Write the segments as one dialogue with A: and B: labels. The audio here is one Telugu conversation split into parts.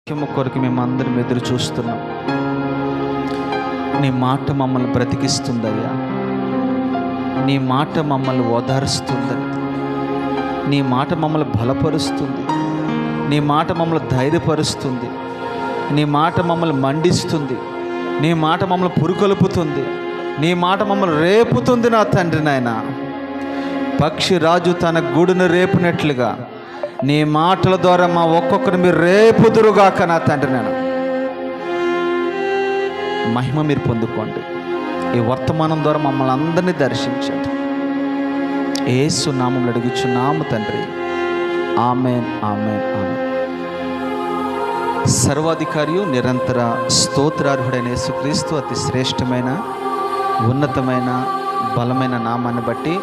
A: వాక్యము కొరకు మేము అందరం ఎదురు చూస్తున్నాం. నీ మాట మమ్మల్ని బ్రతికిస్తుందయ్యా. నీ మాట మమ్మల్ని ఓదారుస్తుందని, నీ మాట మమ్మల్ని బలపరుస్తుంది, నీ మాట మమ్మల్ని ధైర్యపరుస్తుంది, నీ మాట మమ్మల్ని మండిస్తుంది, నీ మాట మమ్మల్ని పురుకొలుపుతుంది, నీ మాట మమ్మల్ని రేపుతుంది. నా తండ్రి నాయన, పక్షిరాజు తన గూడును రేపునట్లుగా నీ మాటల ద్వారా మా ఒక్కొక్కరు మీరు రేపుదురుగాక. నా తండ్రి నాయన, మహిమ మీరు పొందుకోండి. ఈ వర్తమానం ద్వారా మమ్మల్ని అందరినీ దర్శించండి. యేసు నామములో అడుగుచున్నాము తండ్రి, ఆమేన్, ఆమేన్, ఆమేన్. సర్వాధికారియు నిరంతర స్తోత్రార్హుడైన యేసుక్రీస్తు అతి శ్రేష్టమైన ఉన్నతమైన బలమైన నామాన్ని బట్టి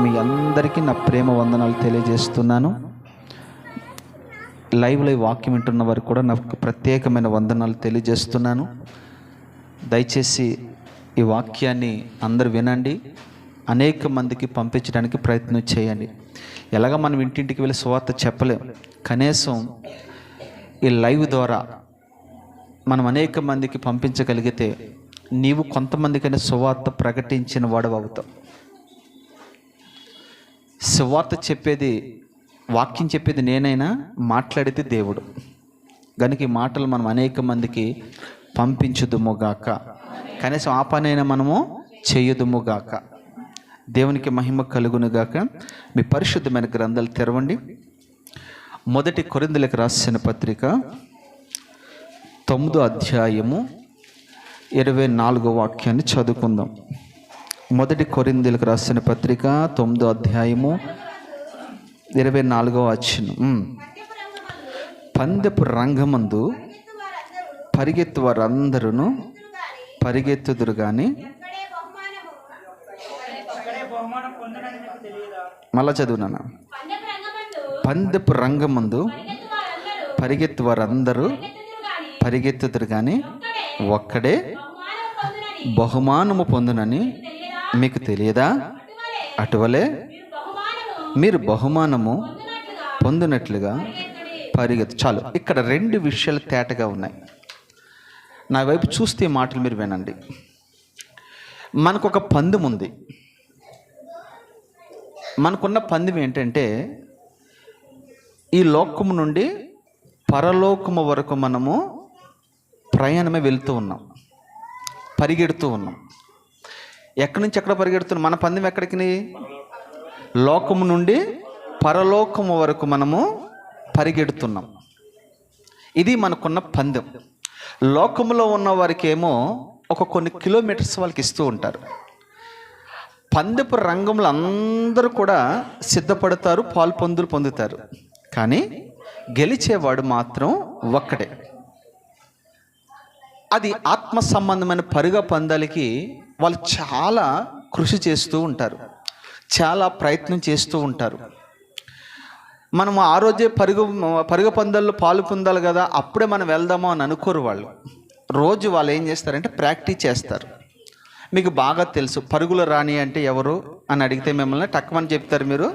A: మీ అందరికీ నా ప్రేమ వందనాలు తెలియజేస్తున్నాను. లైవ్లో వాక్యం వింటున్న వారికి కూడా నాకు ప్రత్యేకమైన వందనాలు తెలియజేస్తున్నాను. దయచేసి ఈ వాక్యాన్ని అందరూ వినండి, అనేక మందికి పంపించడానికి ప్రయత్నం చేయండి. ఎలాగ మనం ఇంటింటికి వెళ్ళి సువార్త చెప్పలేం, కనీసం ఈ లైవ్ ద్వారా మనం అనేక మందికి పంపించగలిగితే నీవు కొంతమందికైనా సువార్త ప్రకటించిన వాడు అవుతావు. సువార్త చెప్పేది, వాక్యం చెప్పేది నేనైనా, మాట్లాడేది దేవుడు. కనుక ఈ మాటలు మనం అనేక మందికి పంపించుదుముగాక, కనీసం ఆ పనైనా మనము చేయుదుముగాక. దేవునికి మహిమ కలుగునుగాక. మీ పరిశుద్ధమైన గ్రంథాలు తెరవండి. మొదటి కొరింథీయులకు రాసిన పత్రిక 9వ అధ్యాయము 24వ వాక్యాన్ని చదువుకుందాం. మొదటి కొరింథీయులకు రాసిన పత్రిక 9వ అధ్యాయము 24వ వచనం. పందెపు రంగమందు పరిగెత్తు వారందరూ పరిగెత్తుదురు కానీ, మళ్ళా చదువునా, పందెపు రంగమందు పరిగెత్తు వారందరూ పరిగెత్తుదురు కానీ ఒక్కడే బహుమానము పొందునని మీకు తెలియదా? అటువలే మీరు బహుమానము పొందినట్లుగా పరిగెత్తు. చాలు, ఇక్కడ రెండు విషయాలు తేటగా ఉన్నాయి. నా వైపు చూస్తే ఈ మాటలు మీరు వినండి. మనకు ఒక పందెం ఉంది. మనకున్న పందెం ఏంటంటే, ఈ లోకము నుండి పరలోకము వరకు మనము ప్రయాణమే వెళుతూ ఉన్నాం, పరిగెడుతూ ఉన్నాం. ఎక్కడి నుంచి ఎక్కడ పరిగెడుతున్నాం? మన పందెం ఎక్కడికి? లోకము నుండి పరలోకము వరకు మనము పరిగెడుతున్నాం. ఇది మనకున్న పందెం. లోకములో ఉన్న వారికి ఏమో ఒక కొన్ని కిలోమీటర్స్ వాళ్ళకి ఇస్తూ ఉంటారు. పందెపు రంగంలో అందరూ కూడా సిద్ధపడతారు, పొందుతారు. కానీ గెలిచేవాడు మాత్రం ఒక్కడే. అది ఆత్మ సంబంధమైన పరుగ పందాలకి వాళ్ళు చాలా కృషి చేస్తూ ఉంటారు, చాలా ప్రయత్నం చేస్తూ ఉంటారు. మనం ఆ రోజే పరుగ పందాల్లో పాలు పొందాలి కదా, అప్పుడే మనం వెళ్దాము అని అనుకోరు వాళ్ళు. రోజు వాళ్ళు ఏం చేస్తారంటే ప్రాక్టీస్ చేస్తారు. మీకు బాగా తెలుసు, పరుగుల రాణి అంటే ఎవరు అని అడిగితే మిమ్మల్ని టక్కుమని చెప్తారు, మీరు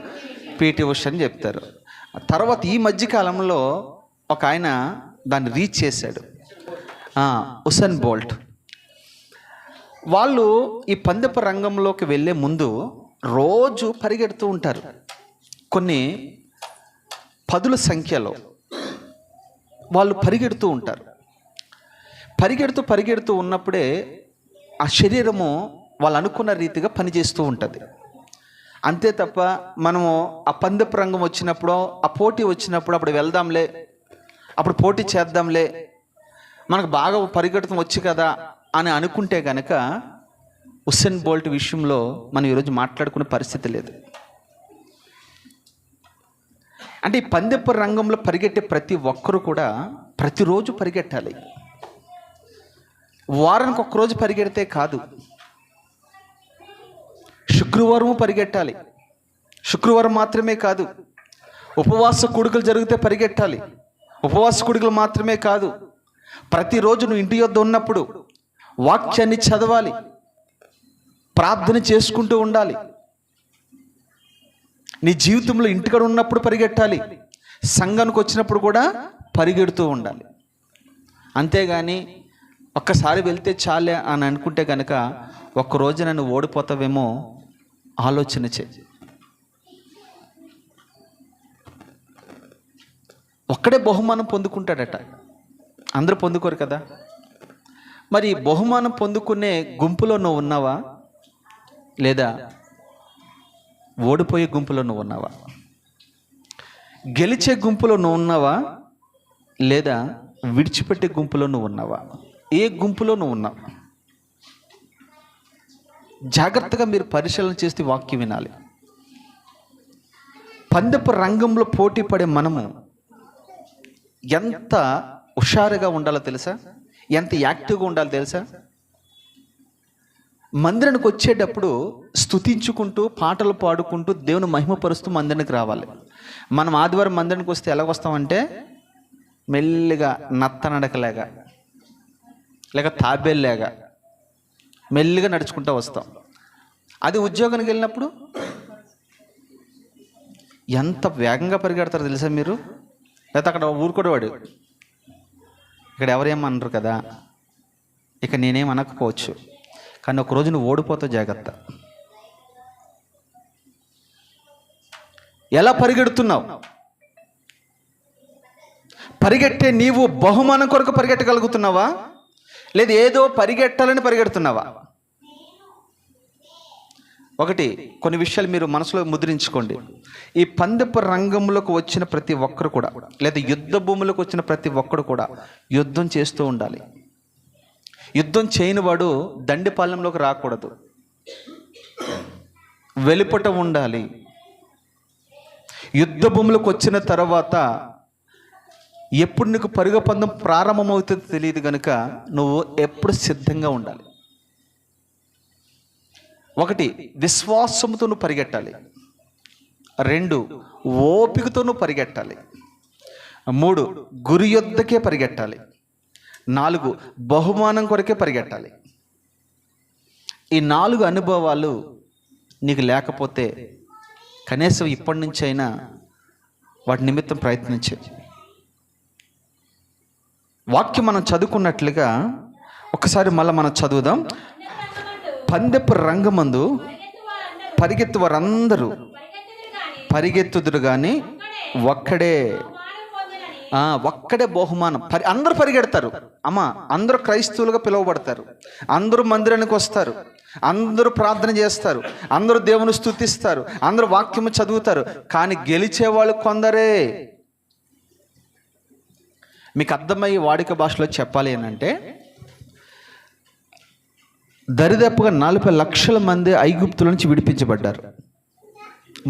A: పీటీ ఉషా అని చెప్తారు. తర్వాత ఈ మధ్యకాలంలో ఒక ఆయన దాన్ని రీచ్ చేశాడు, ఉసేన్ బోల్ట్. వాళ్ళు ఈ పందెపు రంగంలోకి వెళ్ళే ముందు రోజు పరిగెడుతూ ఉంటారు. కొన్ని పదుల సంఖ్యలో వాళ్ళు పరిగెడుతూ ఉంటారు. పరిగెడుతూ ఉన్నప్పుడే ఆ శరీరము వాళ్ళు అనుకున్న రీతిగా పనిచేస్తూ ఉంటుంది. అంతే తప్ప మనము ఆ పందెపు రంగం వచ్చినప్పుడు, ఆ పోటీ వచ్చినప్పుడు అప్పుడు వెళ్దాంలే, అప్పుడు పోటీ చేద్దాంలే, మనకు బాగా పరిగెడుతూ వచ్చు కదా అని అనుకుంటే కనుక ఉసేన్ బోల్ట్ విషయంలో మనం ఈరోజు మాట్లాడుకునే పరిస్థితి లేదు. అంటే ఈ పందెపు రంగంలో పరిగెట్టే ప్రతి ఒక్కరు కూడా ప్రతిరోజు పరిగెట్టాలి. వారానికి ఒక్కరోజు పరిగెడితే కాదు, శుక్రవారం పరిగెట్టాలి. శుక్రవారం మాత్రమే కాదు, ఉపవాస కూడికలు జరిగితే పరిగెట్టాలి. ఉపవాస కూడికలు మాత్రమే కాదు, ప్రతిరోజు నువ్వు ఇంటి యొద్ద ఉన్నప్పుడు వాక్యాన్ని చదవాలి, ప్రార్థన చేసుకుంటూ ఉండాలి. నీ జీవితంలో ఇంటికాడ ఉన్నప్పుడు పరిగెట్టాలి, సంఘానికి వచ్చినప్పుడు కూడా పరిగెడుతూ ఉండాలి. అంతేగాని ఒక్కసారి వెళ్తే చాలే అని అనుకుంటే కనుక ఒక్కరోజు నన్ను ఓడిపోతావేమో ఆలోచన చేయి. ఒక్కడే బహుమానం పొందుకుంటాడట, అందరూ పొందుకోరు కదా. మరి బహుమానం పొందుకునే గుంపులో నువ్వు ఉన్నావా, లేదా ఓడిపోయే గుంపులో నువ్వు ఉన్నావా? గెలిచే గుంపులో నువ్వు ఉన్నావా, లేదా విడిచిపెట్టే గుంపులో నువ్వు ఉన్నావా? ఏ గుంపులో నువ్వు ఉన్నావు? జాగ్రత్తగా మీరు పరిశీలన చేస్తే వాక్యం వినాలి. పందెపు రంగంలో పోటీ పడే మనము ఎంత హుషారుగా ఉండాలో తెలుసా, ఎంత యాక్టివ్గా ఉండాలో తెలుసా? మందిరానికి వచ్చేటప్పుడు స్తుతించుకుంటూ పాటలు పాడుకుంటూ దేవుని మహిమపరుస్తూ మందిరానికి రావాలి. మనం ఆదివారం మందిరానికి వస్తే ఎలా వస్తామంటే మెల్లిగా నత్తనడకలేగా లేక తాబేల్లేగా మెల్లిగా నడుచుకుంటూ వస్తాం. అది ఉద్యోగానికి వెళ్ళినప్పుడు ఎంత వేగంగా పరిగెడతారో తెలుసా మీరు? లేకపోతే అక్కడ ఊరుకోడవాడు, ఇక్కడ ఎవరేమన్నారు కదా, ఇక నేనేం అనకపోవచ్చు, కానీ ఒకరోజు నువ్వు ఓడిపోతావు, జాగ్రత్త. ఎలా పరిగెడుతున్నావు? పరిగెట్టే నీవు బహుమానం కొరకు పరిగెట్టగలుగుతున్నావా, లేదా ఏదో పరిగెట్టాలని పరిగెడుతున్నావా? ఒకటి, కొన్ని విషయాలు మీరు మనసులో ముద్రించుకోండి. ఈ పందెపు రంగంలోకి వచ్చిన ప్రతి ఒక్కరు కూడా, లేదా యుద్ధ భూములకు వచ్చిన ప్రతి ఒక్కరు కూడా యుద్ధం చేస్తూ ఉండాలి. యుద్ధం చేయని వాడు దండిపాలెంలోకి రాకూడదు, వెలుపట ఉండాలి. యుద్ధ భూములకు వచ్చిన తర్వాత ఎప్పుడు నీకు పరుగు పందెం ప్రారంభమవుతుందో తెలియదు కనుక నువ్వు ఎప్పుడు సిద్ధంగా ఉండాలి. ఒకటి, విశ్వాసంతో నువ్వు పరిగెట్టాలి. 2, ఓపికతో నువ్వు పరిగెట్టాలి. 3, గురి యొద్దకే పరిగెట్టాలి. 4, బహుమానం కొరకే పరిగెట్టాలి. ఈ 4 అనుభవాలు నీకు లేకపోతే కనీసం ఇప్పటి నుంచి అయినా వాటి నిమిత్తం ప్రయత్నించే. వాక్యం మనం చదువుకున్నట్లుగా ఒకసారి మళ్ళీ మనం చదువుదాం. పందెపు రంగమందు పరిగెత్తు వారందరూ పరిగెత్తుదురు కానీ ఒక్కడే బహుమానం. అందరూ పరిగెడతారు అమ్మ, అందరూ క్రైస్తవులుగా పిలువబడతారు, అందరూ మందిరానికి వస్తారు, అందరూ ప్రార్థన చేస్తారు, అందరూ దేవుని స్తుతిస్తారు, అందరూ వాక్యము చదువుతారు, కానీ గెలిచేవాళ్ళు కొందరే. మీకు అర్థమయ్యే వాడుక భాషలో చెప్పాలి ఏంటంటే, దరిదాపుగా 40 లక్షల మంది ఐగుప్తుల నుంచి విడిపించబడ్డారు.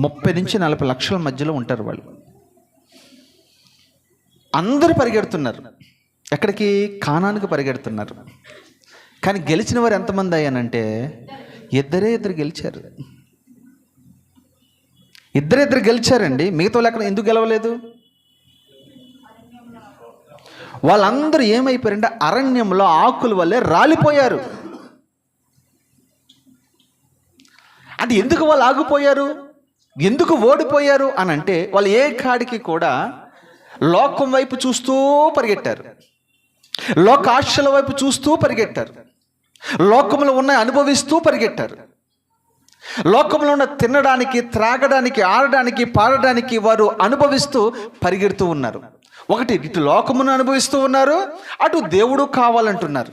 A: 30 నుంచి 40 లక్షల మధ్యలో ఉంటారు వాళ్ళు. అందరూ పరిగెడుతున్నారు, ఎక్కడికి? కానానికి పరిగెడుతున్నారు. కానీ గెలిచిన వారు ఎంతమంది అయ్యానంటే ఇద్దరు గెలిచారు. ఇద్దరు గెలిచారండి. మిగతా వాళ్ళు ఎక్కడ ఎందుకు గెలవలేదు? వాళ్ళందరూ ఏమైపోయారంటే అరణ్యంలో ఆకుల వల్లే రాలిపోయారు. అంటే ఎందుకు వాళ్ళు ఆగిపోయారు, ఎందుకు ఓడిపోయారు అని అంటే, వాళ్ళు ఏ కాడికి కూడా లోకం వైపు చూస్తూ పరిగెట్టారు, లోక ఆశల వైపు చూస్తూ పరిగెట్టారు, లోకంలో ఉన్న అనుభవిస్తూ పరిగెట్టారు. లోకంలో ఉన్న తినడానికి, త్రాగడానికి, ఆడడానికి, పాడడానికి వారు అనుభవిస్తూ పరిగెడుతూ ఉన్నారు. ఒకటి, ఇటు లోకమును అనుభవిస్తూ ఉన్నారు, అటు దేవుడు కావాలంటున్నారు.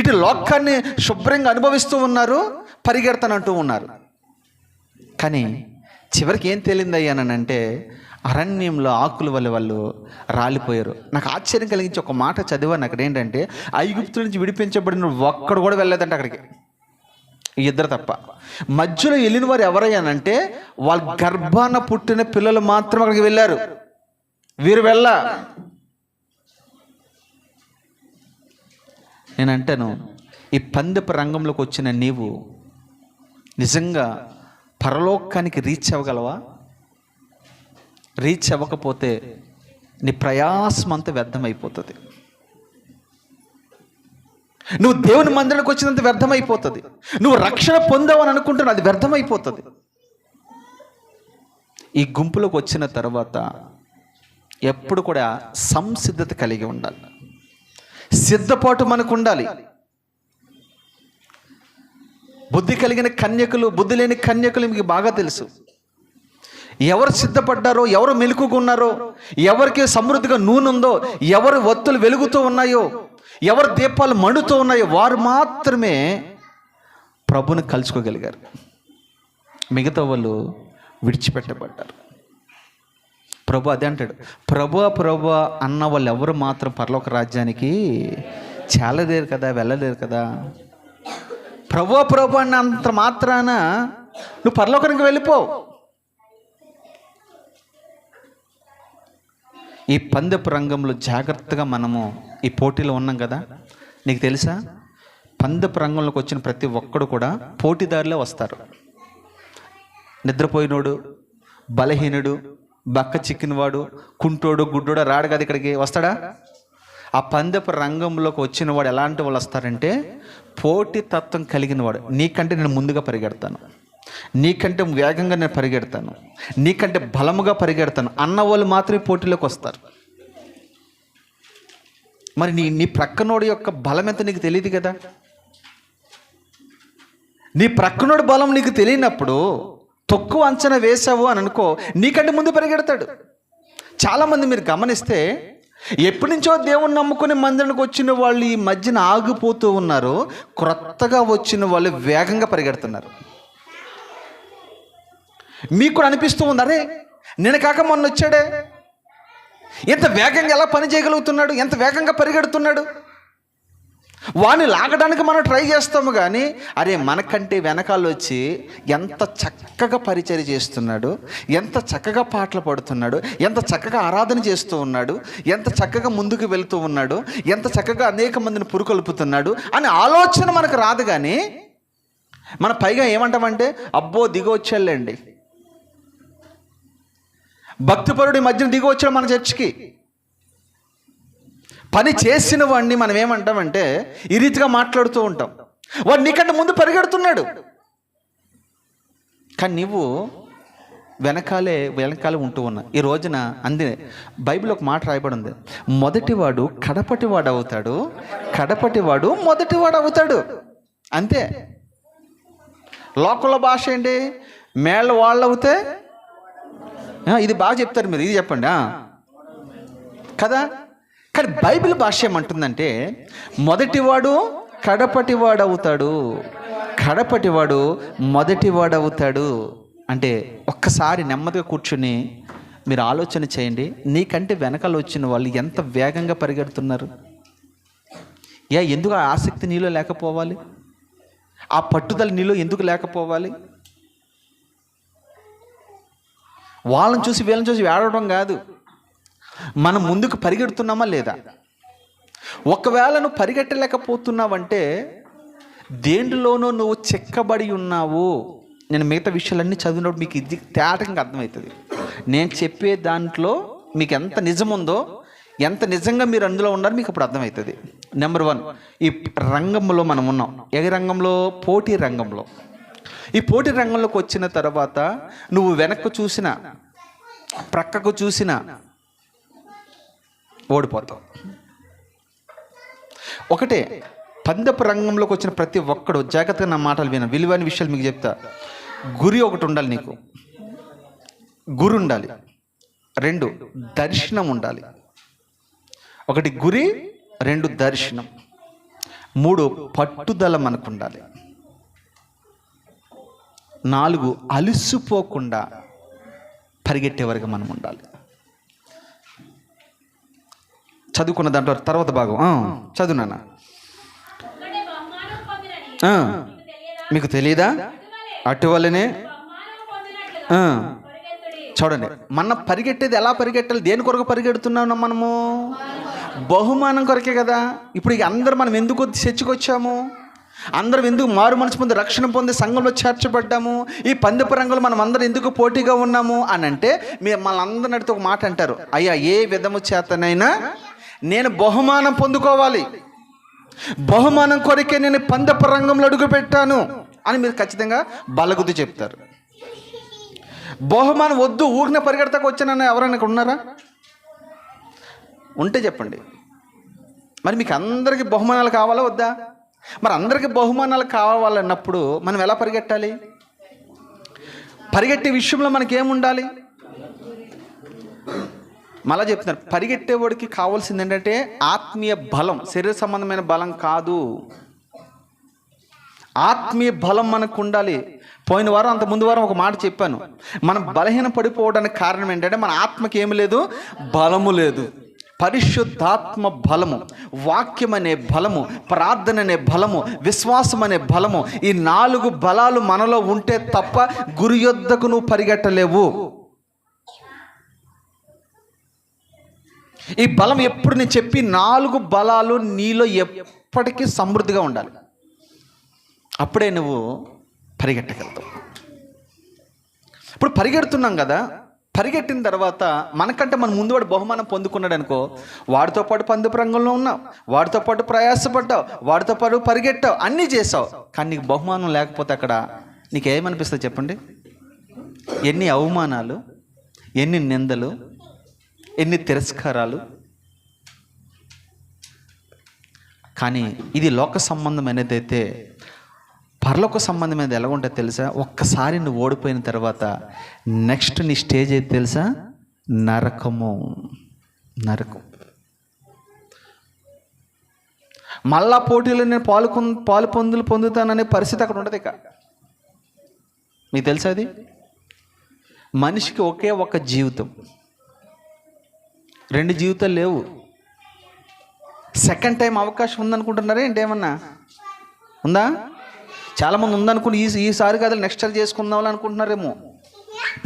A: ఇటు లోకాన్ని శుభ్రంగా అనుభవిస్తూ ఉన్నారు, పరిగెడతానంటూ ఉన్నారు. కానీ చివరికి ఏం తేలిందయ్యానంటే అరణ్యంలో ఆకుల వల్ల వాళ్ళు రాలిపోయారు. నాకు ఆశ్చర్యం కలిగించి ఒక మాట చదివాను అక్కడ. ఏంటంటే ఐగుప్తు నుంచి విడిపించబడిన ఒక్కడు కూడా వెళ్ళలేదంటే అక్కడికి, ఇద్దరు తప్ప. మధ్యలో వెళ్ళిన వారు ఎవరయ్యానంటే వాళ్ళ గర్భాన పుట్టిన పిల్లలు మాత్రం అక్కడికి వెళ్ళారు, వీరు నేను అంటాను, ఈ పందెపు రంగంలోకి వచ్చిన నీవు నిజంగా పరలోకానికి రీచ్ అవ్వగలవా? రీచ్ అవ్వకపోతే నీ ప్రయాసం అంతా వ్యర్థమైపోతుంది. నువ్వు దేవుని మందిరానికి వచ్చినంత వ్యర్థమైపోతుంది. నువ్వు రక్షణ పొందావని అనుకుంటున్నావు, అది వ్యర్థమైపోతుంది. ఈ గుంపులోకి వచ్చిన తర్వాత ఎప్పుడు కూడా సంసిద్ధత కలిగి ఉండాలి. సిద్ధపాటు మనకు ఉండాలి. బుద్ధి కలిగిన కన్యకులు, బుద్ధి లేని కన్యకులు మీకు బాగా తెలుసు. ఎవరు సిద్ధపడ్డారో, ఎవరు మెలకుగా ఉన్నారో, ఎవరికి సమృద్ధిగా నూనె ఉందో, ఎవరు ఒత్తులు వెలుగుతూ ఉన్నాయో, ఎవరు దీపాలు మండుతూ ఉన్నాయో వారు మాత్రమే ప్రభుని కలుసుకోగలిగారు. మిగతా వాళ్ళు విడిచిపెట్టబడ్డారు. ప్రభు అదే అంటాడు, ప్రభు అన్న వాళ్ళు ఎవరు మాత్రం పరలోక రాజ్యానికి చేరలేరు కదా, వెళ్ళలేరు కదా. ప్రభు అన్నంత మాత్రాన నువ్వు పరలోకానికి వెళ్ళిపోవు. ఈ పందెపు రంగంలో జాగ్రత్తగా మనము ఈ పోటీలో ఉన్నాం కదా. నీకు తెలుసా, పందెపు రంగంలోకి వచ్చిన ప్రతి ఒక్కడు కూడా పోటీదారులే వస్తారు. నిద్రపోయినోడు, బలహీనుడు, బక్క చిక్కినవాడు, కుంటోడు, గుడ్డోడు రాడు కదా ఇక్కడికి, వస్తాడా? ఆ పందెపు రంగంలోకి వచ్చిన వాడు ఎలాంటి వాళ్ళు వస్తారంటే పోటీ తత్వం కలిగిన వాడు. నీకంటే నేను ముందుగా పరిగెడతాను, నీకంటే వేగంగా నేను పరిగెడతాను, నీకంటే బలముగా పరిగెడతాను అన్న వాళ్ళు మాత్రమే పోటీలోకి వస్తారు. మరి నీ ప్రక్కనోడి యొక్క బలం ఎంత నీకు తెలియదు కదా. నీ ప్రక్కనోడి బలం నీకు తెలియనప్పుడు తక్కువ అంచనా వేసావు అని అనుకో, నీకంటే ముందు పరిగెడతాడు. చాలామంది మీరు గమనిస్తే ఎప్పటి నుంచో దేవుణ్ణి నమ్ముకుని మందిరానికి వచ్చిన వాళ్ళు ఈ మధ్యన ఆగిపోతూ ఉన్నారు. క్రొత్తగా వచ్చిన వాళ్ళు వేగంగా పరిగెడుతున్నారు. మీకు కూడా అనిపిస్తూ ఉంది, అరే నేను కాక మొన్న వచ్చాడే, ఎంత వేగంగా ఎలా పని చేయగలుగుతున్నాడు, ఎంత వేగంగా పరిగెడుతున్నాడు. వాడిని లాగడానికి మనం ట్రై చేస్తాము కానీ అరే మనకంటే వెనకాల వచ్చి ఎంత చక్కగా పరిచర్య చేస్తున్నాడు, ఎంత చక్కగా పాటలు పాడుతున్నాడు, ఎంత చక్కగా ఆరాధన చేస్తూ ఉన్నాడు, ఎంత చక్కగా ముందుకు వెళ్తూ ఉన్నాడు, ఎంత చక్కగా అనేక మందిని పురుకొల్పుతున్నాడు అని ఆలోచన మనకు రాదు. కానీ మన పైగా ఏమంటామంటే అబ్బో దిగొచ్చాళ్ళండి, భక్తిపరుడి మధ్యన దిగి వచ్చాడు మన చర్చికి. పని చేసిన వాడిని మనం ఏమంటామంటే ఈ రీతిగా మాట్లాడుతూ ఉంటాం, వాడు నీకంటే ముందు పరిగెడుతున్నాడు. కానీ నువ్వు వెనకాలే ఉంటూ ఉన్నా. ఈ రోజున అందే బైబిల్ ఒక మాట రాయబడి ఉంది, మొదటివాడు కడపటివాడు అవుతాడు, కడపటివాడు మొదటివాడు అవుతాడు. అంతే. లోకల భాష ఏంటి, మేళ్ళ వాళ్ళు అవుతే ఇది బాగా చెప్తారు మీరు, ఇది చెప్పండి కదా. కానీ బైబిల్ భాష ఏమంటుందంటే మొదటివాడు కడపటివాడు అవుతాడు, కడపటివాడు మొదటివాడు అవుతాడు. అంటే ఒక్కసారి నెమ్మదిగా కూర్చుని మీరు ఆలోచన చేయండి, నీకంటే వెనకాల వచ్చిన వాళ్ళు ఎంత వేగంగా పరిగెడుతున్నారు. ఎందుకు ఆ ఆసక్తి నీలో లేకపోవాలి, ఆ పట్టుదల నీలో ఎందుకు లేకపోవాలి? వాళ్ళని చూసి వీళ్ళని చూసి ఏడవడం కాదు, మనం ముందుకు పరిగెడుతున్నామా లేదా. ఒకవేళ నువ్వు పరిగెట్టలేకపోతున్నావంటే దేంట్లోనూ నువ్వు చెక్కబడి ఉన్నావు. నేను మిగతా విషయాలన్నీ చదివినప్పుడు మీకు ఇది తేటంగా అర్థమవుతుంది. నేను చెప్పే దాంట్లో మీకు ఎంత నిజం ఉందో, ఎంత నిజంగా మీరు అందులో ఉన్నారో మీకు అప్పుడు అర్థమవుతుంది. నెంబర్ 1, ఈ రంగంలో మనం ఉన్నాం. ఏ రంగంలో? పోటీ రంగంలో. ఈ పోటీ రంగంలోకి వచ్చిన తర్వాత నువ్వు వెనక్కు చూసినా ప్రక్కకు చూసినా ఓడిపోతావు. ఒకటే, పందెపు రంగంలోకి వచ్చిన ప్రతి ఒక్కడు జాగ్రత్తగా నా మాటలు విన, విలువైన విషయాలు మీకు చెప్తా. గురి ఒకటి ఉండాలి, నీకు గురి ఉండాలి. 2 దర్శనం ఉండాలి. 1 గురి, 2 దర్శనం, 3 పట్టుదల మనకు ఉండాలి, 4 అలసిపోకుండా పరిగెట్టే వరకు మనం ఉండాలి. చదువుకున్న దాంట్లో తర్వాత భాగం చదువునా, మీకు తెలియదా? అటువలనే చూడండి, మన పరిగెట్టేది ఎలా పరిగెట్టాలి, దేని కొరకు పరిగెడుతున్నాం మనము? బహుమానం కొరకే కదా. ఇప్పుడు అందరూ మనం ఎందుకు చర్చకొచ్చాము? అందరం ఎందుకు మారు మనసు పొంది రక్షణ పొంది సంఘంలో చేర్చబడ్డాము? ఈ పందెపు రంగంలో మనం అందరం ఎందుకు పోటీగా ఉన్నాము అని అంటే మనందరిని అడిగితే ఒక మాట అంటారు, అయ్యా ఏ విధము చేతనైనా నేను బహుమానం పొందుకోవాలి, బహుమానం కొరకే నేను పందెపు రంగంలో అడుగు పెట్టాను అని మీరు ఖచ్చితంగా బలగుద్ది చెప్తారు. బహుమానం వద్దు, ఊరిన పరిగెడతాకు వచ్చానని ఎవరైనా ఉన్నారా? ఉంటే చెప్పండి. మరి మీకు అందరికీ బహుమానాలు కావాలా వద్దా? మరి అందరికీ బహుమానాలు కావాలన్నప్పుడు మనం ఎలా పరిగెట్టాలి? పరిగెట్టే విషయంలో మనకేముండాలి? మళ్ళా చెప్తున్నారు, పరిగెట్టేవాడికి కావాల్సింది ఏంటంటే ఆత్మీయ బలం, శరీర సంబంధమైన బలం కాదు, ఆత్మీయ బలం మనకు ఉండాలి. పోయిన వారం అంత ముందు వారం ఒక మాట చెప్పాను, మనం బలహీన పడిపోవడానికి కారణం ఏంటంటే మన ఆత్మకి ఏమి లేదు, బలము లేదు. పరిశుద్ధాత్మ బలము, వాక్యం అనే బలము, ప్రార్థన అనే బలము, విశ్వాసం అనే బలము, ఈ 4 బలాలు మనలో ఉంటే తప్ప గురి యొద్దకు నువ్వు పరిగెట్టలేవు. ఈ బలం ఎప్పుడు నేను చెప్పి 4 బలాలు నీలో ఎప్పటికీ సమృద్ధిగా ఉండాలి, అప్పుడే నువ్వు పరిగెట్టగలుగుతావు. ఇప్పుడు పరిగెడుతున్నాం కదా, పరిగెట్టిన తర్వాత మనకంటే మన ముందు వాడు బహుమానం పొందుకున్నాడు అనుకో, వాడితో పాటు పందెపు రంగంలో ఉన్నావు, వాడితో పాటు ప్రయాసపడ్డావు, వాడితో పాటు పరిగెట్టావు, అన్నీ చేసావు, కానీ నీకు బహుమానం లేకపోతే అక్కడ నీకేమనిపిస్తుంది చెప్పండి? ఎన్ని అవమానాలు, ఎన్ని నిందలు, ఎన్ని తిరస్కారాలు. కానీ ఇది లోక సంబంధమైనదైతే పరలోక సంబంధమైనది ఎలా ఉంటుంది తెలుసా? ఒక్కసారి నువ్వు ఓడిపోయిన తర్వాత నెక్స్ట్ నీ స్టేజ్ అయితే తెలుసా? నరకము. నరకం. మళ్ళా పోటీలో నేను పాలు పొందుతాననే పరిస్థితి అక్కడ ఉండదు. ఇక మీకు తెలుసా అది? మనిషికి ఒకే ఒక జీవితం, 2 జీవితాలు లేవు. సెకండ్ టైం అవకాశం ఉందనుకుంటున్నారా ఏంటి? ఏమన్నా ఉందా? చాలామంది ఉందనుకుని ఈసారి కదా నెక్స్ట్ సారి చేసుకుందాం అనుకుంటున్నారేమో.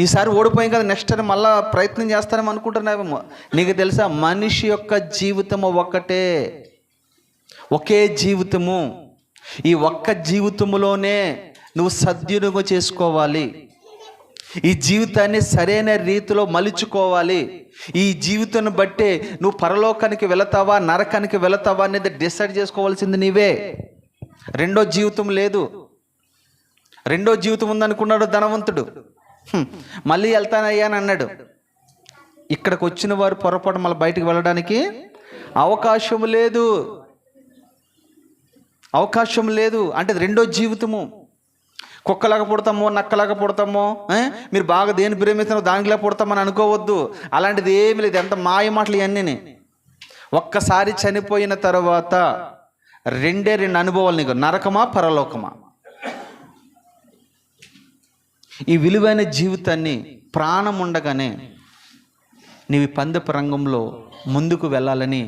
A: ఈసారి ఓడిపోయాం కదా నెక్స్ట్ టైం మళ్ళీ ప్రయత్నం చేస్తారేమో అనుకుంటున్నారేమో. నీకు తెలుసా, మనిషి యొక్క జీవితము ఒక్కటే, ఒకే జీవితము. ఈ ఒక్క జీవితములోనే నువ్వు సద్వినియోగం చేసుకోవాలి. ఈ జీవితాన్ని సరైన రీతిలో మలుచుకోవాలి. ఈ జీవితాన్ని బట్టే నువ్వు పరలోకానికి వెళతావా నరకానికి వెళతావా అనేది డిసైడ్ చేసుకోవాల్సింది నీవే. రెండో జీవితం లేదు. రెండో జీవితం ఉందనుకున్నాడు ధనవంతుడు, మళ్ళీ వెళ్తానయ్యా అని అన్నాడు. ఇక్కడికి వచ్చిన వారు పొరపాటు మళ్ళీ బయటికి వెళ్ళడానికి అవకాశం లేదు, అవకాశం లేదు. అంటే రెండో జీవితము. కుక్కలాగా పుడతామో నక్కలాగా పుడతామో, మీరు బాగా దేని ప్రేమిస్తామో దానిలా పుడతామని అనుకోవద్దు. అలాంటిది ఏమి లేదు. ఎంత మాయ మాటలు ఇవన్నీ. ఒక్కసారి చనిపోయిన తర్వాత 2 అనుభవాలు నీకు, నరకమా పరలోకమా. ఈ విలువైన జీవితాన్ని ప్రాణం ఉండగానే నీవి పందెపు రంగంలో ముందుకు వెళ్ళాలని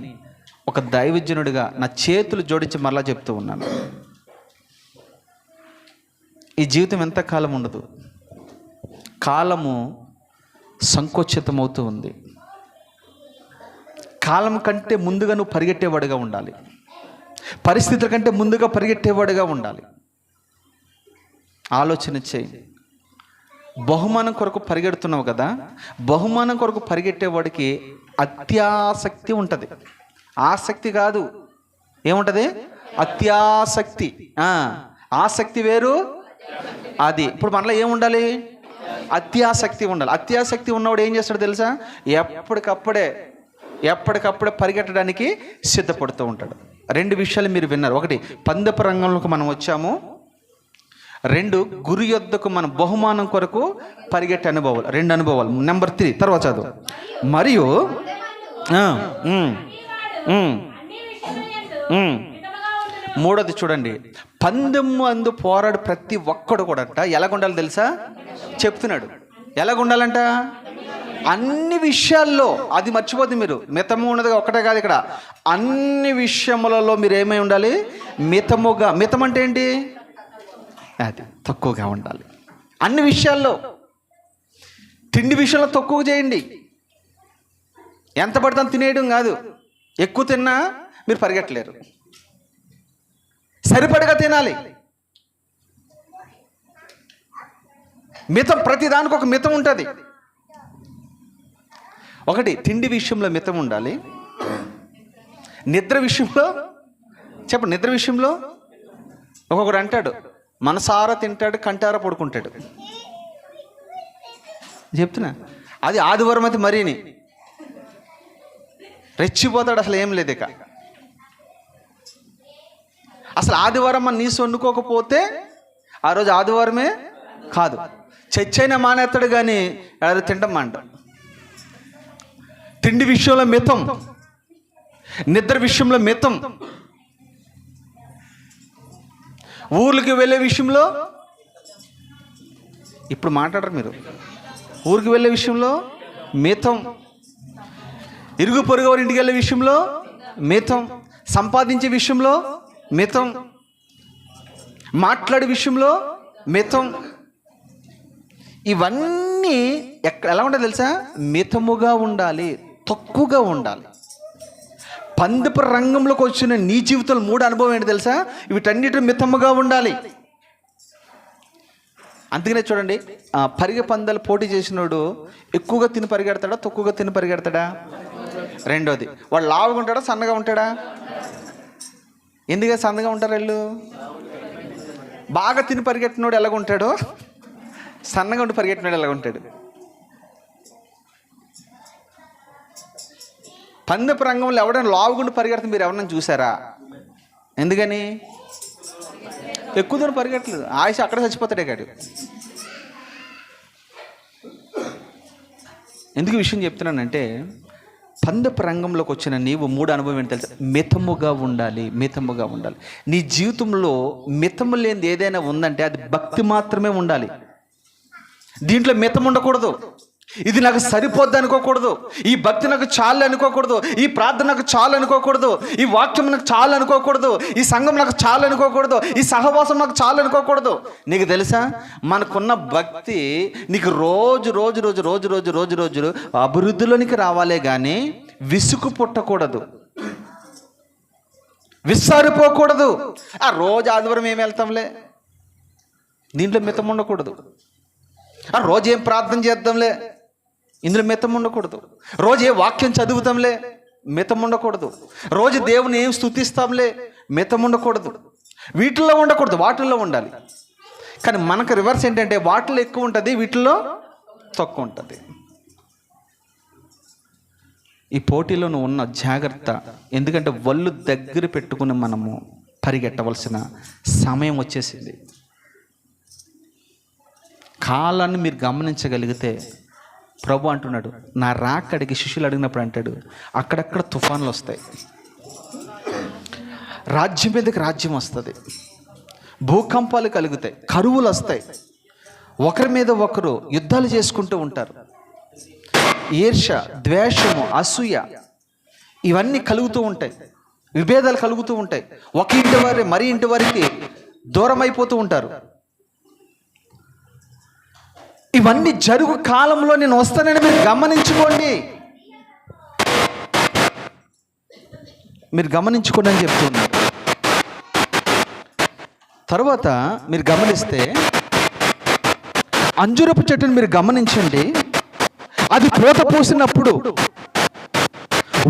A: ఒక దైవజనుడిగా నా చేతులు జోడించి మరలా చెప్తూ ఉన్నాను. ఈ జీవితం ఎంతకాలం ఉండదు. కాలము సంకోచితమవుతూ ఉంది. కాలం కంటే ముందుగా నువ్వు పరిగెట్టేవాడుగా ఉండాలి. పరిస్థితుల కంటే ముందుగా పరిగెట్టేవాడుగా ఉండాలి. ఆలోచన చేయి. బహుమానం కొరకు పరిగెడుతున్నావు కదా, బహుమానం కొరకు పరిగెట్టేవాడికి అత్యాసక్తి ఉంటుంది. ఆసక్తి కాదు, ఏముంటుంది? అత్యాసక్తి. ఆసక్తి వేరు, అది. ఇప్పుడు మనలో ఏముండాలి? అత్యాసక్తి ఉండాలి. అత్యాసక్తి ఉన్నవాడు ఏం చేస్తాడు తెలుసా? ఎప్పటికప్పుడే పరిగెట్టడానికి సిద్ధపడుతూ ఉంటాడు. 2 విషయాలు మీరు విన్నారు. 1, పందెపు రంగంలోకి మనం వచ్చాము. 2, గురి యొద్దకు మన బహుమానం కొరకు పరిగెట్టే అనుభవాలు. 2 అనుభవాలు. నెంబర్ 3 తర్వాత చదువు. మరియు మూడోది చూడండి, పందెము అందు పోరాడు ప్రతి ఒక్కడు కూడా ఎలాగుండాలి తెలుసా? చెప్తున్నాడు. ఎలాగుండాలంట? అన్ని విషయాల్లో. అది మర్చిపోద్ది మీరు. మితము ఉన్నది ఒకటే కాదు ఇక్కడ, అన్ని విషయములలో మీరు ఏమై ఉండాలి? మితముగా. మితం అంటే ఏంటి? అది తక్కువగా ఉండాలి అన్ని విషయాల్లో. తిండి విషయంలో తక్కువ చేయండి. ఎంత పడతాం తినేయడం కాదు. ఎక్కువ తిన్నా మీరు పరిగెట్టలేరు. సరిపడగా తినాలి. మితం, ప్రతిదానికి ఒక మితం ఉంటుంది. 1, తిండి విషయంలో మితం ఉండాలి. నిద్ర విషయంలో చెప్పండి. నిద్ర విషయంలో ఒక్కొక్కడు అంటాడు మనసారా తింటాడు, కంటారా పడుకుంటాడు. చెప్తున్నా, అది ఆదివారం అయితే మరీని రెచ్చిపోతాడు. అసలు ఏం లేదు. ఇక అసలు ఆదివారం మన నీసు వండుకోకపోతే ఆ రోజు ఆదివారమే కాదు. చచ్చైనా మానేస్తాడు కానీ ఎవరు తింటాం అంట. తిండి విషయంలో మితం, నిద్ర విషయంలో మితం, ఊర్లకి వెళ్ళే విషయంలో, ఇప్పుడు మాట్లాడరు మీరు, ఊరికి వెళ్ళే విషయంలో మితం, ఇరుగు పొరుగు వారి ఇంటికి వెళ్ళే విషయంలో మితం, సంపాదించే విషయంలో మితం, మాట్లాడే విషయంలో మితం. ఇవన్నీ ఎలా ఉండాలి తెలుసా? మితముగా ఉండాలి, తక్కువగా ఉండాలి. పందెపు రంగంలోకి వచ్చిన నీ జీవితంలో 3 అనుభవం ఏంటి తెలుసా? వీటన్నిటి మితముగా ఉండాలి. అందుకనే చూడండి, పరిగె పందాలు పోటీ చేసినోడు ఎక్కువగా తిని పరిగెడతాడా, తక్కువగా తిని పరిగెడతాడా? రెండోది, వాడు లావుగా ఉంటాడా, సన్నగా ఉంటాడా? ఎందుకంటే సన్నగా ఉంటారు వీళ్ళు. బాగా తిని పరిగెట్టినోడు ఎలాగ ఉంటాడో, సన్నగా ఉండి పరిగెట్టినోడు ఎలాగ ఉంటాడు. పందెపు రంగంలో ఎవడైనా లావుగుండి పరిగెడితే మీరు ఎవరైనా చూసారా? ఎందుకని? ఎక్కువ దూరం పరిగెట్టలేదు, ఆయుష్ అక్కడ చచ్చిపోతాడే కాడు. ఎందుకు ఈ విషయం చెప్తున్నానంటే, పందెపు రంగంలోకి వచ్చిన నీవు 3 అనుభవం ఏంటి తెలుసా? మితముగా ఉండాలి, మితముగా ఉండాలి. నీ జీవితంలో మితము లేనిది ఏదైనా ఉందంటే అది భక్తి మాత్రమే ఉండాలి. దీంట్లో మితం ఉండకూడదు. ఇది నాకు సరిపోద్ది అనుకోకూడదు, ఈ భక్తి నాకు చాలు అనుకోకూడదు, ఈ ప్రార్థన నాకు చాలు అనుకోకూడదు, ఈ వాక్యం నాకు చాలు అనుకోకూడదు, ఈ సంఘం నాకు చాలు అనుకోకూడదు, ఈ సహవాసం నాకు చాలు అనుకోకూడదు. నీకు తెలుసా, మనకున్న భక్తి నీకు రోజు రోజు రోజు రోజు రోజు రోజు రోజు అభివృద్ధిలోనికి రావాలే కానీ విసుగు పుట్టకూడదు, విస్సారిపోకూడదు. రోజు ఆదివారం ఏమి వెళ్తాంలే, దీంట్లో మితం ఉండకూడదు. రోజు ఏం ప్రార్థన చేద్దాంలే, ఇందులో మితం ఉండకూడదు. రోజు ఏ వాక్యం చదువుతాంలే, మితం ఉండకూడదు. రోజు దేవుని ఏం స్తుతిస్తాంలే, మితం ఉండకూడదు. వీటిల్లో ఉండకూడదు, వాటిల్లో ఉండాలి. కానీ మనకు రివర్స్ ఏంటంటే, వాటిల్లో ఎక్కువ ఉంటుంది, వీటిల్లో తక్కువ ఉంటుంది. ఈ పోటీలో నువ్వు ఉన్న జాగ్రత్త. ఎందుకంటే ఒళ్ళు దగ్గర పెట్టుకుని మనము పరిగెట్టవలసిన సమయం వచ్చేసింది. కాలాన్ని మీరు గమనించగలిగితే, ప్రభు అంటున్నాడు, నా రాకడికి శిష్యులు అడిగినప్పుడు అంటాడు, అక్కడక్కడ తుఫాన్లు వస్తాయి, రాజ్యం మీదకి రాజ్యం వస్తుంది, భూకంపాలు కలుగుతాయి, కరువులు వస్తాయి, ఒకరి మీద ఒకరు యుద్ధాలు చేసుకుంటూ ఉంటారు, ఈర్ష, ద్వేషము, అసూయ ఇవన్నీ కలుగుతూ ఉంటాయి, విభేదాలు కలుగుతూ ఉంటాయి. ఒక ఇంటి వారి మరి ఇంటి వారికి దూరం అయిపోతూ ఉంటారు. ఇవన్నీ జరుగు కాలంలో నేను వస్తానని మీరు గమనించుకోండి, మీరు గమనించుకోండి అని చెప్తున్నారు. తర్వాత మీరు గమనిస్తే, అంజూరపు చెట్టును మీరు గమనించండి, అది పూత పూసినప్పుడు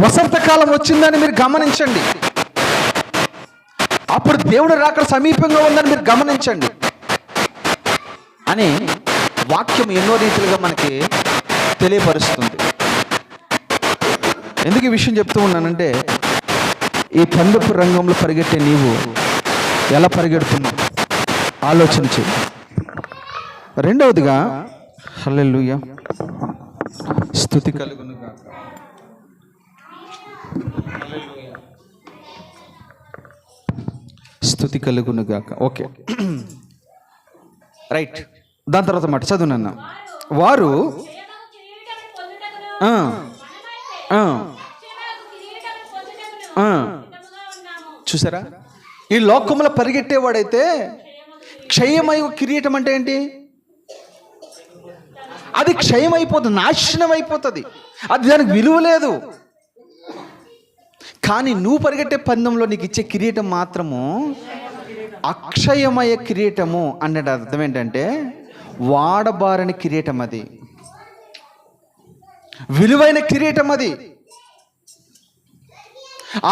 A: వసంత కాలం వచ్చిందని మీరు గమనించండి. అప్పుడు దేవుడు రాక సమీపంగా ఉందని మీరు గమనించండి అని వాక్యం ఎన్నో రీతిలుగా మనకి తెలియపరుస్తుంది. ఎందుకు ఈ విషయం చెప్తూ ఉన్నానంటే, ఈ పందెపు రంగంలో పరిగెట్టే నీవు ఎలా పరిగెడుతున్నావు ఆలోచన చేయి. రెండవదిగా, హల్లెలూయా, స్తుతి కలుగును గాక. స్తుతి కలుగును గాక. Okay, right. దాని తర్వాత మాట చదువునన్న, వారు చూసారా, ఈ లోకంలో పరిగెట్టేవాడైతే క్షయమై కిరీటం అంటే ఏంటి? అది క్షయమైపోతుంది, నాశనం అయిపోతుంది, అది దానికి విలువ లేదు. కానీ నువ్వు పరిగెట్టే పందెంలో నీకు ఇచ్చే కిరీటం మాత్రము అక్షయమయ కిరీటము అంటే అర్థం ఏంటంటే, వాడబారని కిరీటం, అది విలువైన కిరీటం. అది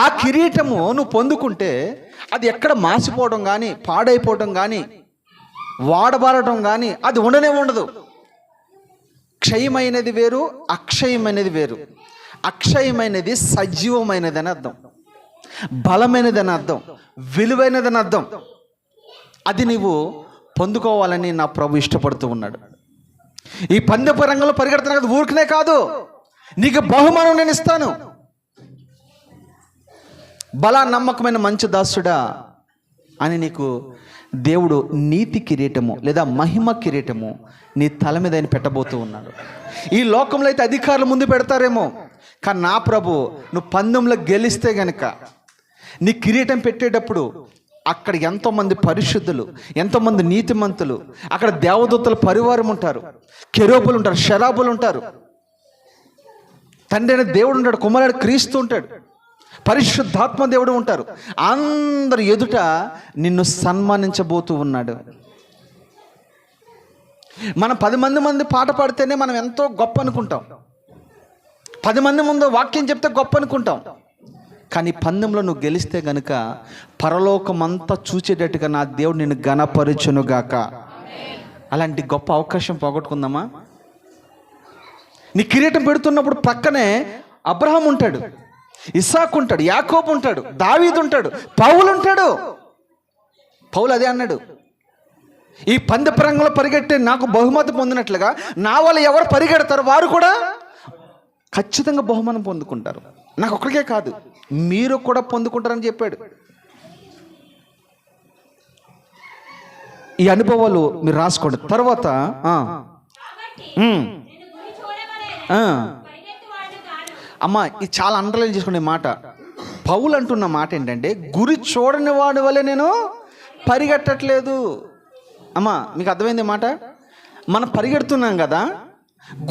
A: ఆ కిరీటము నువ్వు పొందుకుంటే అది ఎక్కడ మాసిపోవడం కానీ, పాడైపోవడం కానీ, వాడబారడం కానీ అది ఉండనే ఉండదు. క్షయమైనది వేరు, అక్షయమైనది వేరు. అక్షయమైనది సజీవమైనది అని అర్థం. బలమైనదని అర్థం, విలువైనదని అర్థం. అది నీవు పొందుకోవాలని నా ప్రభు ఇష్టపడుతూ ఉన్నాడు. ఈ పందెపు రంగంలో పరిగెడుతున్నా కదా, ఊరికనే కాదు, నీకు బహుమానం నేను ఇస్తాను. బలా నమ్మకమైన మంచి దాసుడా అని నీకు దేవుడు నీతి కిరీటము లేదా మహిమ కిరీటము నీ తల మీద ఆయన పెట్టబోతూ ఉన్నాడు. ఈ లోకంలో అయితే అధికారులు ముందు పెడతారేమో, కానీ నా ప్రభు నువ్వు పందెంలో గెలిస్తే గనక నీ కిరీటం పెట్టేటప్పుడు అక్కడ ఎంతోమంది పరిశుద్ధులు, ఎంతోమంది నీతిమంతులు, అక్కడ దేవదూతల పరివారం ఉంటారు, కెరూబులు ఉంటారు, శరాబులు ఉంటారు, తండ్రి అనే దేవుడు ఉంటాడు, కుమారుడు క్రీస్తు ఉంటాడు, పరిశుద్ధాత్మ దేవుడు ఉంటారు. అందరు ఎదుట నిన్ను సన్మానించబోతూ ఉన్నాడు. మనం 10 మంది పాట పాడితేనే మనం ఎంతో గొప్ప అనుకుంటాం, 10 మంది ముందు వాక్యం చెప్తే గొప్ప అనుకుంటాం. కానీ పందెంలో నువ్వు గెలిస్తే గనుక పరలోకమంతా చూచేటట్టుగా నా దేవుడు నిన్ను ఘనపరచునుగాక. అలాంటి గొప్ప అవకాశం పోగొట్టుకుందామా? నీ కిరీటం పెడుతున్నప్పుడు పక్కనే అబ్రహాం ఉంటాడు, ఇస్సాకు ఉంటాడు, యాకోబు ఉంటాడు, దావీదు ఉంటాడు, పౌలు ఉంటాడు. పౌలు అదే అన్నాడు, ఈ పందెపు రంగంలో పరిగెట్టి నాకు బహుమతి పొందినట్లుగా నా వాళ్ళు ఎవరు పరిగెడతారు వారు కూడా ఖచ్చితంగా బహుమానం పొందుకుంటారు. నాకు ఒక్కరికే కాదు, మీరు కూడా పొందుకుంటారని చెప్పాడు. ఈ అనుభవాలు మీరు రాసుకోండి. తర్వాత అమ్మా, ఇది చాలా అండర్లైన్ చేసుకునే మాట. పౌలు అంటున్న మాట ఏంటంటే, గురి చూడని వాడి వల్లే నేను పరిగెట్టట్లేదు. అమ్మా, మీకు అర్థమైంది మాట? మనం పరిగెడుతున్నాం కదా,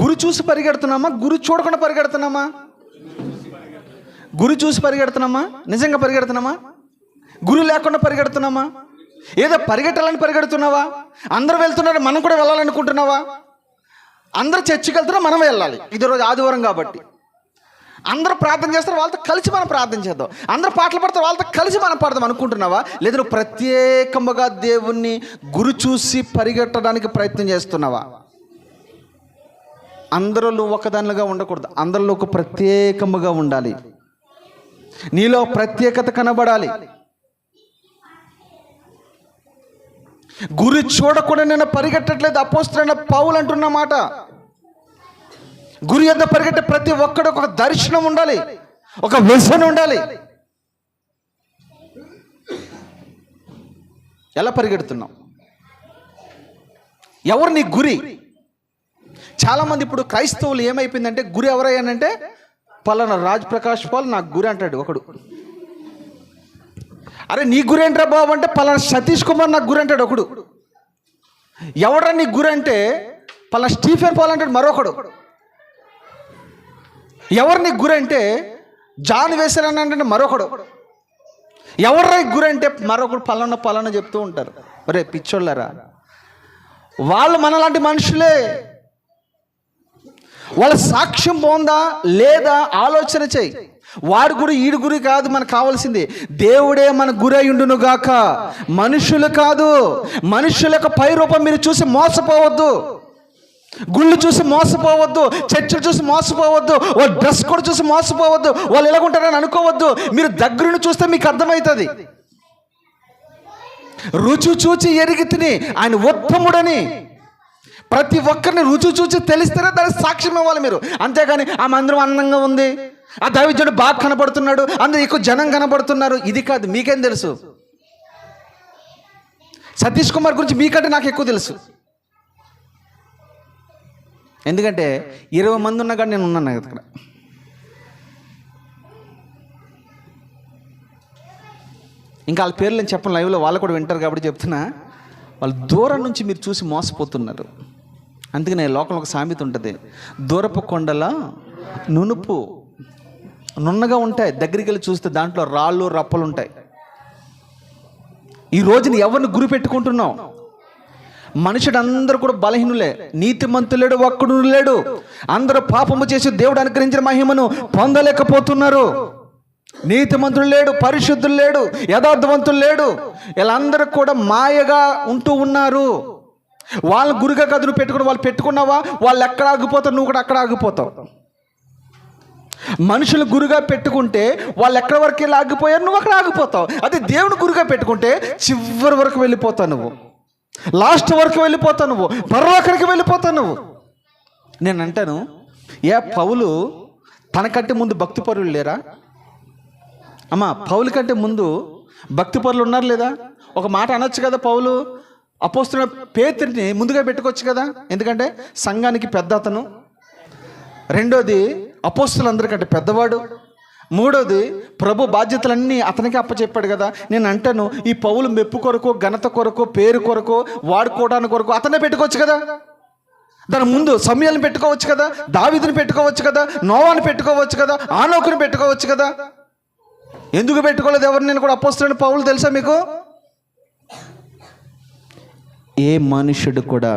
A: గురి చూసి పరిగెడుతున్నామా, గురి చూడకుండా పరిగెడుతున్నామా? గురి చూసి పరిగెడుతున్నామా? నిజంగా పరిగెడుతున్నామా? గురి లేకుండా పరిగెడుతున్నామా? ఏదో పరిగెట్టాలని పరిగెడుతున్నావా? అందరూ వెళ్తున్నారు, మనం కూడా వెళ్ళాలనుకుంటున్నావా? అందరూ చర్చికి వెళ్తున్నా, మనం వెళ్ళాలి, ఇది రోజు ఆదివారం కాబట్టి. అందరూ ప్రార్థన చేస్తారు, వాళ్ళతో కలిసి మనం ప్రార్థన చేద్దాం. అందరూ పాటలు పాడతారు, వాళ్ళతో కలిసి మనం పాడదాం అనుకుంటున్నావా? లేదా నువ్వు ప్రత్యేకంగా దేవుణ్ణి గురి చూసి పరిగెట్టడానికి ప్రయత్నం చేస్తున్నావా? అందరూ నువ్వు ఒకదానిగా ఉండకూడదు, అందరిలో ఒక ప్రత్యేకముగా ఉండాలి, నీలో ప్రత్యేకత కనబడాలి. గురి చూడకుండా నేను పరిగెట్టట్లేదు అపోస్తలుడైన పౌలు అంటున్న మాట. గురి యొద్ద పరిగెట్టే ప్రతి ఒక్కడు ఒక దర్శనం ఉండాలి, ఒక వ్యసనం ఉండాలి. ఎలా పరిగెడుతున్నావు? ఎవరు నీ గురి? చాలామంది ఇప్పుడు క్రైస్తవులు ఏమైపోయిందంటే, గురి ఎవరయ్యానంటే పలానా రాజ్ ప్రకాష్ పాల్ నాకు గురి అంటాడు ఒకడు. అరే నీ గురి ఏంట్రా బాబు అంటే పలానా సతీష్ కుమార్ నాకు గురి అంటాడు ఒకడు. ఎవడ్రా నీ గురి అంటే పలానా స్టీఫెన్ పాల్ అంటాడు మరొకడు. ఎవరు నీ గురి అంటే జాన్ వేసరని అంటే మరొకడు. ఎవడ్రా గురి అంటే మరొకడు పలానా చెప్తూ ఉంటారు. ఒరే పిచ్చోళ్ళరా, వాళ్ళు మనలాంటి మనుషులే. వాళ్ళ సాక్ష్యం బాగుందా లేదా ఆలోచన చేయి. వాడి గురి ఈడు గురి కాదు మనకు కావాల్సింది, దేవుడే మన గురి అయ్యుండును గాక, మనుషులు కాదు. మనుషుల యొక్క పై రూపం మీరు చూసి మోసపోవద్దు, గుళ్ళు చూసి మోసపోవద్దు, చర్చలు చూసి మోసపోవద్దు, వాళ్ళ డ్రెస్ కూడా చూసి మోసపోవద్దు, వాళ్ళు ఎలాగుంటారని అనుకోవద్దు. మీరు దగ్గరను చూస్తే మీకు అర్థమవుతుంది. రుచి చూచి ఎరిగి తిని ఆయన ఉత్తముడని ప్రతి ఒక్కరిని రుచి చూచి తెలిస్తేనే దానికి సాక్ష్యం ఇవ్వాలి మీరు. అంతేగాని ఆ మందిరం అందంగా ఉంది, ఆ దైవజనుడు బాగా కనబడుతున్నాడు, అందరూ ఎక్కువ జనం కనబడుతున్నారు, ఇది కాదు. మీకేం తెలుసు? సతీష్ కుమార్ గురించి మీకంటే నాకు ఎక్కువ తెలుసు. ఎందుకంటే 20 మంది ఉన్నా కానీ నేను ఉన్నాను ఇక్కడ. ఇంకా వాళ్ళ పేర్లు నేను చెప్పను, లైవ్లో వాళ్ళు కూడా వింటారు కాబట్టి చెప్తున్నా. వాళ్ళు దూరం నుంచి మీరు చూసి మోసపోతున్నారు. అందుకనే లోకంలో ఒక సామెత ఉంటుంది, దూరపు కొండల నున్నగా ఉంటాయి, దగ్గరికి వెళ్ళి చూస్తే దాంట్లో రాళ్ళు రప్పలు ఉంటాయి. ఈ రోజుని ఎవరిని గురి పెట్టుకుంటున్నావు? మనుషుడు అందరూ కూడా బలహీనులే, నీతిమంతుడు లేడు, ఒక్కడు లేడు. అందరూ పాపము చేసి దేవుడు అనుగ్రహించిన మహిమను పొందలేకపోతున్నారు. నీతిమంతుడు లేడు, పరిశుద్ధులు లేడు, యథార్థవంతులు లేడు. వీళ్ళందరూ కూడా మాయగా ఉంటూ ఉన్నారు. వాళ్ళ గురిగా కాదు నువ్వు పెట్టుకుని, వాళ్ళు పెట్టుకున్నావా వాళ్ళు ఎక్కడ ఆగిపోతావు, నువ్వు కూడా అక్కడ ఆగిపోతావు. మనుషులు గురుగా పెట్టుకుంటే వాళ్ళు ఎక్కడి వరకు ఆగిపోయారు, నువ్వు అక్కడ ఆగిపోతావు. అదే దేవుని గురుగా పెట్టుకుంటే చివరి వరకు వెళ్ళిపోతావు, నువ్వు లాస్ట్ వరకు వెళ్ళిపోతావు, నువ్వు పరలోకానికి వెళ్ళిపోతావు నువ్వు. నేను అంటాను, పౌలు తనకంటే ముందు భక్తి పరులు లేరా అమ్మా? పౌలు కంటే ముందు భక్తి పరులు ఉన్నారు లేదా? ఒక మాట అనొచ్చు కదా, పౌలు అపోస్తున్న పేతురుని ముందుగా పెట్టుకోవచ్చు కదా, ఎందుకంటే సంఘానికి పెద్ద అతను, రెండోది అపోస్తులందరికంటే పెద్దవాడు, మూడోది ప్రభు బాధ్యతలన్నీ అతనికి అప్పచెప్పాడు కదా. నేను అంటాను, ఈ పౌలు మెప్పు కొరకు, ఘనత కొరకు, పేరు కొరకు, వాడుకోవడానికి కొరకు అతనే పెట్టుకోవచ్చు కదా. దాని ముందు సమయాలను పెట్టుకోవచ్చు కదా, దావీదుని పెట్టుకోవచ్చు కదా, నోవాని పెట్టుకోవచ్చు కదా, ఆనోకుని పెట్టుకోవచ్చు కదా. ఎందుకు పెట్టుకోలేదు ఎవరిని? నేను కూడా అపోస్తులైన పౌలు తెలుసా మీకు? ఏ మనుషుడు కూడా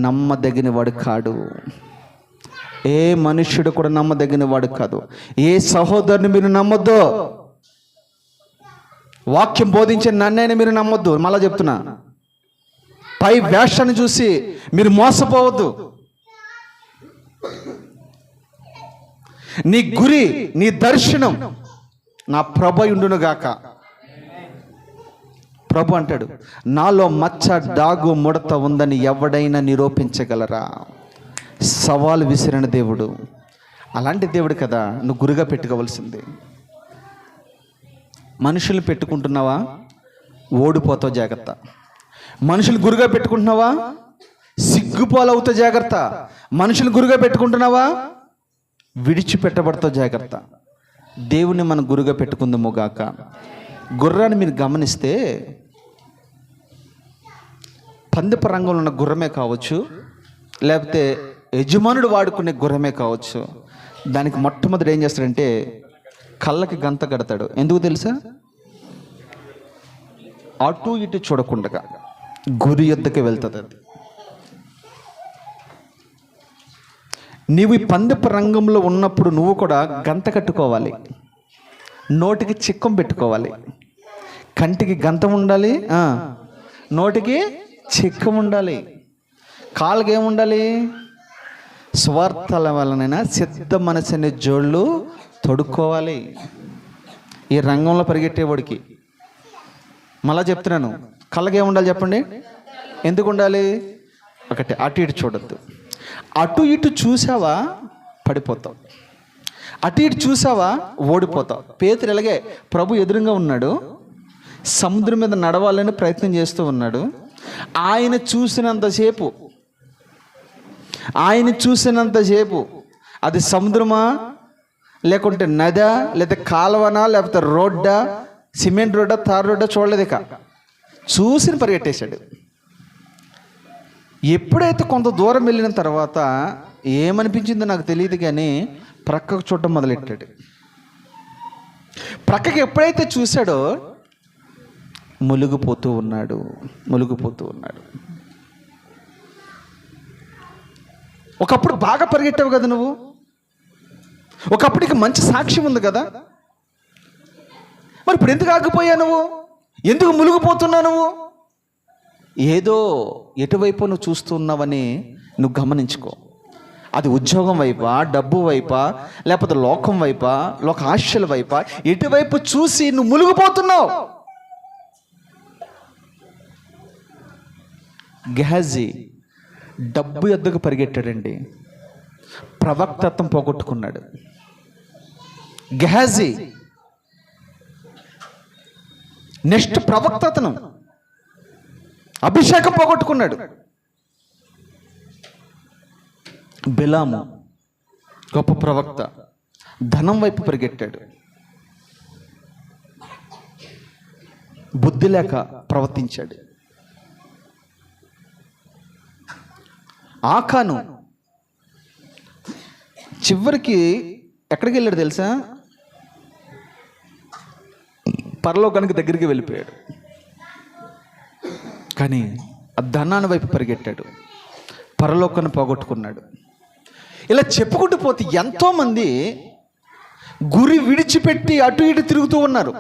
A: నమ్మదగిన వాడు కాడు, ఏ మనుష్యుడు కూడా నమ్మదగిన వాడు కాదు. ఏ సహోదరుని మీరు నమ్మొద్దు, వాక్యం బోధించే నన్నైనా మీరు నమ్మొద్దు. మళ్ళా చెప్తున్నా, పై వేషాన్ని చూసి మీరు మోసపోవద్దు. నీ గురి, నీ దర్శనం నా ప్రభు ఉండును గాక. ప్రభు అంటాడు, నాలో మచ్చ, డాగు, ముడత ఉందని ఎవడైనా నిరూపించగలరా? సవాలు విసిరిన దేవుడు. అలాంటి దేవుడు కదా నువ్వు గురుగా పెట్టుకోవాల్సింది. మనుషులు పెట్టుకుంటున్నావా, ఓడిపోతావు జాగ్రత్త. మనుషులు గురుగా పెట్టుకుంటున్నావా, సిగ్గుపాలవుతావు జాగ్రత్త. మనుషులు గురుగా పెట్టుకుంటున్నావా, విడిచిపెట్టబడతావు జాగ్రత్త. దేవుని మనం గురుగా పెట్టుకుందాము గాక. గుర్రాన్ని మీరు గమనిస్తే పందెపు రంగంలో ఉన్న గుర్రమే కావచ్చు, లేకపోతే యజమానుడు వాడుకునే గుర్రమే కావచ్చు, దానికి మొట్టమొదటి ఏం చేస్తాడంటే కళ్ళకి గంత కడతాడు. ఎందుకు తెలుసా? అటు ఇటు చూడకుండా గురి యొద్దకి వెళ్తుంది అది. నీవు ఈ పందెపు రంగంలో ఉన్నప్పుడు నువ్వు కూడా గంత కట్టుకోవాలి, నోటికి చిక్కం పెట్టుకోవాలి, కంటికి గంతం ఉండాలి, నోటికి చిక్కం ఉండాలి, కాళ్ళకి ఏముండాలి? స్వార్థాల వలనైనా సిద్ధ మనసు అనే జోళ్ళు తొడుక్కోవాలి ఈ రంగంలో పరిగెట్టేవాడికి. మళ్ళా చెప్తున్నాను, కళ్ళకి ఏముండాలి చెప్పండి? ఎందుకు ఉండాలి? ఒకటి, అటు ఇటు చూడొద్దు. అటు ఇటు చూసావా పడిపోతావు, అటు ఇటు చూసావా ఓడిపోతావు. పేతురు ఎలాగే ప్రభు ఎదురుగా ఉన్నాడు, సముద్రం మీద నడవాలని ప్రయత్నం చేస్తూ ఉన్నాడు. ఆయన చూసినంతసేపు అది సముద్రమా, లేకుంటే నదా, లేదా కాలువనా, లేకపోతే రోడ్డా, సిమెంట్ రోడ్డా, తార్ రోడ్డా చూడలేదు. ఇక చూసి పరిగెట్టేశాడు. ఎప్పుడైతే కొంత దూరం వెళ్ళిన తర్వాత ఏమనిపించిందో నాకు తెలియదు, కానీ ప్రక్కకు చూడటం మొదలెట్టాడు. ప్రక్కకి ఎప్పుడైతే చూశాడో మునిగిపోతూ ఉన్నాడు. ఒకప్పుడు బాగా పరిగెట్టావు కదా నువ్వు, ఒకప్పటికి మంచి సాక్ష్యం ఉంది కదా, మరి ఇప్పుడు ఎందుకు ఆగిపోయా నువ్వు? ఎందుకు మునిగిపోతున్నావు నువ్వు? ఏదో ఎటువైపు నువ్వు చూస్తున్నావని నువ్వు గమనించుకో. అది ఉద్యోగం వైపా, డబ్బు వైపా, లేకపోతే లోకం వైపా, లోక ఆశల వైపా, ఎటువైపు చూసి నువ్వు మునిగిపోతున్నావు? గెహాజీ డబ్బు ఎద్దుకు పరిగెట్టాడండి, ప్రవక్తత్వం పోగొట్టుకున్నాడు. గెహాజీ నెక్స్ట్ ప్రవక్తతను, అభిషేకం పోగొట్టుకున్నాడు. బిలాము గొప్ప ప్రవక్త, ధనం వైపు పరిగెట్టాడు, బుద్ధి లేక ప్రవర్తించాడు. ఆకాను చివరికి ఎక్కడికి వెళ్ళాడు తెలుసా? పరలోకానికి దగ్గరికి వెళ్ళిపోయాడు, కానీ ఆ ధనాన్ని వైపు పరిగెట్టాడు, పరలోకాన్ని పోగొట్టుకున్నాడు. ఇలా చెప్పుకుంటూ పోతే ఎంతోమంది గురి విడిచిపెట్టి అటు ఇటు తిరుగుతూ ఉన్నారు.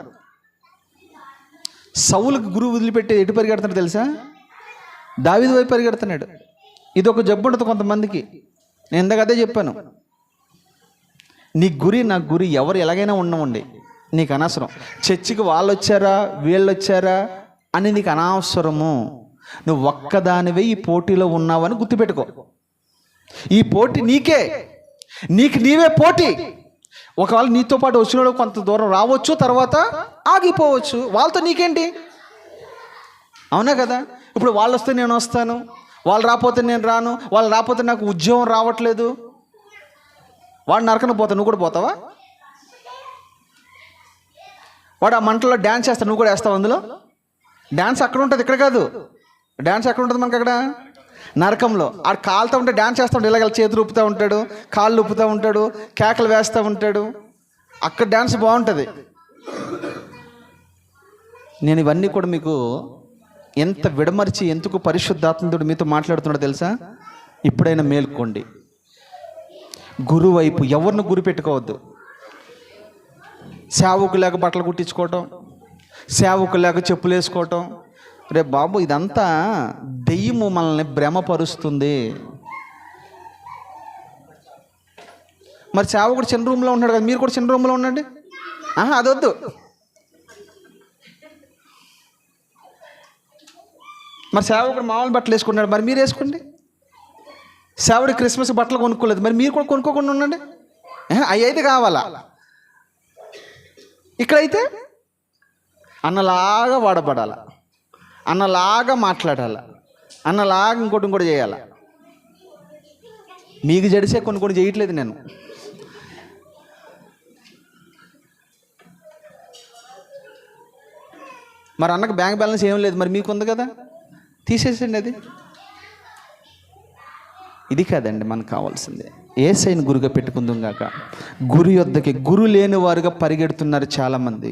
A: సౌలుకి గురి వదిలిపెట్టి ఎటు పరిగెడుతున్నాడు తెలుసా? దావీదు వైపు పరిగెడుతున్నాడు. ఇది ఒక జబ్బు ఉంటుంది కొంతమందికి. నేను ఇందాక అదే చెప్పాను, నీ గురి నా గురి ఎవరు ఎలాగైనా ఉండవండి, నీకు అనవసరం. చర్చికి వాళ్ళు వచ్చారా వీళ్ళు వచ్చారా అని నీకు అనవసరము. నువ్వు ఒక్కదానివే ఈ పోటీలో ఉన్నావని గుర్తుపెట్టుకో. ఈ పోటీ నీకే, నీకు నీవే పోటీ. ఒకవేళ నీతో పాటు వచ్చినోడు కొంత దూరం రావచ్చు, తర్వాత ఆగిపోవచ్చు. వాళ్ళతో నీకేంటి? అవునా కదా? ఇప్పుడు వాళ్ళు వస్తే నేను వస్తాను, వాళ్ళు రాకపోతే నేను రాను, వాళ్ళు రాకపోతే నాకు ఉద్యోగం రావట్లేదు, వాడు నరకన పోతావు, నువ్వు కూడా పోతావా? వాడు ఆ మంటలో డ్యాన్స్ చేస్తాడు, నువ్వు కూడా వేస్తావు అందులో? డ్యాన్స్ అక్కడ ఉంటుంది, ఇక్కడ కాదు. డ్యాన్స్ ఎక్కడ ఉంటుంది మనకి? అక్కడ నరకంలో. ఆడు కాలుతూ ఉంటే డ్యాన్స్ చేస్తూ ఉంటాడు, ఇలాగ చేతులు ఊపుతూ ఉంటాడు, కాళ్ళు ఊపుతూ ఉంటాడు, కేకలు వేస్తూ ఉంటాడు. అక్కడ డ్యాన్స్ బాగుంటుంది. నేను ఇవన్నీ కూడా మీకు ఎంత విడమర్చి ఎందుకు పరిశుద్ధాత్మకుడు మీతో మాట్లాడుతున్నాడో తెలుసా? ఇప్పుడైనా మేల్కోండి. గురువు వైపు ఎవరిని గురి పెట్టుకోవద్దు. సేవకు లేక బట్టలు కుట్టించుకోవటం, సేవకు లేక చెప్పులు వేసుకోవటం, రే బాబు ఇదంతా దెయ్యము మనల్ని భ్రమపరుస్తుంది. మరి సేవకుడు చిన్న రూమ్లో ఉన్నాడు కదా, మీరు కూడా చిన్న రూమ్లో ఉండండి. అదొద్దు. మరి సేవకుడు మామూలు బట్టలు వేసుకున్నాడు, మరి మీరు వేసుకోండి. సేవకుడు క్రిస్మస్ బట్టలు కొనుక్కోలేదు, మరి మీరు కూడా కొనుక్కోకుండా ఉండండి. అవి అయితే కావాలా? ఇక్కడైతే అన్నలాగా వాడబడాల, అన్నలాగా మాట్లాడాల, అన్నలాగా ఇంకోటి చేయాల. మీకు జడిసే కొన్ని చేయట్లేదు నేను. మరి అన్నకు బ్యాంక్ బ్యాలెన్స్ ఏం లేదు, మరి మీకు ఉంది కదా, తీసేసండి అది. ఇది కాదండి మనకు కావాల్సిందే. యేసయ్యను గురుగా పెట్టుకుందాం గాక. గురు యొద్దకి గురు లేని వారుగా పరిగెడుతున్నారు చాలామంది.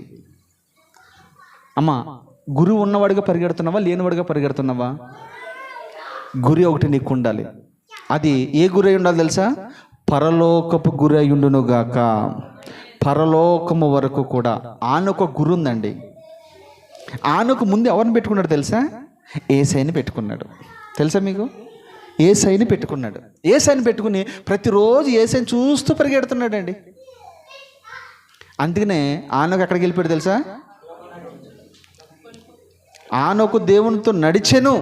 A: అమ్మా, గురువు ఉన్నవాడిగా పరిగెడుతున్నావా, లేనివాడిగా పరిగెడుతున్నావా? గురి ఒకటి నీకు ఉండాలి. అది ఏ గురి అయి ఉండాలి తెలుసా? పరలోకపు గురి అయి ఉండును గాక. పరలోకము వరకు కూడా ఆనొక గురు ఉందండి. ఆనొక ముందు ఎవరిని పెట్టుకున్నాడు తెలుసా? యేసయ్యని పెట్టుకున్నాడు. తెలుసా మీకు? యేసయ్యని పెట్టుకున్నాడు. యేసయ్యని పెట్టుకుని ప్రతిరోజు యేసయ్యని చూస్తూ పరిగెడుతున్నాడండి. అందుకనే ఆనొక ఎక్కడికి వెళ్ళిపోయాడు తెలుసా? ఆనొకు దేవునితో నడిచెను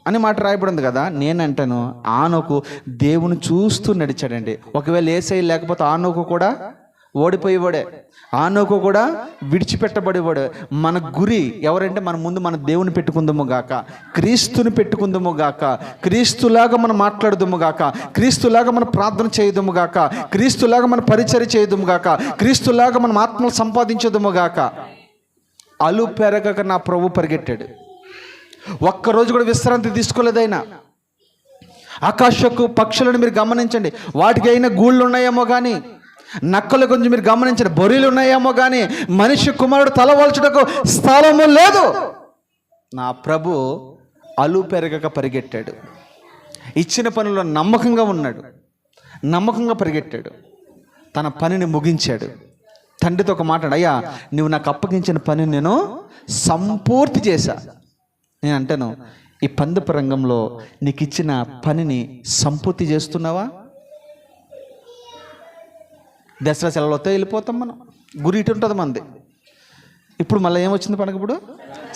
A: అని మాట రాయబడింది కదా. నేనంటాను ఆనొకు దేవుని చూస్తూ నడిచాడండి. ఒకవేళ యేసయ్య లేకపోతే ఆనొకు కూడా ఓడిపోయేవాడే, ఆనొకు కూడా విడిచిపెట్టబడేవాడు. మన గురి ఎవరంటే మన ముందు మన దేవుని పెట్టుకుందాము గాక, క్రీస్తుని పెట్టుకుందాము గాక, క్రీస్తులాగా మనం మాట్లాడదాము గాక, క్రీస్తులాగా మనం ప్రార్థన చేయదము గాక, క్రీస్తులాగా మనం పరిచర్య చేయదము గాక, క్రీస్తులాగా మనం ఆత్మలు సంపాదించదము గాక. అలు పెరగక నా ప్రభు పరిగెట్టాడు. ఒక్కరోజు కూడా విశ్రాంతి తీసుకోలేదు ఆయన. ఆకాశకు పక్షులను మీరు గమనించండి, వాటికి అయినా గూళ్ళు ఉన్నాయేమో కానీ, నక్కల గురించి మీరు గమనించండి, బొరీలు ఉన్నాయేమో కానీ, మనిషి కుమారుడు తలవాల్చుటకు స్థలము లేదు. నా ప్రభు అలు పెరగక పరిగెట్టాడు. ఇచ్చిన పనిలో నమ్మకంగా ఉన్నాడు, నమ్మకంగా పరిగెట్టాడు, తన పనిని ముగించాడు. తండ్రితో ఒక మాట, అయ్యా నువ్వు నాకు అప్పగించిన పని నేను సంపూర్తి చేశా. నేను అంటాను, ఈ పందెపు రంగంలో నీకు ఇచ్చిన పనిని సంపూర్తి చేస్తున్నావా? దసరా సెలవులతో వెళ్ళిపోతాం మనం, గురి ఇటు ఉంటుంది మనది. ఇప్పుడు మళ్ళీ ఏమొచ్చింది పండుగ? ఇప్పుడు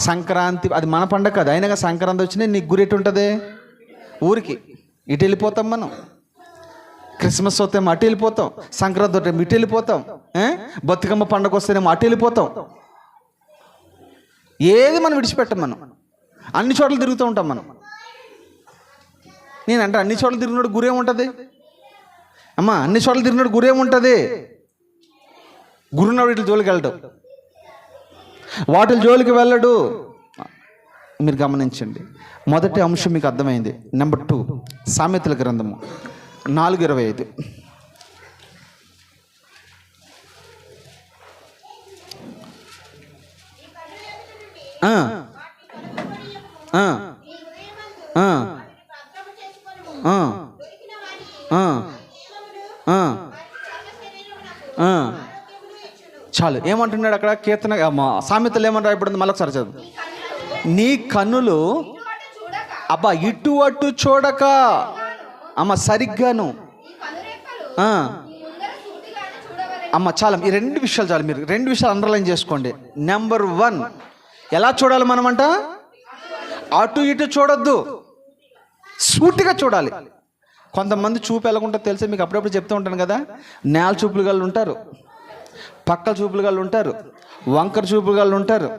A: సంక్రాంతి, అది మన పండుగ కాదు, అయినా సంక్రాంతి వచ్చినాయి, నీకు గురి ఎటు ఉంటుంది? ఊరికి. ఇటు వెళ్ళిపోతాం మనం. క్రిస్మస్ వస్తేమో అటు వెళ్ళిపోతాం, సంక్రాంతి వస్తేమో ఇటు వెళ్ళిపోతాం, బతుకమ్మ పండుగ వస్తేనేమో అటు వెళ్ళిపోతాం. ఏది మనం విడిచిపెట్టాం. మనం అన్ని చోట్ల తిరుగుతూ ఉంటాం మనం. నేనంటే అన్ని చోట్ల తిరిగినోడు గురేముంటుంది అమ్మా? అన్ని చోట్ల తిరిగినోడు గురేముంటుంది? గురువున్న వీటి జోలికి వెళ్ళడు, వాటి జోలికి వెళ్ళడు. మీరు గమనించండి. మొదటి అంశం మీకు అర్థమైంది. నెంబర్ 2, సామెతల గ్రంథము 4:25. చాలు. ఏమంటున్నాడు అక్కడ? కీర్తన సామెతలు ఏమని రాయబడింది? మళ్ళొకసారి చదువు. నీ కన్నులు అబ్బా ఇటు అటు చూడక, అమ్మ సరిగ్గాను అమ్మ చాలా, ఈ 2 విషయాలు చాలు, మీరు 2 విషయాలు అండర్లైన్ చేసుకోండి. నెంబర్ 1, ఎలా చూడాలి మనమంట? అటు ఇటు చూడొద్దు, సూటిగా చూడాలి. కొంతమంది చూపు ఎలాగుంటుందో తెలుసా మీకు? అప్పుడప్పుడు చెప్తూ ఉంటాను కదా, నేల చూపులు గళ్ళు ఉంటారు, పక్కల చూపులు గళ్ళు ఉంటారు, వంకర చూపులు గళ్ళు ఉంటారు.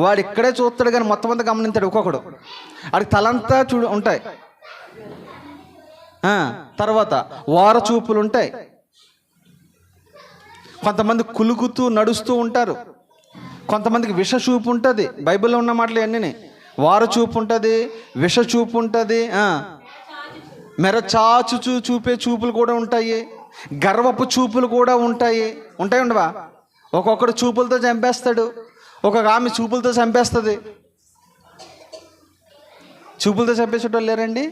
A: వాడు ఇక్కడే చూస్తాడు కానీ మొత్తం అంతా గమనించాడు ఒక్కొక్కడు. వాడికి తలంతా ఉంటాయి. తర్వాత వార చూపులు ఉంటాయి. కొంతమంది కులుకుతూ నడుస్తూ ఉంటారు. కొంతమందికి విష చూపు ఉంటుంది. బైబిల్లో ఉన్న మాటలు అన్నీ. వార చూపు ఉంటుంది, విష చూపు ఉంటుంది, మెరచాచు చూపే చూపులు కూడా ఉంటాయి, గర్వపు చూపులు కూడా ఉంటాయి. ఉండవా? ఒక్కొక్కడు చూపులతో చంపేస్తాడు, ఒక్కొక్క ఆమె చూపులతో చంపేస్తుంది. చూపులతో చంపేసేటోళ్ళు లేరండి?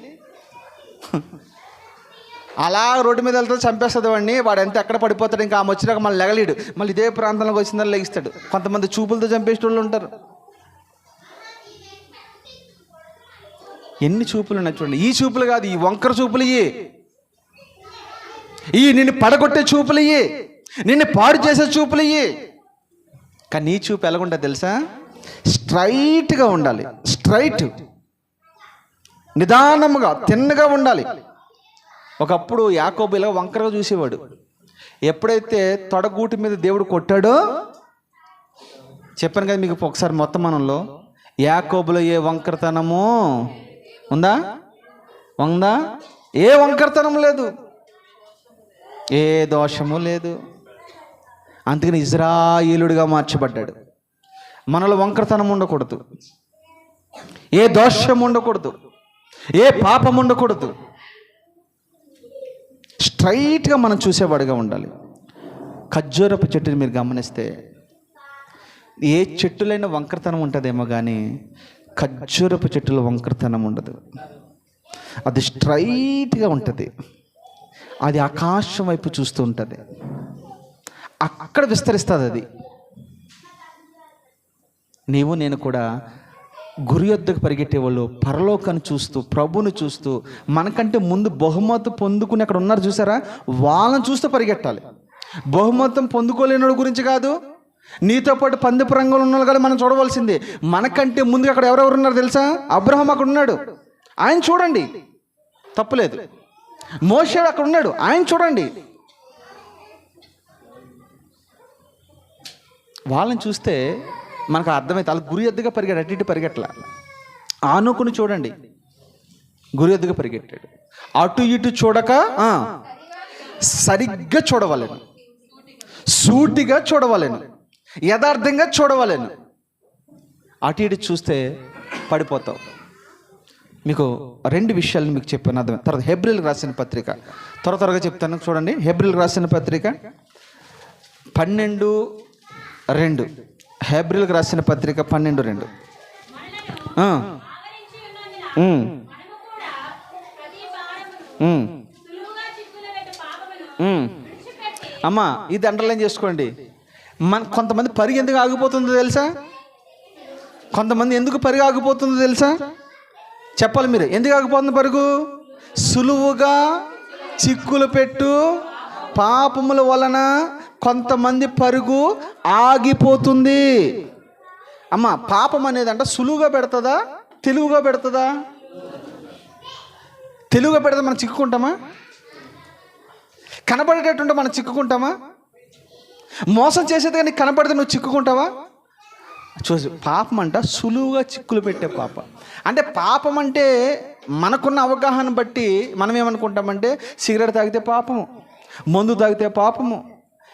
A: అలా రోడ్డు మీద వెళ్తే చంపేస్తుంది వాడిని. వాడు ఎంత ఎక్కడ పడిపోతాడు, ఇంకా ఆమె వచ్చినాక మళ్ళీ లెగలేడు, మళ్ళీ ఇదే ప్రాంతంలోకి వచ్చిందని లెగిస్తాడు. కొంతమంది చూపులతో చంపేసేటోళ్ళు ఉంటారు. ఎన్ని చూపులు ఉన్నాయి చూడండి. ఈ చూపులు కాదు, ఈ వంకర చూపులు ఈ నిన్ను పడగొట్టే చూపులు నిన్ను పాడు చేసే చూపులు కానీ నీ చూపు ఎలాగుంటుంది తెలుసా? స్ట్రైట్గా ఉండాలి. స్ట్రైట్, నిదానముగా, తిన్నగా ఉండాలి. ఒకప్పుడు యాకోబు ఇలా వంకరగా చూసేవాడు. ఎప్పుడైతే తొడగూటి మీద దేవుడు కొట్టాడో, చెప్పాను కదా మీకు ఒకసారి మొత్తం మనంలో, యాకోబులో ఏ వంకరతనము ఉందా? ఏ వంకరతనం లేదు, ఏ దోషము లేదు. అందుకని ఇజ్రాయేలుడిగా మార్చబడ్డాడు. మనలో వంకరతనం ఉండకూడదు, ఏ దోషం ఉండకూడదు, ఏ పాపం ఉండకూడదు. స్ట్రైట్గా మనం చూసేవాడిగా ఉండాలి. ఖర్జూరపు చెట్టుని మీరు గమనిస్తే, ఏ చెట్టులైనా వంకరతనం ఉంటుందేమో కానీ ఖర్జూరపు చెట్టులో వంకరతనం ఉండదు. అది స్ట్రైట్గా ఉంటుంది. అది ఆకాశం వైపు చూస్తూ ఉంటుంది, అక్కడ విస్తరిస్తుంది. అది నీవు నేను కూడా గురి యొద్దకు పరిగెట్టేవాళ్ళు పరలోకాన్ని చూస్తూ, ప్రభుని చూస్తూ, మనకంటే ముందు బహుమతి పొందుకుని అక్కడ ఉన్నారు చూసారా, వాళ్ళని చూస్తూ పరిగెట్టాలి. బహుమతం పొందుకోలేని గురించి కాదు, నీతో పాటు పందెపు రంగంలో ఉన్న వాళ్ళు మనం చూడవలసింది. మనకంటే ముందుగా అక్కడ ఎవరెవరు ఉన్నారు తెలుసా? అబ్రహాం అక్కడ ఉన్నాడు, ఆయన చూడండి, తప్పులేదు. మోషే అక్కడ ఉన్నాడు, ఆయన చూడండి. వాళ్ళని చూస్తే మనకు అర్థమైతే వాళ్ళు గురి ఎద్దుగా పరిగెట్టాడు, అటు ఇటు పరిగెట్ల. ఆనుకుని చూడండి, గురి ఎద్దుగా పరిగెట్టాడు. అటు ఇటు చూడక సరిగ్గా చూడవలేను, సూటిగా చూడవలేను, యథార్థంగా చూడవలేను. అటు ఇటు చూస్తే పడిపోతావు. మీకు 2 విషయాలు మీకు చెప్పాను, అర్థం. తర్వాత హెబ్రీలకు రాసిన పత్రిక, త్వరగా చెప్తాను చూడండి. హెబ్రీలకు రాసిన పత్రిక 12:2. హెబ్రీలకు రాసిన పత్రిక 12:2. అమ్మా, ఇది అండర్లైన్ చేసుకోండి. కొంతమంది పరిగె ఎందుకు ఆగిపోతుందో తెలుసా? కొంతమంది ఎందుకు పరిగె ఆగిపోతుందో తెలుసా? చెప్పాలి మీరు. ఎందుకు ఆగిపోతుంది పరుగు? సులువుగా చిక్కులు పెట్టు పాపముల వలన కొంతమంది పరుగు ఆగిపోతుంది. అమ్మ, పాపం అనేది అంట సులువుగా పెడుతుందా, తెలుగుగా పెడుతుందా? తెలుగుగా పెడితే మనం చిక్కుకుంటామా? కనబడేటట్టుంటే మనం చిక్కుకుంటామా? మోసం చేసేది కానీ కనపడితే నువ్వు చిక్కుకుంటావా? చూసి, పాపం అంట సులువుగా చిక్కులు పెట్టే పాపం. అంటే పాపం అంటే మనకున్న అవగాహన బట్టి మనం ఏమనుకుంటామంటే, సిగరెట్ తాగితే పాపము, మందు తాగితే పాపము,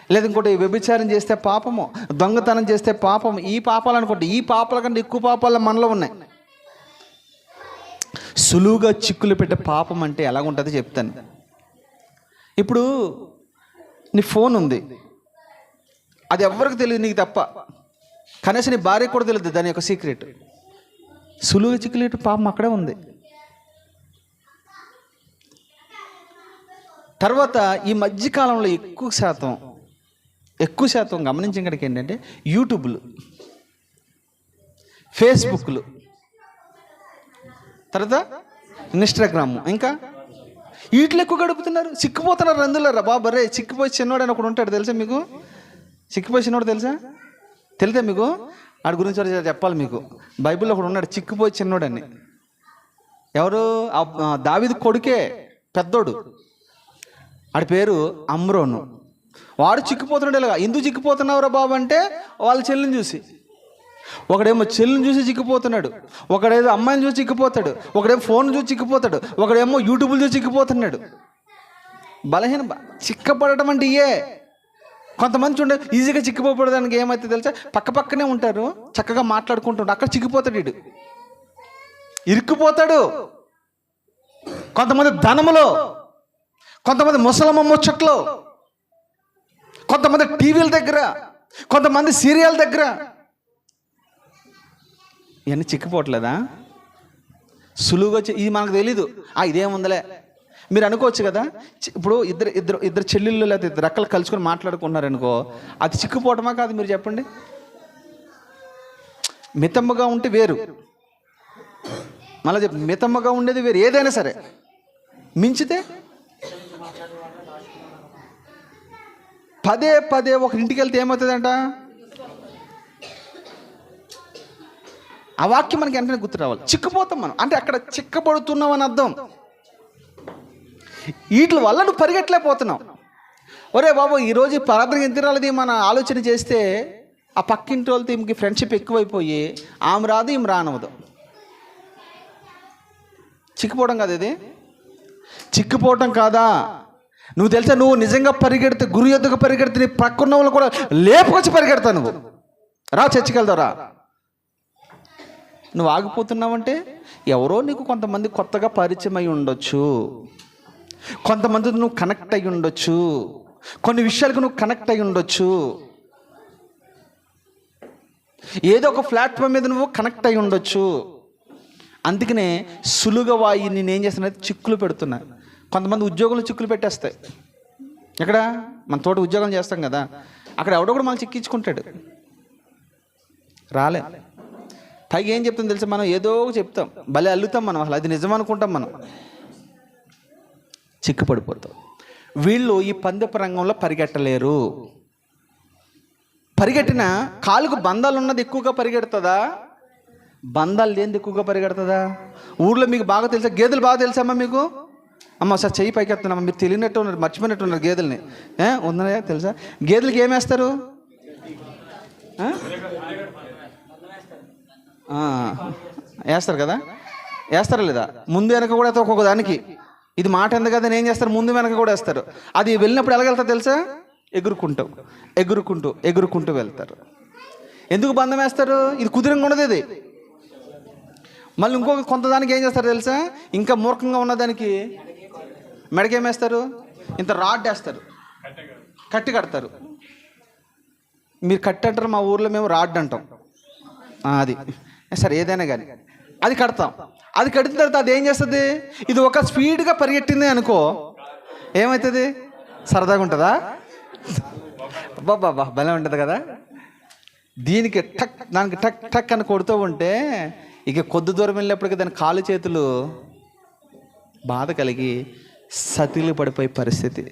A: లేదా ఇంకోటి వ్యభిచారం చేస్తే పాపము, దొంగతనం చేస్తే పాపము. ఈ పాపాలు అనుకుంటే, ఈ పాపాల కంటే ఎక్కువ పాపాలు మనలో ఉన్నాయి. సులువుగా చిక్కులు పెట్టే పాపం అంటే ఎలాగుంటుందో చెప్తాను. ఇప్పుడు నీ ఫోన్ ఉంది, అది ఎవరికి తెలియదు, నీకు తప్ప. కనీసం నీ భార్యకు కూడా తెలియదు దాని యొక్క సీక్రెట్. సులువుగా చిక్కులేటు పాపం అక్కడే ఉంది. తర్వాత ఈ మధ్యకాలంలో ఎక్కువ శాతం గమనించిన కాడికి ఏంటంటే, యూట్యూబ్లు, ఫేస్బుక్లు, తర్వాత ఇన్స్టాగ్రాము, ఇంకా వీటిలో ఎక్కువ గడుపుతున్నారు, చిక్కిపోతున్నారు రందులరా బాబు. రే చిక్కిపోయి చిన్నోడు అని ఒకడు ఉంటాడు తెలుసా మీకు? చిక్కిపోయి చిన్నోడు తెలుసా మీకు? వాడి గురించి చెప్పాలి మీకు. బైబిల్లో ఒకడు ఉన్నాడు చిక్కిపోయి చిన్నోడని. ఎవరు? దావీదు కొడుకే పెద్దోడు, వాడి పేరు అమ్రోను. వాడు చిక్కిపోతున్నాడు. ఇలాగా ఎందుకు చిక్కిపోతున్నావురా బాబు అంటే వాళ్ళ చెల్లిని చూసి. ఒకడేమో చెల్లిని చూసి చిక్కిపోతున్నాడు, ఒకడేదో అమ్మాయిని చూసి చిక్కిపోతాడు, ఒకడేమో ఫోన్ చూసి చిక్కిపోతాడు, ఒకడేమో యూట్యూబ్లు చూసి చిక్కిపోతున్నాడు. చిక్కపడటం అంటే ఇయే. కొంతమంది చూడండి ఈజీగా చిక్కిపోవడానికి ఏమైతే తెలుసా, పక్కనే ఉంటారు, చక్కగా మాట్లాడుకుంటుంటారు, అక్కడ చిక్కిపోతాడు, వీడు ఇరుక్కుపోతాడు. కొంతమంది ధనములో, కొంతమంది ముసలమ్మ ముచ్చట్లో, కొంతమంది టీవీల దగ్గర, కొంతమంది సీరియల్ దగ్గర. ఇవన్నీ చిక్కిపోవట్లేదా? సులువుగా ఇది మనకు తెలీదు. ఇదేముందలే మీరు అనుకోవచ్చు కదా. ఇప్పుడు ఇద్దరు చెల్లెళ్ళు లేదా ఇద్దరు అక్కలు కలుసుకొని మాట్లాడుకున్నారనుకో, అది చిక్కుపోవటమా కాదు? మీరు చెప్పండి. మితమ్మగా ఉంటే వేరు, మళ్ళీ చెప్పి మితమ్మగా ఉండేది వేరు. ఏదైనా సరే మించితే పదే ఒక ఇంటికి వెళ్తే ఏమవుతుందంట? ఆ వాక్యం మనకి వెంటనే గుర్తు రావాలి. చిక్కుపోతాం మనం అంటే అక్కడ చిక్కబడుతున్నాం అని అర్థం. వీటి వల్ల నువ్వు పరిగెట్టలేకపోతున్నావు. ఒరే బాబు ఈరోజు ప్రార్థన ఎంత రాలేదు మన ఆలోచన చేస్తే ఆ పక్కింటి వాళ్ళతో ఈమెకి ఫ్రెండ్షిప్ ఎక్కువైపోయి ఆమె రాదు ఈమె రానవదు. చిక్కుపోవడం కాదు ఇది, చిక్కుపోవటం కాదా? నువ్వు తెలుసా, నువ్వు నిజంగా పరిగెడితే, గురు యొద్దకు పరిగెడితే నీ పక్కన్న వాళ్ళు కూడా లేపుకొచ్చి పరిగెడతావు. నువ్వు రా చర్చికి వెళ్తావురా. నువ్వు ఆగిపోతున్నావంటే ఎవరో నీకు కొంతమంది కొత్తగా పరిచయం అయి ఉండొచ్చు, కొంతమంది నువ్వు కనెక్ట్ అయి ఉండొచ్చు, కొన్ని విషయాలకు నువ్వు కనెక్ట్ అయి ఉండొచ్చు, ఏదో ఒక ప్లాట్ఫామ్ మీద నువ్వు కనెక్ట్ అయి ఉండొచ్చు. అందుకనే సులువుగా వాయి నేనేం చేస్తున్నా, చిక్కులు పెడుతున్నా. కొంతమంది ఉద్యోగులు చిక్కులు పెట్టేస్తాయి. ఎక్కడ మన తోట ఉద్యోగం చేస్తాం కదా, అక్కడ ఎవడో కూడా మనకు చిక్కించుకుంటాడు. రాలే పైకి ఏం చెప్తాం తెలుసా, మనం ఏదో చెప్తాం, భలే అల్లుతాం మనం, అసలు అది నిజం అనుకుంటాం, మనం చిక్కుపడిపోతాం. వీళ్ళు ఈ పందెపు రంగంలో పరిగెట్టలేరు. పరిగెట్టిన కాలుకు బంధాలు ఉన్నది ఎక్కువగా పరిగెడుతుందా, బంధాలు లేనిది ఎక్కువగా పరిగెడుతుందా? ఊర్లో మీకు బాగా తెలుసా, గేదెలు బాగా తెలుసమ్మా మీకు? అమ్మ ఒకసారి చెయ్యి పైకి ఎత్తున్నామ్మా, మీరు తెలియనట్టు ఉన్నారు, మర్చిపోయినట్టు ఉన్నారు గేదెల్ని. ఉందనే తెలుసా? గేదెలకి ఏమేస్తారు? వేస్తారు కదా, వేస్తారా లేదా? ముందు వెనక కూడా ఒక్కొక్క దానికి. ఇది మాట ఎందుకు కదా, ఏం చేస్తారు, ముందు వెనక కూడా వేస్తారు. అది వెళ్ళినప్పుడు ఎలాగెళ్తారు తెలుసా? ఎగురుకుంటూ వెళ్తారు. ఎందుకు బంధం వేస్తారు? ఇది కుదిరంగా ఉండదు ఇది. మళ్ళీ ఇంకొక కొంత దానికి ఏం చేస్తారు తెలుసా, ఇంకా మూర్ఖంగా ఉన్నదానికి మెడకేమేస్తారు, ఇంత రాడ్ వేస్తారు, కట్టి కడతారు. మీరు కట్టి అంటారు, మా ఊర్లో మేము రాడ్ అంటాం. అది సరే, ఏదైనా కానీ అది కడతాం. అది కట్టిన తర్వాత అది ఏం చేస్తుంది, ఇది ఒక స్పీడ్గా పరిగెట్టింది అనుకో, ఏమవుతుంది? సరదాగా ఉంటుందా? బాబా భలే ఉంటుంది కదా. దీనికి దానికి టక్ అని కొడుతూ ఉంటే ఇక కొద్ది దూరం వెళ్ళినప్పటికీ దాని కాలు చేతులు బాధ కలిగి సతిలు పడిపోయే పరిస్థితి.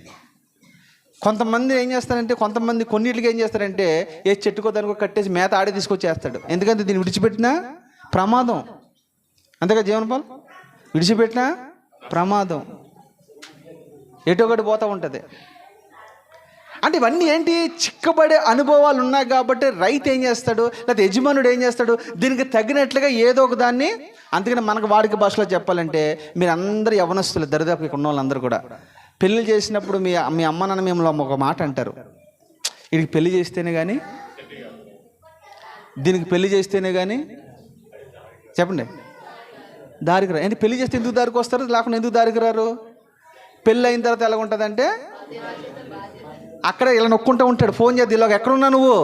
A: కొంతమంది ఏం చేస్తారంటే, కొన్నిటికి ఏం చేస్తారంటే ఏ చెట్టుకో దానికో కట్టేసి మేత ఆడే తీసుకొచ్చేస్తాడు. ఎందుకంటే దీన్ని విడిచిపెట్టినా ప్రమాదం. అంతేగా జీవనపాలు, విడిచిపెట్టినా ప్రమాదం, ఎటో ఒకటి పోతూ ఉంటుంది. అంటే ఇవన్నీ ఏంటి, చిక్కబడే అనుభవాలు ఉన్నాయి కాబట్టి రైతు ఏం చేస్తాడు, లేకపోతే యజమానుడు ఏం చేస్తాడు, దీనికి తగినట్లుగా ఏదో ఒక దాన్ని. అందుకని మనకు వాడికి భాషలో చెప్పాలంటే, మీరు అందరూ యవనస్తులు, దరిదాపు ఇక్కడ ఉన్న వాళ్ళందరూ కూడా పెళ్లి చేసినప్పుడు మీ అమ్మ నాన్న మిమ్మల్ని ఒక మాట అంటారు, వీడికి పెళ్లి చేస్తేనే కానీ, దీనికి పెళ్లి చేస్తేనే కానీ, చెప్పండి, దారికి రా. ఏంటి పెళ్లి చేస్తే ఎందుకు దారికి వస్తారు, లేకుండా ఎందుకు దారికి రారు? పెళ్ళి అయిన తర్వాత ఎలా ఉంటుందంటే, అక్కడ ఇలా నొక్కుంటూ ఉంటాడు, ఫోన్ చేద్దాం, ఇలాగ ఎక్కడున్నా నువ్వు,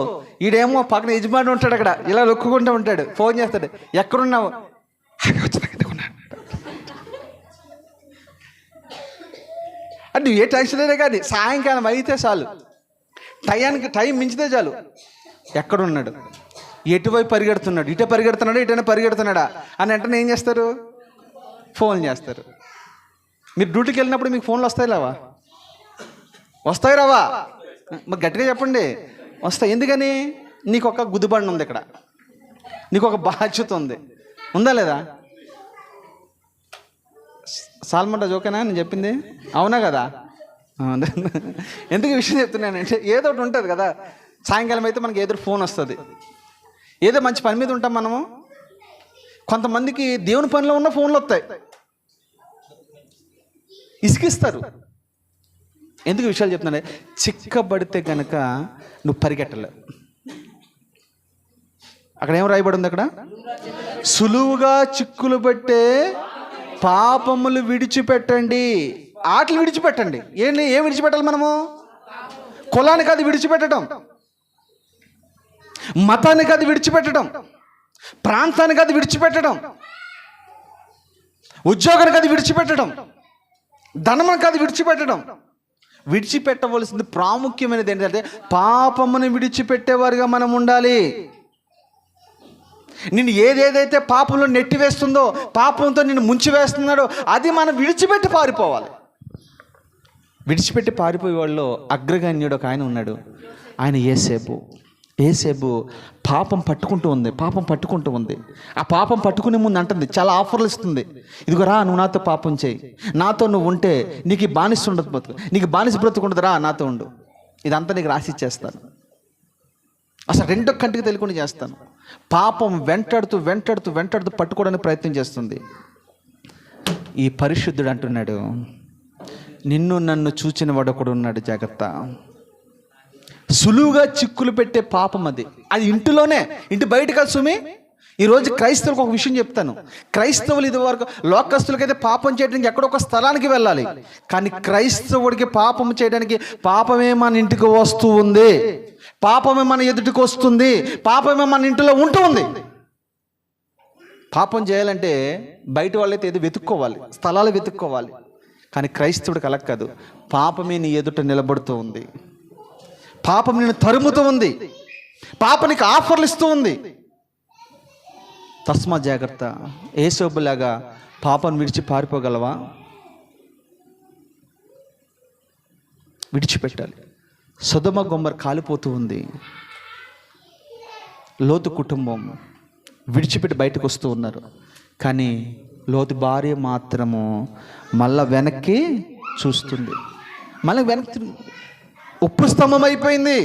A: ఈడేమో పక్కన యజమాని ఉంటాడు, అక్కడ ఇలా నొక్కుంటూ ఉంటాడు, ఫోన్ చేస్తాడు, ఎక్కడున్నావు, అంటే ఏ టెన్షన్ అయినా కానీ సాయంకాలం అయితే చాలు, టైం మించితే చాలు, ఎక్కడున్నాడు, ఎటువైపు పరిగెడుతున్నాడు, ఇటే పరిగెడుతున్నాడా, ఇటైనా పరిగెడుతున్నాడా అని వెంటనే ఏం చేస్తారు, ఫోన్ చేస్తారు. మీరు డ్యూటీకి వెళ్ళినప్పుడు మీకు ఫోన్లు వస్తాయి రావా? వస్తాయి రావా? మరి గట్టిగా చెప్పండి. వస్తాయి. ఎందుకని? నీకు ఒక గుదిబండ ఉంది, ఇక్కడ నీకు ఒక బాధ్యత ఉంది, ఉందా లేదా? సాల్మంట జోకేనా నేను చెప్పింది? అవునా కదా? ఎందుకు ఈ విషయం చెప్తున్నానంటే, ఏదో ఒకటి ఉంటుంది కదా. సాయంకాలం అయితే మనకి ఏదో ఫోన్ వస్తుంది, ఏదో మంచి పని మీద ఉంటాం మనము. కొంతమందికి దేవుని పనిలో ఉన్న ఫోన్లు వస్తాయి, ఇసుకిస్తారు. ఎందుకు విషయాలు చెప్తున్నానే, చిక్కబడితే కనుక నువ్వు పరిగెట్టలేవు. అక్కడ ఏం రాయబడి ఉంది? అక్కడ సులువుగా చిక్కులు పెట్టే పాపములు విడిచిపెట్టండి. ఆటలు విడిచిపెట్టండి. ఏం విడిచిపెట్టాలి మనము? కులానికి అది విడిచిపెట్టడం, మతానికి అది విడిచిపెట్టడం, ప్రాంతానికి అది విడిచిపెట్టడం, ఉద్యోగానికి అది విడిచిపెట్టడం, ధనమునికి అది విడిచిపెట్టడం. విడిచిపెట్టవలసింది ప్రాముఖ్యమైనది ఏంటంటే, పాపమును విడిచిపెట్టేవారుగా మనం ఉండాలి. నిన్ను ఏదేదైతే పాపంలో నెట్టివేస్తుందో, పాపంతో నిన్ను ముంచివేస్తున్నాడో అది మనం విడిచిపెట్టి పారిపోవాలి. విడిచిపెట్టి పారిపోయే వాళ్ళు అగ్రగణ్యుడు ఒక ఆయన ఉన్నాడు. ఆయన ఏసేబు పాపం పట్టుకుంటూ ఉంది. ఆ పాపం పట్టుకునే ముందు అంటుంది, చాలా ఆఫర్లు ఇస్తుంది. ఇదిగో రా, నువ్వు నాతో పాపం చేయి, నాతో నువ్వు ఉంటే నీకు ఈ బానిస ఉండదు బ్రతుకు, నీకు బానిస బ్రతుకు ఉండదు, రా నాతో ఉండు, ఇదంతా నీకు రాసి ఇచ్చేస్తాను, అసలు రెండో కంటికి తెలియకుండా చేస్తాను. పాపం వెంటాడుతూ పట్టుకోవడానికి ప్రయత్నం చేస్తుంది. ఈ పరిశుద్ధుడు అంటున్నాడు, నిన్ను నన్ను చూచిన వాడు ఒకడు ఉన్నాడు, జాగ్రత్త. సులువుగా చిక్కులు పెట్టే పాపం అది ఇంటిలోనే, ఇంటి బయట కాదు సుమి. ఈరోజు క్రైస్తవులకు ఒక విషయం చెప్తాను. క్రైస్తవులు ఇది వరకు లోకస్తులకైతే పాపం చేయడానికి ఎక్కడో ఒక స్థలానికి వెళ్ళాలి, కానీ క్రైస్తవుడికి పాపం చేయడానికి పాపమే మన ఇంటికి వస్తూ ఉంది, పాపమే మన ఎదుటికి వస్తుంది, పాపమే మన ఇంటిలో ఉంటూ ఉంది. పాపం చేయాలంటే బయట వాళ్ళైతే ఏదో వెతుక్కోవాలి, స్థలాలు వెతుక్కోవాలి. కానీ క్రైస్తవుడికి అలా కాదు. పాపమే నీ ఎదుట నిలబడుతూ ఉంది, పాపం నిన్ను తరుముతూ ఉంది, పాపానికి ఆఫర్లు ఇస్తూ ఉంది. తస్మా జాగ్రత్త. ఏసేబులాగా పాపను విడిచి పారిపోగలవా? విడిచిపెట్టాలి. సొదొమ గొమొర్రా కాలిపోతూ ఉంది. లోతు కుటుంబం విడిచిపెట్టి బయటకు వస్తూ ఉన్నారు. కానీ లోతు భార్య మాత్రము మళ్ళా వెనక్కి చూస్తుంది, మళ్ళీ వెనక్కి. ఉప్పు స్తంభం అయిపోయింది.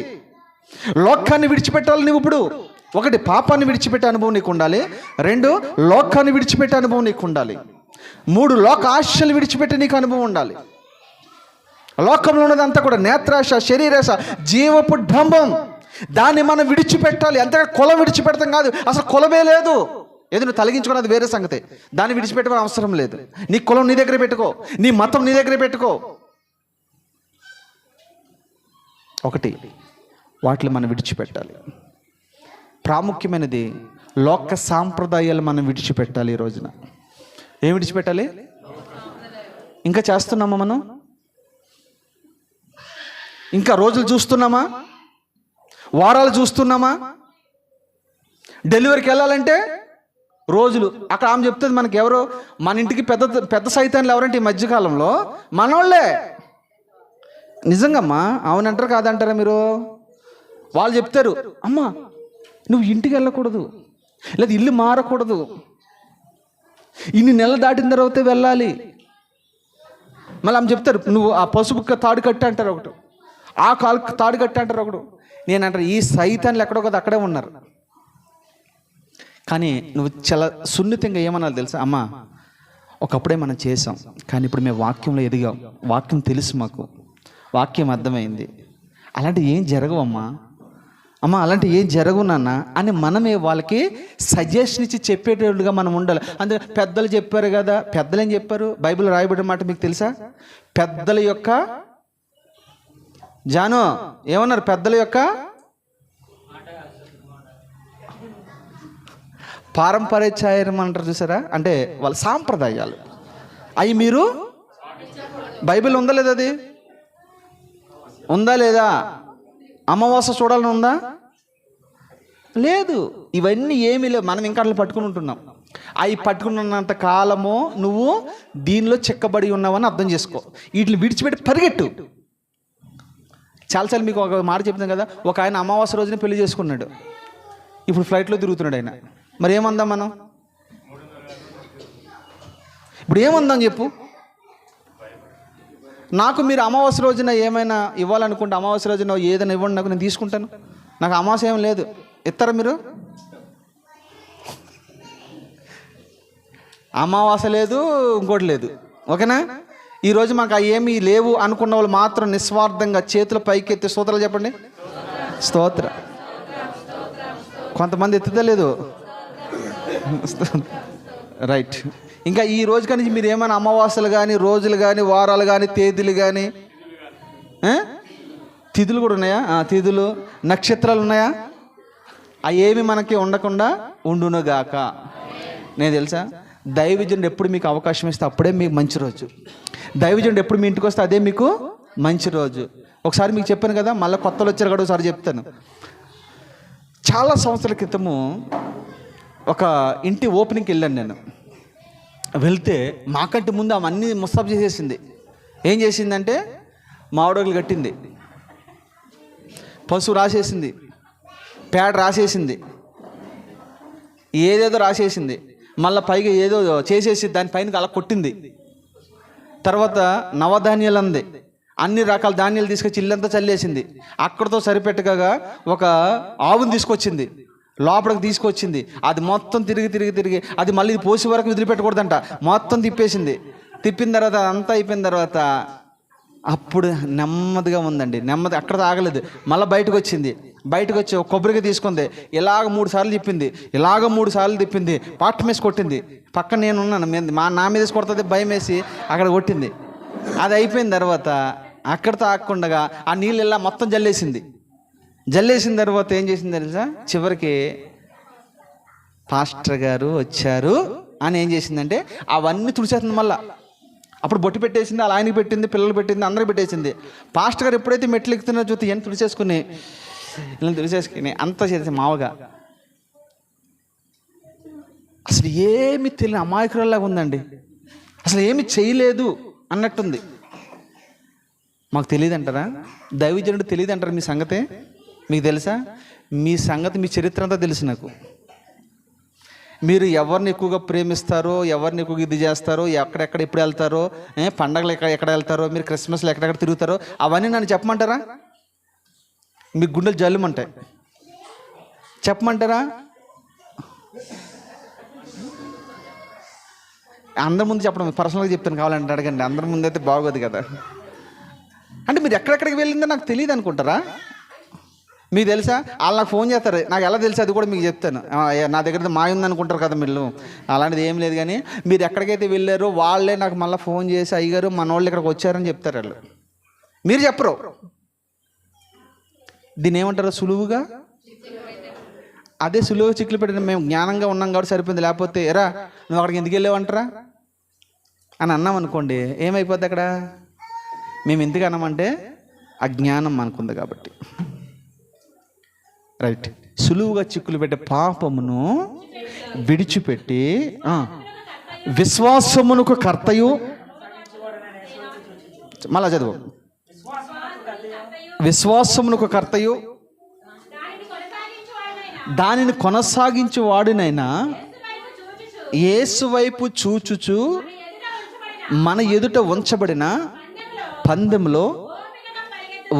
A: లోకాన్ని విడిచిపెట్టాలి నువ్వు ఇప్పుడు. ఒకటి, పాపాన్ని విడిచిపెట్టే అనుభవం నీకు ఉండాలి. 2, లోకాన్ని విడిచిపెట్టే అనుభవం నీకు ఉండాలి. 3, లోక ఆశలు విడిచిపెట్టే నీకు అనుభవం ఉండాలి. లోకంలో ఉన్నదంతా కూడా నేత్రాశ, శరీరాశ, జీవపు డంబం, దాన్ని మనం విడిచిపెట్టాలి. అంతగా కులం విడిచిపెడతాం కాదు, అసలు కులమే లేదు. ఏదో నువ్వు తొలగించుకున్నది వేరే సంగతి, దాన్ని విడిచిపెట్టడం అవసరం లేదు. నీ కులం నీ దగ్గర పెట్టుకో, నీ మతం నీ దగ్గర పెట్టుకో. ఒకటి, వాటిని మనం విడిచిపెట్టాలి. ప్రాముఖ్యమైనది లోక సాంప్రదాయాలు మనం విడిచిపెట్టాలి. ఈ రోజున ఏం విడిచిపెట్టాలి? ఇంకా చేస్తున్నామా మనం? ఇంకా రోజులు చూస్తున్నామా? వారాలు చూస్తున్నామా? డెలివరీకి వెళ్ళాలంటే రోజులు. అక్కడ ఆమె చెప్తుంది మనకి, ఎవరు మన ఇంటికి పెద్ద సైతాన్లు ఎవరంటే ఈ మధ్యకాలంలో మనోళ్ళే. నిజంగమ్మా, అవునంటారు కాదంటారా మీరు? వాళ్ళు చెప్తారు, అమ్మా నువ్వు ఇంటికి వెళ్ళకూడదు, లేదా ఇల్లు మారకూడదు, ఇన్ని నెలలు దాటిన తర్వాత వెళ్ళాలి. మళ్ళీ ఆమె చెప్తారు, నువ్వు ఆ పసుపు తాడు కట్టి అంటారు ఒకటి, ఆ కాలు తాడు కట్టి అంటారు ఒకడు. నేను అంటారు, ఈ సైతాన్లు ఎక్కడో కదా అక్కడే ఉన్నారు. కానీ నువ్వు చాలా సున్నితంగా ఏమన్నా తెలుసా? అమ్మా ఒకప్పుడే మనం చేసాం, కానీ ఇప్పుడు మేము వాక్యంలో ఎదిగాం, వాక్యం తెలుసు, మాకు వాక్యం అర్థమైంది. అలాంటివి ఏం జరగవమ్మా, అమ్మ అలాంటివి ఏం జరగవు నాన్న అని మనమే వాళ్ళకి సజెషన్ ఇచ్చి చెప్పేటట్టుగా మనం ఉండాలి. అందుకే పెద్దలు చెప్పారు కదా. పెద్దలు ఏం చెప్పారు? బైబిల్ రాయబడిన మాట మీకు తెలుసా? పెద్దల యొక్క జాను ఏమన్నారు? పెద్దల యొక్క పారంపర్యాచారం అంటారు చూసారా, అంటే వాళ్ళ సాంప్రదాయాలు అవి మీరు బైబిల్ ఉందా లేదా? అది ఉందా లేదా? అమావాస్య చూడాలని ఉందా? లేదు. ఇవన్నీ ఏమీ లేవు. మనం ఇంకా అట్లా పట్టుకుని ఉంటున్నాం. అవి పట్టుకున్నంత కాలము నువ్వు దీనిలో చెక్కబడి ఉన్నావని అర్థం చేసుకో. వీటిని విడిచిపెట్టి పరిగెట్టు. చాలాసార్లు మీకు ఒక మాట చెప్తాను కదా, ఒక ఆయన అమావాస్య రోజున పెళ్లి చేసుకున్నాడు, ఇప్పుడు ఫ్లైట్లో తిరుగుతున్నాడు ఆయన. మరి ఏమందాం మనం? ఇప్పుడు ఏమందాం చెప్పు? నాకు మీరు అమావాస్య రోజున ఏమైనా ఇవ్వాలనుకుంటే అమావాస్య రోజున ఏదైనా ఇవ్వండి, నాకు నేను తీసుకుంటాను. నాకు అమావాస్య ఏం లేదు, ఇస్తారా మీరు? అమావాస్య లేదు, ఇంకోటి లేదు, ఓకేనా? ఈరోజు మాకు ఏమీ లేవు అనుకున్న వాళ్ళు మాత్రం నిస్వార్థంగా చేతుల పైకెత్తి స్తోత్రాలు చెప్పండి. స్తోత్ర. కొంతమంది ఎత్తుతలేదు, రైట్. ఇంకా ఈ రోజు కానీ మీరు ఏమైనా అమావాస్యలు కానీ, రోజులు కానీ, వారాలు కానీ, తేదీలు కానీ, తిథులు కూడా ఉన్నాయా? తిథులు, నక్షత్రాలు ఉన్నాయా? అవి ఏమి మనకి ఉండకుండా ఉండునుగాక. నేను తెలుసా, దైవజనుడు ఎప్పుడు మీకు అవకాశం ఇస్తే అప్పుడే మీకు మంచి రోజు. దైవజనుడు ఎప్పుడు మీ ఇంటికి వస్తే అదే మీకు మంచి రోజు. ఒకసారి మీకు చెప్పాను కదా, మళ్ళీ కొత్తలు వచ్చారు కూడా ఒకసారి చెప్తాను. చాలా సంవత్సరాల క్రితము ఒక ఇంటి ఓపెనింగ్కి వెళ్ళాను నేను. వెళ్తే మాకంటే ముందు అవన్నీ ముస్తాబు చేసేసింది. ఏం చేసిందంటే మామిడోకులు కట్టింది, పసుపు రాసేసింది, పేడ రాసేసింది, ఏదేదో రాసేసింది, మళ్ళీ పైగా ఏదో చేసేసి దానిపైన అలా కొట్టింది. తర్వాత నవధాన్యాలు అంది, అన్ని రకాల ధాన్యాలు తీసుకొచ్చి ఇల్లంతా చల్లేసింది. అక్కడితో సరిపెట్టగా ఒక ఆవుని తీసుకొచ్చింది, లోపలికి తీసుకొచ్చింది. అది మొత్తం తిరిగి అది మళ్ళీ పోసి వరకు వదిలిపెట్టకూడదంట, మొత్తం తిప్పేసింది. తిప్పిన తర్వాత అంతా అయిపోయిన తర్వాత అప్పుడు నెమ్మదిగా ఉందండి, నెమ్మది అక్కడ ఆగలేదు. మళ్ళీ బయటకు వచ్చింది, బయటకు వచ్చి ఒక కొబ్బరిగా తీసుకుంది, ఇలాగ 3 సార్లు తిప్పింది, ఇలాగ 3 సార్లు తిప్పింది, పాఠం వేసి కొట్టింది. పక్కన నేను ఉన్నాను, నా మీద వేసి కొడుతుంది భయం వేసి అక్కడ కొట్టింది. అది అయిపోయిన తర్వాత అక్కడితో ఆగకుండా ఆ నీళ్ళు ఇలా మొత్తం జల్లేసిన తర్వాత ఏం చేసింది తెలుసా? చివరికి పాస్టర్ గారు వచ్చారు అని ఏం చేసిందంటే అవన్నీ తుడిచేస్తుంది. మళ్ళీ అప్పుడు బొట్టు పెట్టేసింది, అలా ఆయనకి పెట్టింది, పిల్లలు పెట్టింది, అందరికి పెట్టేసింది. పాస్టర్ గారు ఎప్పుడైతే మెట్లు ఎక్కుతున్నారో చూస్తే ఇవన్నీ తుడిచేసుకుని అంతా చేసి మావగా అసలు ఏమి తెలియని అమాయకురాల్లాగా ఉందండి. అసలు ఏమి చేయలేదు అన్నట్టుంది. మాకు తెలియదు అంటారా? దైవజనుడు తెలియదు అంటారా? మీ సంగతే మీకు తెలుసా? మీ సంగతి, మీ చరిత్ర అంతా తెలుసు నాకు. మీరు ఎవరిని ఎక్కువగా ప్రేమిస్తారో, ఎవరిని ఎక్కువగా ఇది చేస్తారో, ఎక్కడెక్కడ ఎప్పుడు వెళ్తారో, పండగలు ఎక్కడ వెళ్తారో, మీరు క్రిస్మస్లో ఎక్కడెక్కడ తిరుగుతారో అవన్నీ నన్ను చెప్పమంటారా? మీ గుండెలు జల్లుమంటాయి. చెప్పమంటారా? అందరి ముందు చెప్పడం, పర్సనల్గా చెప్తాను కావాలంటే అడగండి. అందరి ముందు అయితే బాగోదు కదా. అంటే మీరు ఎక్కడెక్కడికి వెళ్ళిందో నాకు తెలియదు అనుకుంటారా? మీకు తెలుసా? వాళ్ళు నాకు ఫోన్ చేస్తారు, నాకు ఎలా తెలుసు అది కూడా మీకు చెప్తాను. నా దగ్గర మాయ ఉంది అనుకుంటారు కదా మీరు. అలాంటిది ఏం లేదు. కానీ మీరు ఎక్కడికైతే వెళ్ళారో వాళ్ళే నాకు మళ్ళీ ఫోన్ చేసి అయ్యగారు మన వాళ్ళు ఇక్కడికి వచ్చారని చెప్తారు వాళ్ళు. మీరు చెప్పరు. దీన్ని ఏమంటారు? సులువుగా. అదే సులువుగా చిక్కులు పెట్టిన మేము జ్ఞానంగా ఉన్నాం కాబట్టి సరిపోయింది. లేకపోతే ఎరా నువ్వు అక్కడికి ఎందుకు వెళ్ళావంటారా అని అన్నాం అనుకోండి, ఏమైపోద్ది అక్కడ? మేము ఎందుకు అన్నామంటే అజ్ఞానం మనకుంది కాబట్టి. రైట్. సులువుగా చిక్కులు పెట్టే పాపమును విడిచిపెట్టి విశ్వాసమునకు కర్తయు, మళ్ళా చదువు, విశ్వాసమునకు కర్తయు దానిని కొనసాగించు వాడినైనా యేసు వైపు చూచుచు మన ఎదుట ఉంచబడిన పందెంలో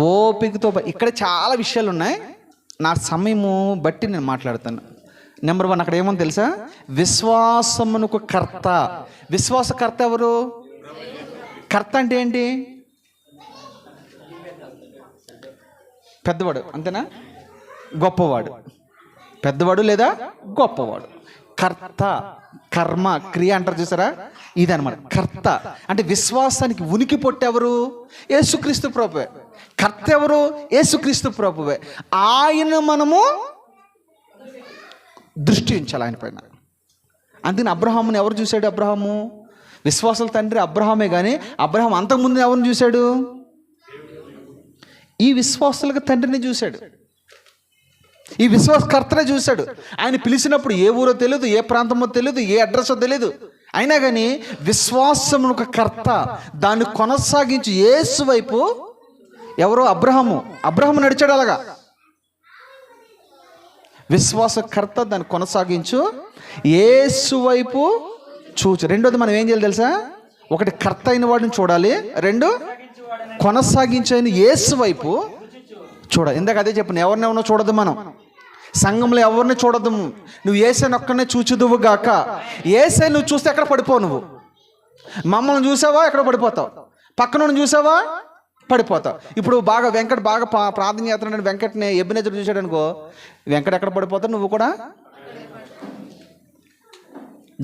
A: ఓపికతో. ఇక్కడ చాలా విషయాలు ఉన్నాయి, నా సమయము బట్టి నేను మాట్లాడతాను. నెంబర్ 1 అక్కడ ఏమో తెలుసా? విశ్వాసమునకు కర్త. విశ్వాసకర్త ఎవరు? కర్త అంటే ఏంటి? పెద్దవాడు, అంతేనా? గొప్పవాడు. పెద్దవాడు లేదా గొప్పవాడు. కర్త, కర్మ, క్రియ అంటారు చూసారా? ఇదనమాట కర్త. అంటే విశ్వాసానికి ఉనికి పొట్టెవరు? యేసుక్రీస్తు ప్రభువే. కర్త ఎవరు? యేసుక్రీస్తు ప్రభువే. ఆయన మనము దృష్టి ఉంచాలి ఆయన పైన. అందుకని అబ్రహాముని ఎవరు చూశాడు? అబ్రహాము విశ్వాసాల తండ్రి అబ్రహామే. కానీ అబ్రహాం అంతకుముందు ఎవరిని చూశాడు? ఈ విశ్వాసులకు తండ్రిని చూశాడు. ఈ విశ్వాసకర్తనే చూశాడు. ఆయన పిలిచినప్పుడు ఏ ఊరో తెలియదు, ఏ ప్రాంతమో తెలియదు, ఏ అడ్రస్సో తెలియదు. అయినా కానీ విశ్వాసం ఒక కర్త, దాన్ని కొనసాగించి యేసు వైపు ఎవరో అబ్రహాము నడిచాడు. అలాగా విశ్వాసకర్త దాన్ని కొనసాగించు యేసు వైపు చూచు. రెండోది మనం ఏం చేయాలి తెలుసా? ఒకటి కర్త అయిన వాడిని చూడాలి, రెండు కొనసాగించని యేసు వైపు చూడాలి. ఇందాక అదే చెప్పను, ఎవరినెవరినో చూడదు. మనం సంఘంలో ఎవరిని చూడదు. నువ్వు యేసైని ఒక్కనే చూచుదువు గాక. యేసై నువ్వు చూస్తే ఎక్కడ పడిపోవు. నువ్వు మమ్మల్ని చూసావా ఎక్కడ పడిపోతావు, పక్కన చూసావా పడిపోతావు. ఇప్పుడు బాగా వెంకట్ బాగా ప్రార్థన చేస్తున్నాడు, వెంకట్ని ఎబ్బినేజర్ చూశాడు అనుకో, వెంకట్ ఎక్కడ పడిపోతావు, నువ్వు కూడా.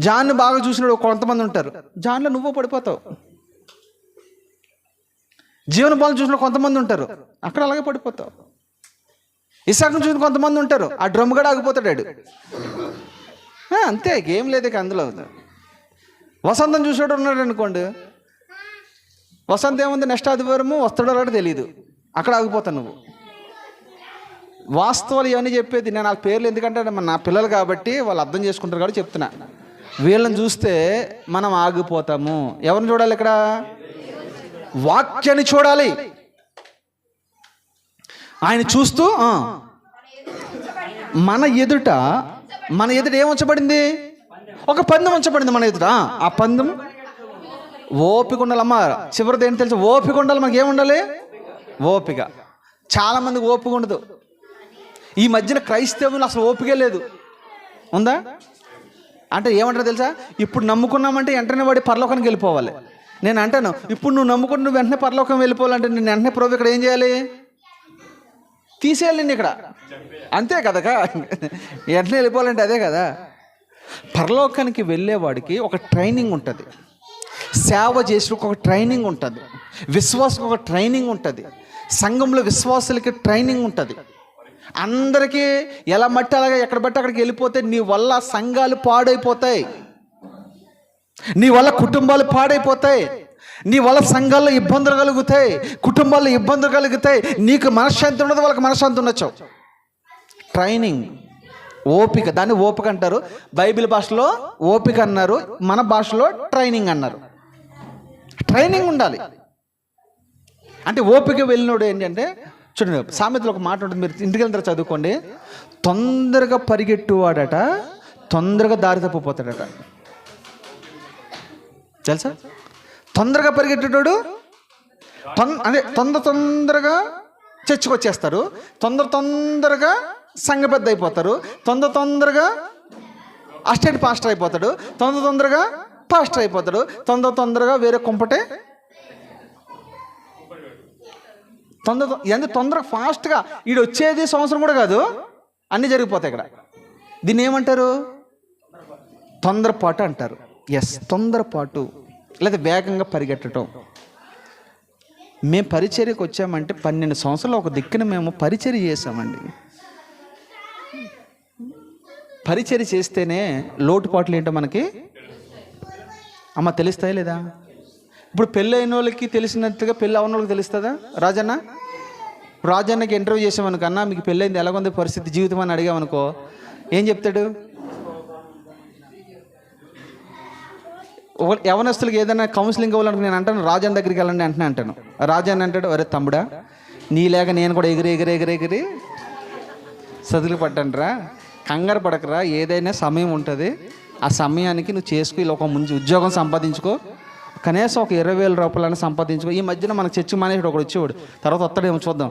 A: జాన్ని బాగా చూసినాడు కొంతమంది ఉంటారు, జాన్లో నువ్వు పడిపోతావు. జీవన బాలను చూసిన కొంతమంది ఉంటారు, అక్కడ అలాగే పడిపోతావు. ఇసాకును చూసిన కొంతమంది ఉంటారు, ఆ డ్రమ్ కూడా ఆగిపోతాడు. అంతే, ఏం లేదు ఇక అందులో. వసంతం చూసాడు ఉన్నాడు అనుకోండి, వసంతం ఏముంది, నెక్స్ట్ ఆదివారము వస్తాడో రాడో తెలియదు, అక్కడ ఆగిపోతావు నువ్వు. వాస్తవాలు ఇవన్నీ చెప్పేది నేను. ఆ పేర్లు ఎందుకంటే నా పిల్లలు కాబట్టి వాళ్ళు అర్థం చేసుకుంటారు కాబట్టి చెప్తున్నా. వీళ్ళని చూస్తే మనం ఆగిపోతాము. ఎవరిని చూడాలి ఇక్కడ? వాక్యాన్ని చూడాలి. ఆయన చూస్తూ మన ఎదుట ఏం ఉంచబడింది? ఒక పందెం ఉంచబడింది మన ఎదుట. ఆ పందెం ఓపిక ఉండాలమ్మా. చివరిది ఏంటి తెలుసు? ఓపిక ఉండాలి. మనకి ఏముండాలి? ఓపిక. చాలామందికి ఓపిక ఉండదు. ఈ మధ్యన క్రైస్తవులు అసలు ఓపికే లేదు. ఉందా అంటే ఏమంటారు తెలుసా? ఇప్పుడు నమ్ముకున్నామంటే వెంటనే వాడి పరలోకానికి వెళ్ళిపోవాలి. నేను అంటాను, ఇప్పుడు నువ్వు నమ్ముకుని నువ్వు వెంటనే పరలోకం వెళ్ళిపోవాలంటే నేను వెంటనే ప్రభు ఇక్కడ ఏం చేయాలి? తీసేయాలి నేను ఇక్కడ. అంతే కదా, వెంటనే వెళ్ళిపోవాలంటే అదే కదా. పరలోకానికి వెళ్ళేవాడికి ఒక ట్రైనింగ్ ఉంటుంది, సేవ చేసేందుకు ఒక ట్రైనింగ్ ఉంటుంది, విశ్వాసకు ఒక ట్రైనింగ్ ఉంటుంది, సంఘంలో విశ్వాసులకి ట్రైనింగ్ ఉంటుంది. అందరికీ ఎలా మట్టి అలాగే ఎక్కడ బట్టి అక్కడికి వెళ్ళిపోతే నీ వల్ల సంఘాలు పాడైపోతాయి, నీ వల్ల కుటుంబాలు పాడైపోతాయి, నీ వల్ల సంఘాల్లో ఇబ్బందులు కలుగుతాయి, కుటుంబాల్లో ఇబ్బందులు కలుగుతాయి. నీకు మనశ్శాంతి ఉండదు, వాళ్ళకి మనశ్శాంతి ఉండొచ్చు. ట్రైనింగ్, ఓపిక. దాన్ని ఓపిక అంటారు. బైబిల్ భాషలో ఓపిక అన్నారు, మన భాషలో ట్రైనింగ్ అన్నారు. ట్రైనింగ్ ఉండాలి. అంటే ఓపిక వెళ్ళినోడు ఏంటంటే, చూడండి సామెతలో ఒక మాట ఉంటుంది, మీరు ఇంటికి వెళ్ళిన తర్వాత చదువుకోండి. తొందరగా పరిగెట్టువాడట తొందరగా దారి తప్పిపోతాడట. తెలుసా? తొందరగా పరిగెట్టేటోడు అదే తొందరగా చర్చికి వచ్చేస్తారు, తొందరగా సంఘ పెద్ద అయిపోతారు, తొందరగా అసిస్టెంట్ పాస్టర్ అయిపోతాడు, తొందరగా పాస్టర్ అయిపోతాడు, తొందరగా వేరే కుంపటే తొందరగా ఫాస్ట్గా ఈడు వచ్చేది సంవత్సరం కూడా కాదు, అన్నీ జరిగిపోతాయి ఇక్కడ. దీన్ని ఏమంటారు? తొందరపాటు అంటారు. ఎస్, తొందరపాటు లేదా వేగంగా పరిగెట్టడం. మేము పరిచర్యకు వచ్చామంటే 12 సంవత్సరాలు ఒక దిక్కున మేము పరిచర్య చేసామండి. పరిచర్య చేస్తేనే లోటుపాట్లు ఏంటో మనకి అమ్మ తెలుస్తాయి లేదా? ఇప్పుడు పెళ్ళి అయిన వాళ్ళకి తెలిసినట్టుగా పెళ్ళి అవన వాళ్ళకి తెలుస్తుందా? రాజన్నకి ఇంటర్వ్యూ చేసామనుకన్నా మీకు పెళ్ళైంది ఎలాగొంది పరిస్థితి జీవితం అని అడిగామనుకో, ఏం చెప్తాడు? యవనస్తులకి ఏదైనా కౌన్సిలింగ్ అవ్వాలనుకు నేను అంటాను, రాజన్న దగ్గరికి వెళ్ళండి అంటాను. రాజన్న అంటాడు, అరే తమ్ముడా నీలేక నేను కూడా ఎగిరి సదులు పడ్డానరా, కంగారు పడకరా, ఏదైనా సమయం ఉంటుంది, ఆ సమయానికి నువ్వు చేసుకో, ఇలా ఒక మంచి ఉద్యోగం సంపాదించుకో, కనీసం ఒక 20,000 రూపాయలని సంపాదించుకో. ఈ మధ్యన మనకు చర్చి మానేసి ఒకడు వచ్చేవాడు, తర్వాత వస్తాడేమో చూద్దాం.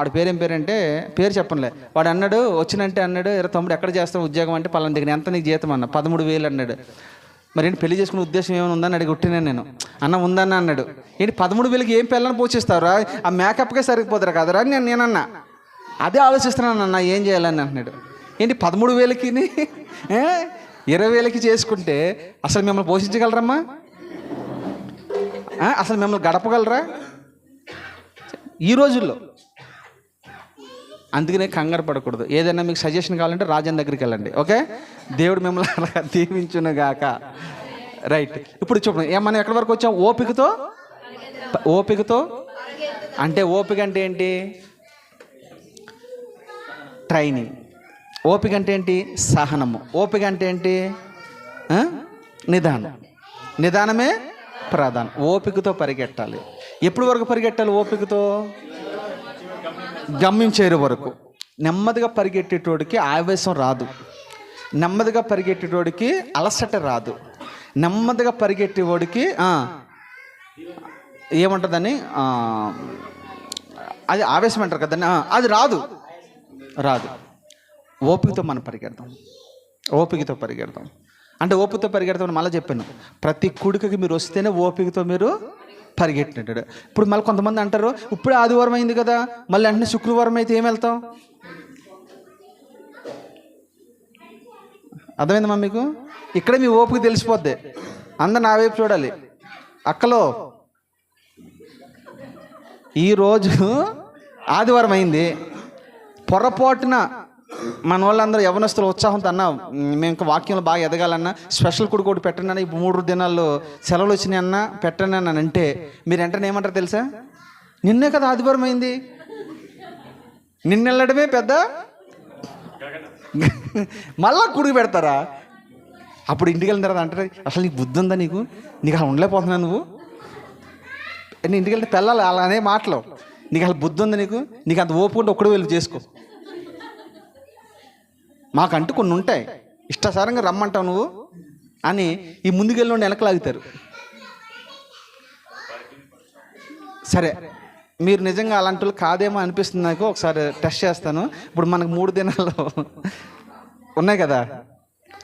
A: ఆడి పేరేం పేరంటే పేరు చెప్పనులే. వాడు అన్నాడు, వచ్చినంటే అన్నాడు, తమ్ముడు ఎక్కడ చేస్తావు ఉద్యోగం అంటే పలానా దగ్గర. ఎంత నీకు జీతం అన్న? 13,000 అన్నాడు. మరి ఏంటి పెళ్లి చేసుకునే ఉద్దేశం ఏమైనా ఉందని అడిగి కొట్టినాను నేను. అన్న ఉందన్న అన్నాడు. ఏంటి 13,000కి ఏం పిల్లలను పోషిస్తావురా, ఆ మేకప్కే సరిపోతారా కదరా అని నేనన్నా. అదే ఆలోచిస్తున్నాను అన్న, ఏం చేయాలని అంటున్నాడు. ఏంటి 13,000కి 20,000కి చేసుకుంటే అసలు మిమ్మల్ని పోషించగలరమ్మా? అసలు మిమ్మల్ని గడపగలరా ఈ రోజుల్లో? అందుకనే కంగారు పడకూడదు. ఏదైనా మీకు సజెషన్ కావాలంటే రాజన్ దగ్గరికి వెళ్ళండి. ఓకే, దేవుడు మిమ్మల్ని అలా దీవించునుగాక. రైట్, ఇప్పుడు చూడండి, మనం ఎక్కడి వరకు వచ్చాం? ఓపికతో అంటే ఓపిక అంటే ఏంటి? ట్రైనింగ్. ఓపిక అంటే ఏంటి? సహనము. ఓపిక అంటే ఏంటి? నిదానం. నిదానమే ప్రధానం. ఓపికతో పరిగెట్టాలి. ఎప్పుడు వరకు పరిగెట్టాలి ఓపికతో? గమ్యం చేరే వరకు. నెమ్మదిగా పరిగెట్టేటోడికి ఆవేశం రాదు, నెమ్మదిగా పరిగెట్టేటోడికి అలసట రాదు, నెమ్మదిగా పరిగెట్టేవాడికి ఏముంటుందని అది ఆవేశం అంటారు కదండి, అది రాదు. ఓపికతో మనం పరిగెడతాం. ఓపికతో పరిగెడతాం అంటే ఓపికతో పరిగెడతామని మళ్ళీ చెప్పాను. ప్రతి కుడికకి మీరు వస్తేనే ఓపికతో మీరు పరిగెట్టినట్టు. ఇప్పుడు మళ్ళీ కొంతమంది అంటారు, ఇప్పుడే ఆదివారం అయింది కదా, మళ్ళీ అంటే శుక్రవారం అయితే ఏం వెళ్తాం? అర్థమైందమ్మా మీకు? ఇక్కడే మీ ఓపిక తెలిసిపోద్ది. అందరు నా వైపు చూడాలి. అక్కలో ఈరోజు ఆదివారం అయింది, పొరపాటున మన వాళ్ళందరూ యవనస్తులు ఉత్సాహంతో అన్న మేము ఇంకా వాక్యంలో బాగా ఎదగాలన్నా స్పెషల్ కూడా పెట్టండి అన్న, ఇప్పుడు 3 దినాల్లో సెలవులు వచ్చినాయి అన్న పెట్టండి అని అంటే మీరు వెంటనే ఏమంటారు తెలుసా? నిన్నే కదా ఆదివారం అయింది, నిన్నెళ్ళడమే పెద్ద మళ్ళా కుడికి పెడతారా? అప్పుడు ఇంటికి వెళ్ళిన తర్వాత అంటారు, అసలు నీకు బుద్ధి ఉందా? నీకు అలా ఉండలేకపోతున్నా, నువ్వు ఇంటికి వెళ్తే పిల్లలు అలానే మాటలు, నీకు అసలు బుద్ధి ఉందా? నీకు అంత ఓపిక ఉంటే ఒక్కడే వెళ్ళి చేసుకో. మాకంటూ కొన్ని ఉంటాయి, ఇష్టాసారంగా రమ్మంటావు నువ్వు అని ఈ ముందుకెళ్ళి వెనకలాగుతారు. సరే, మీరు నిజంగా అలాంటి వాళ్ళు కాదేమో అనిపిస్తుంది నాకు. ఒకసారి టెస్ట్ చేస్తాను. ఇప్పుడు మనకు 3 దినాలు ఉన్నాయి కదా,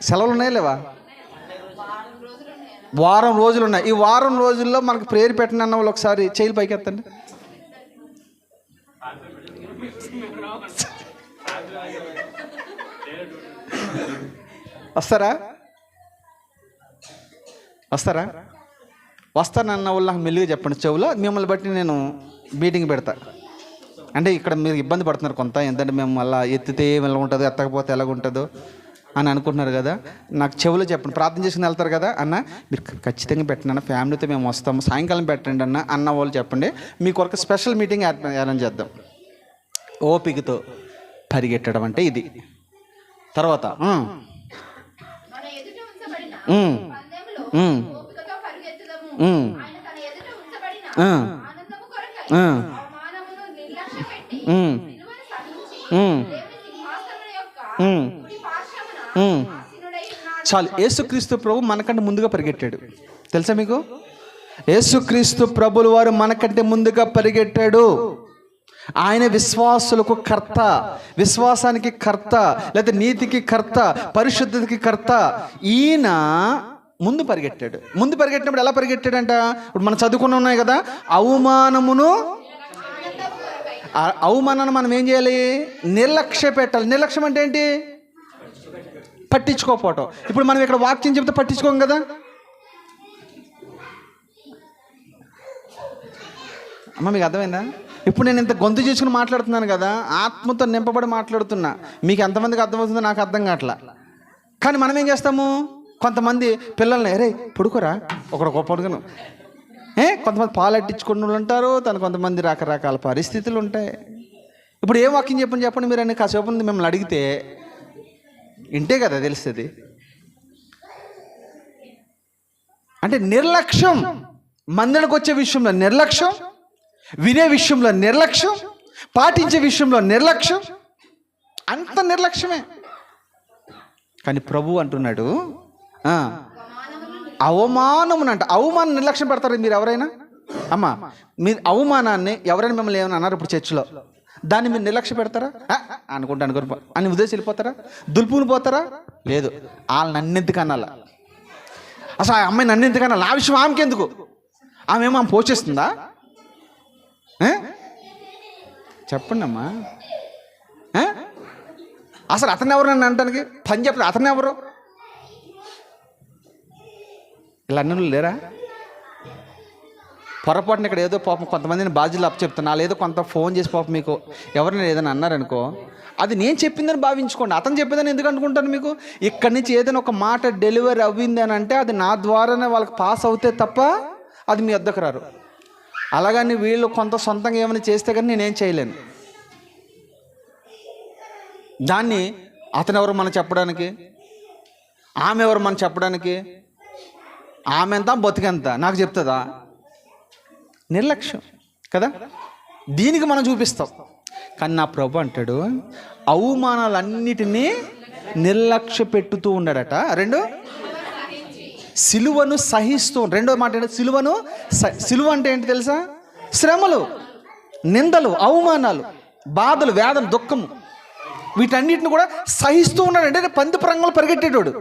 A: సెలవులు ఉన్నాయి లేవా? వారం రోజులు ఉన్నాయి. ఈ వారం రోజుల్లో మనకు ప్రేయర్ పెట్టండి అన్న వాళ్ళు ఒకసారి చేయిలు పైకి ఎత్తండి. వస్తానన్న వాళ్ళు నాకు మెల్లిగా చెప్పండి చెవులో. మిమ్మల్ని బట్టి నేను మీటింగ్ పెడతా. అంటే ఇక్కడ మీరు ఇబ్బంది పడుతున్నారు కొంత, ఎందుకంటే మేము అలా ఎత్తితే ఎలా ఉంటుందో, ఎత్తకపోతే ఎలాగ ఉంటుందో అని అనుకుంటున్నారు కదా. నాకు చెవులో చెప్పండి. ప్రార్థన చేసుకుని వెళ్తారు కదా, అన్న మీరు ఖచ్చితంగా పెట్టండి అన్న, ఫ్యామిలీతో మేము వస్తాము, సాయంకాలం పెట్టండి అన్న వాళ్ళు చెప్పండి. మీ కొరకు స్పెషల్ మీటింగ్ అరేంజ్ చేద్దాం. ఓపికతో పరిగెట్టడం అంటే ఇది. తర్వాత చాలు. యేసుక్రీస్తు ప్రభు మనకంటే ముందుగా పరిగెట్టాడు. తెలుసా మీకు? యేసుక్రీస్తు ప్రభులు వారు మనకంటే ముందుగా పరిగెట్టాడు. ఆయన విశ్వాసులకు కర్త, విశ్వాసానికి కర్త, లేదా నీతికి కర్త, పరిశుద్ధతకి కర్త. ఈయన ముందు పరిగెట్టాడు. ముందు పరిగెట్టినప్పుడు ఎలా పరిగెట్టాడంట? ఇప్పుడు మనం చదువుకుని ఉన్నాయి కదా, అవమానాన్ని మనం ఏం చేయాలి? నిర్లక్ష్య పెట్టాలి. నిర్లక్ష్యం అంటే ఏంటి? పట్టించుకోకపోవటం. ఇప్పుడు మనం ఇక్కడ వాక్యం చెప్తే పట్టించుకోం కదా. అమ్మ మీకు అర్థమైందా? ఇప్పుడు నేను ఇంత గొంతు చేసుకుని మాట్లాడుతున్నాను కదా, ఆత్మతో నింపబడి మాట్లాడుతున్నా. మీకు ఎంతమందికి అర్థమవుతుందో నాకు అర్థం కావట్లా. కానీ మనం ఏం చేస్తాము? కొంతమంది పిల్లల్ని అరే పడుకోరా ఒకడు పడుకును, కొంతమంది పాలు అట్టించుకున్న వాళ్ళు ఉంటారు, కొంతమంది రకరకాల పరిస్థితులు ఉంటాయి. ఇప్పుడు ఏం వాక్యం చెప్పండి మీరు అని కాసేపు మిమ్మల్ని అడిగితే ఇంటే కదా తెలుస్తుంది. అంటే నిర్లక్ష్యం, మందిరకు వచ్చే విషయంలో నిర్లక్ష్యం, వినే విషయంలో నిర్లక్ష్యం, పాటించే విషయంలో నిర్లక్ష్యం, అంత నిర్లక్ష్యమే. కానీ ప్రభు అంటున్నాడు, అవమానమునంట. అవమానం నిర్లక్ష్యం పెడతారు మీరు ఎవరైనా? అమ్మా, మీరు అవమానాన్ని ఎవరైనా మిమ్మల్ని ఏమైనా అన్నారు ఇప్పుడు చర్చిలో, దాన్ని మీరు నిర్లక్ష్య పెడతారా? అనుకుంటా అని ఉద్దేశం వెళ్ళిపోతారా? దులుపుని పోతారా? లేదు. వాళ్ళు నన్నెందుకు అనాలా? అసలు ఆ అమ్మాయి నన్నెందుకు అనాలి? ఆ విషయం ఆమెకి ఎందుకు? ఆమె పోషిస్తుందా? చెప్పండి అమ్మా. అసలు అతను ఎవరు నన్ను అంటానికి? పని చెప్పదు. అతను ఎవరు? ఇలా అన్న లేరా? పొరపాటున ఇక్కడ ఏదో పాపం కొంతమందిని బాధ్యులు అప్పచెప్తాను, వాళ్ళు ఏదో కొంత ఫోన్ చేసి పాపం మీకు ఎవరైనా ఏదైనా అన్నారనుకో, అది నేను చెప్పిందని భావించుకోండి. అతను చెప్పిందని ఎందుకు అనుకుంటాను? మీకు ఇక్కడి నుంచి ఏదైనా ఒక మాట డెలివరీ అవ్వింది అని అంటే అది నా ద్వారానే వాళ్ళకి పాస్ అవుతే తప్ప అది మీ వద్దకు రారు. అలాగని వీళ్ళు కొంత సొంతంగా ఏమైనా చేస్తే కానీ నేనేం చేయలేను. దాన్ని అతను ఎవరు మనం చెప్పడానికి, ఆమె ఎవరు మనం చెప్పడానికి, ఆమె ఎంత బతికెంత నాకు చెప్తుందా? నిర్లక్ష్యం కదా. దీనికి మనం చూపిస్తాం. కానీ నా ప్రభు అంటాడు అవమానాలన్నిటినీ నిర్లక్ష్య పెట్టుతూ ఉన్నాడట. రెండు, సిలువను సహిస్తూ. రెండో మాట ఏంటి? సిలువ అంటే ఏంటి తెలుసా? శ్రమలు, నిందలు, అవమానాలు, బాధలు, వేదన, దుఃఖము, వీటన్నిటిని కూడా సహిస్తూ ఉన్నాడు. అంటే పంది ప్రాంగంలో పరిగెట్టేటోడు.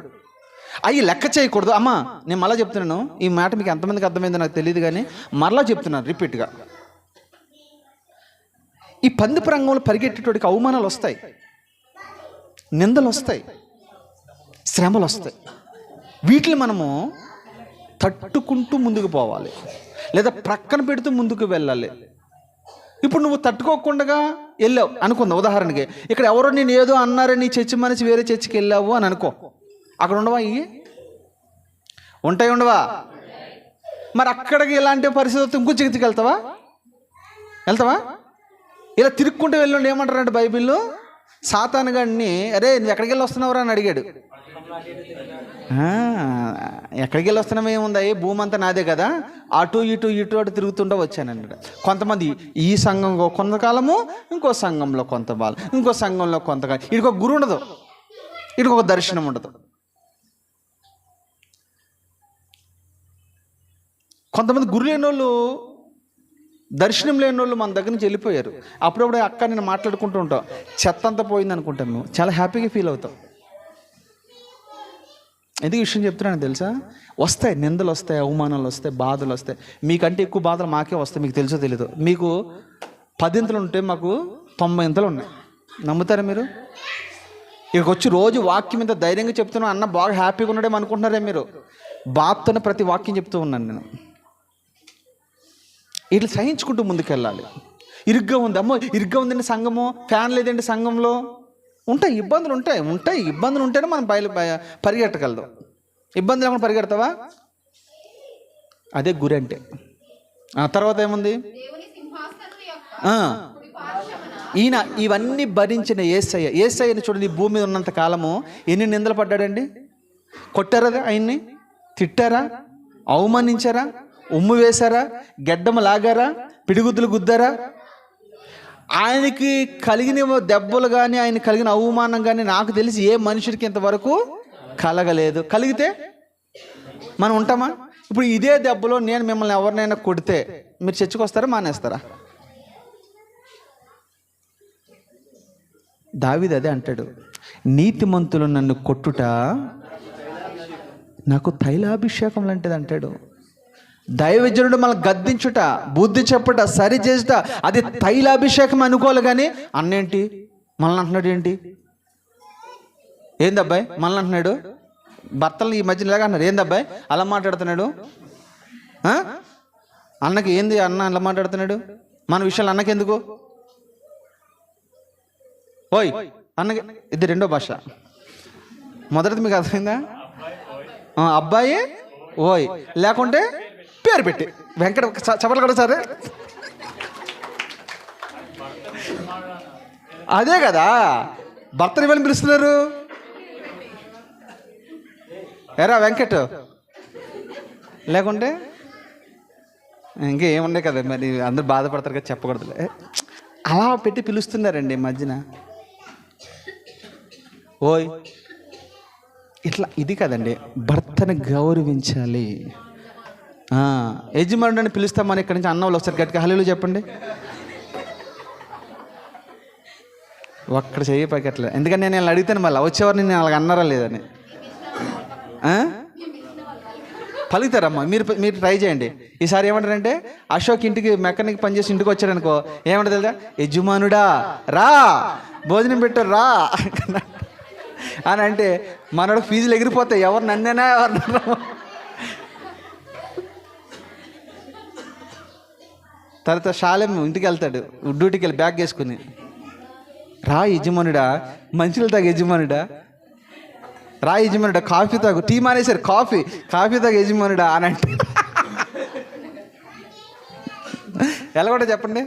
A: అవి లెక్క చేయకూడదు. అమ్మా నేను మళ్ళీ చెప్తున్నాను, ఈ మాట మీకు ఎంతమందికి అర్థమైందో నాకు తెలియదు, కానీ మరలా చెప్తున్నాను రిపీట్గా. ఈ పంది ప్రాంగంలో పరిగెట్టేటోడికి అవమానాలు వస్తాయి, నిందలు వస్తాయి, శ్రమలు వస్తాయి. వీటిని మనము తట్టుకుంటూ ముందుకు పోవాలి, లేదా ప్రక్కన పెడుతూ ముందుకు వెళ్ళాలి. ఇప్పుడు నువ్వు తట్టుకోకుండా వెళ్ళావు అనుకుందాం. ఉదాహరణకి ఇక్కడ ఎవరో నేను ఏదో అన్నారని చర్చి మనిషి వేరే చర్చికి వెళ్ళావు అని అనుకో. అక్కడ ఉండవా? ఇవి ఉంటాయి, ఉండవా? మరి అక్కడికి ఇలాంటి పరిస్థితి ఇంకో చర్చికి వెళ్తావా? ఇలా తిరుక్కుంటూ వెళ్ళండి. ఏమంటారంటే బైబిల్లో, సాతాను గాడిని అరే నువ్వు ఎక్కడికి వెళ్ళి వస్తున్నావురా అని అడిగాడు. ఎక్కడికి వెళ్ళి వస్తున్నావు, ఏముందా, భూమి అంతా నాదే కదా, అటు అటు తిరుగుతుంటూ వచ్చానండి. కొంతమంది ఈ సంఘంలో కొంతకాలము, ఇంకో సంఘంలో కొంతకాలం, ఇంకో సంఘంలో కొంతకాలం. వీడికి ఒక గురు ఉండదు, వీడికి ఒక దర్శనం ఉండదు. కొంతమంది గురు లేని వాళ్ళు, దర్శనం లేని వాళ్ళు మన దగ్గర నుంచి వెళ్ళిపోయారు. అప్పుడప్పుడు అక్క నేను మాట్లాడుకుంటూ ఉంటాం, చెత్త అంతా పోయింది అనుకుంటాం. మేము చాలా హ్యాపీగా ఫీల్ అవుతాం. ఎందుకు విషయం చెప్తున్నాను తెలుసా? వస్తాయి, నిందలు వస్తాయి, అవమానాలు వస్తాయి, బాధలు వస్తాయి. మీకంటే ఎక్కువ బాధలు మాకే వస్తాయి. మీకు తెలుసో తెలీదు. మీకు 10 ఇంతలు ఉంటే మాకు 90 ఇంతలు ఉన్నాయి. నమ్ముతారా మీరు? ఇక్కడికి వచ్చి రోజు వాక్యం మీద ధైర్యంగా చెప్తున్నాను అన్న బాగా హ్యాపీగా ఉన్నాడేమో అనుకుంటున్నారే మీరు. బాధతోనే ప్రతి వాక్యం చెప్తూ ఉన్నాను నేను. ఇట్లా సహించుకుంటూ ముందుకెళ్ళాలి. ఇరుగ్గా ఉంది, అమ్మో ఇరుగ్గా ఉందండి సంఘము, ఫ్యాన్ లేదండి సంఘంలో, ఉంటాయి ఇబ్బందులు, ఇబ్బందులు ఉంటేనే మనం పరిగెట్టగలదు. ఇబ్బంది లేకుండా పరిగెడతావా? అదే గురి అంటే. ఆ తర్వాత ఏముంది? ఈయన ఇవన్నీ భరించిన యేసయ్యని చూడండి. భూమి మీద ఉన్నంత కాలము ఎన్ని నిందలు పడ్డాడండి? కొట్టారా ఆయన్ని? తిట్టారా? అవమానించారా? ఉమ్ము వేశారా? గెడ్డము లాగారా? పిడిగుద్దులు గుద్దారా? ఆయనకి కలిగిన దెబ్బలు కానీ, ఆయన కలిగిన అవమానం కానీ నాకు తెలిసి ఏ మనుషుడికి ఇంతవరకు కలగలేదు. కలిగితే మనం ఉంటామా? ఇప్పుడు ఇదే దెబ్బలో నేను మిమ్మల్ని ఎవరినైనా కొడితే మీరు చర్చకు వస్తారా, మానేస్తారా? దావీదు అదే అంటాడు, నీతిమంతులు నన్ను కొట్టుట నాకు తైలాభిషేకం లాంటిది అంటాడు. దైవజనుడు మనల్ని గద్దించుట, బుద్ధి చెప్పుట, సరి చేయుట, అది తైలాభిషేకం అనుకోవాలి. కానీ అన్నేంటి మనల్ని అంటున్నాడు? ఏందబ్బాయి మనల్ని అంటున్నాడు? భర్తలు ఈ మధ్య ఇలాగా అన్నారు. ఏందబ్బాయి అలా మాట్లాడుతున్నాడు? అన్నకి ఏంది అన్న అలా మాట్లాడుతున్నాడు? మన విషయాలు అన్నకెందుకు? ఓయ్ అన్నకి. ఇది రెండో భాష. మొదటిది మీకు అర్థమైందా? అబ్బాయి ఓయ్, లేకుంటే పేరు పెట్టి వెంకట చెప్పలు కూడా సరే. అదే కదా భర్తని ఇవ్వని పిలుస్తున్నారు. ఎరా వెంకట్, లేకుంటే ఇంకేముండే కదా. మరి అందరూ బాధపడతారు కదా, చెప్పకూడదులే. అలా పెట్టి పిలుస్తున్నారండి ఈ మధ్యన. ఓయ్ ఇట్లా. ఇది కదండి భర్తను గౌరవించాలి. యజమానుడిని పిలుస్తామని ఇక్కడి నుంచి అన్నవాళ్ళు ఒకసారి గట్టిగా హల్లెలూయా చెప్పండి. ఒక్కడ చెయ్యి పక్కట్లేదు. ఎందుకంటే నేను ఇలా అడిగితాను, మళ్ళీ వచ్చేవారు నేను అలాగ అన్నారా లేదని. పలుకుతారమ్మా. మీరు ట్రై చేయండి. ఈసారి ఏమంటారంటే, అశోక్ ఇంటికి మెకానిక్ పనిచేసి ఇంటికి వచ్చాడనుకో, ఏమంటారు తెలుసా? యజమానుడా రా, భోజనం పెట్టారు రా అని అంటే మనోడు ఫీజులు ఎగిరిపోతాయి. ఎవరు నన్నేనా ఎవరు. తర్వాత శాలెం ఇంటికి వెళ్తాడు, డ్యూటీకి వెళ్ళి బ్యాగ్ వేసుకుని, రా యజమానుడా, మంచిలు తాగు యజమానుడా, రా యజమానుడా, కాఫీ తాగు, టీ మానేశారు కాఫీ తాగు యజమానుడా అని అంటే ఎలా కూడా చెప్పండి.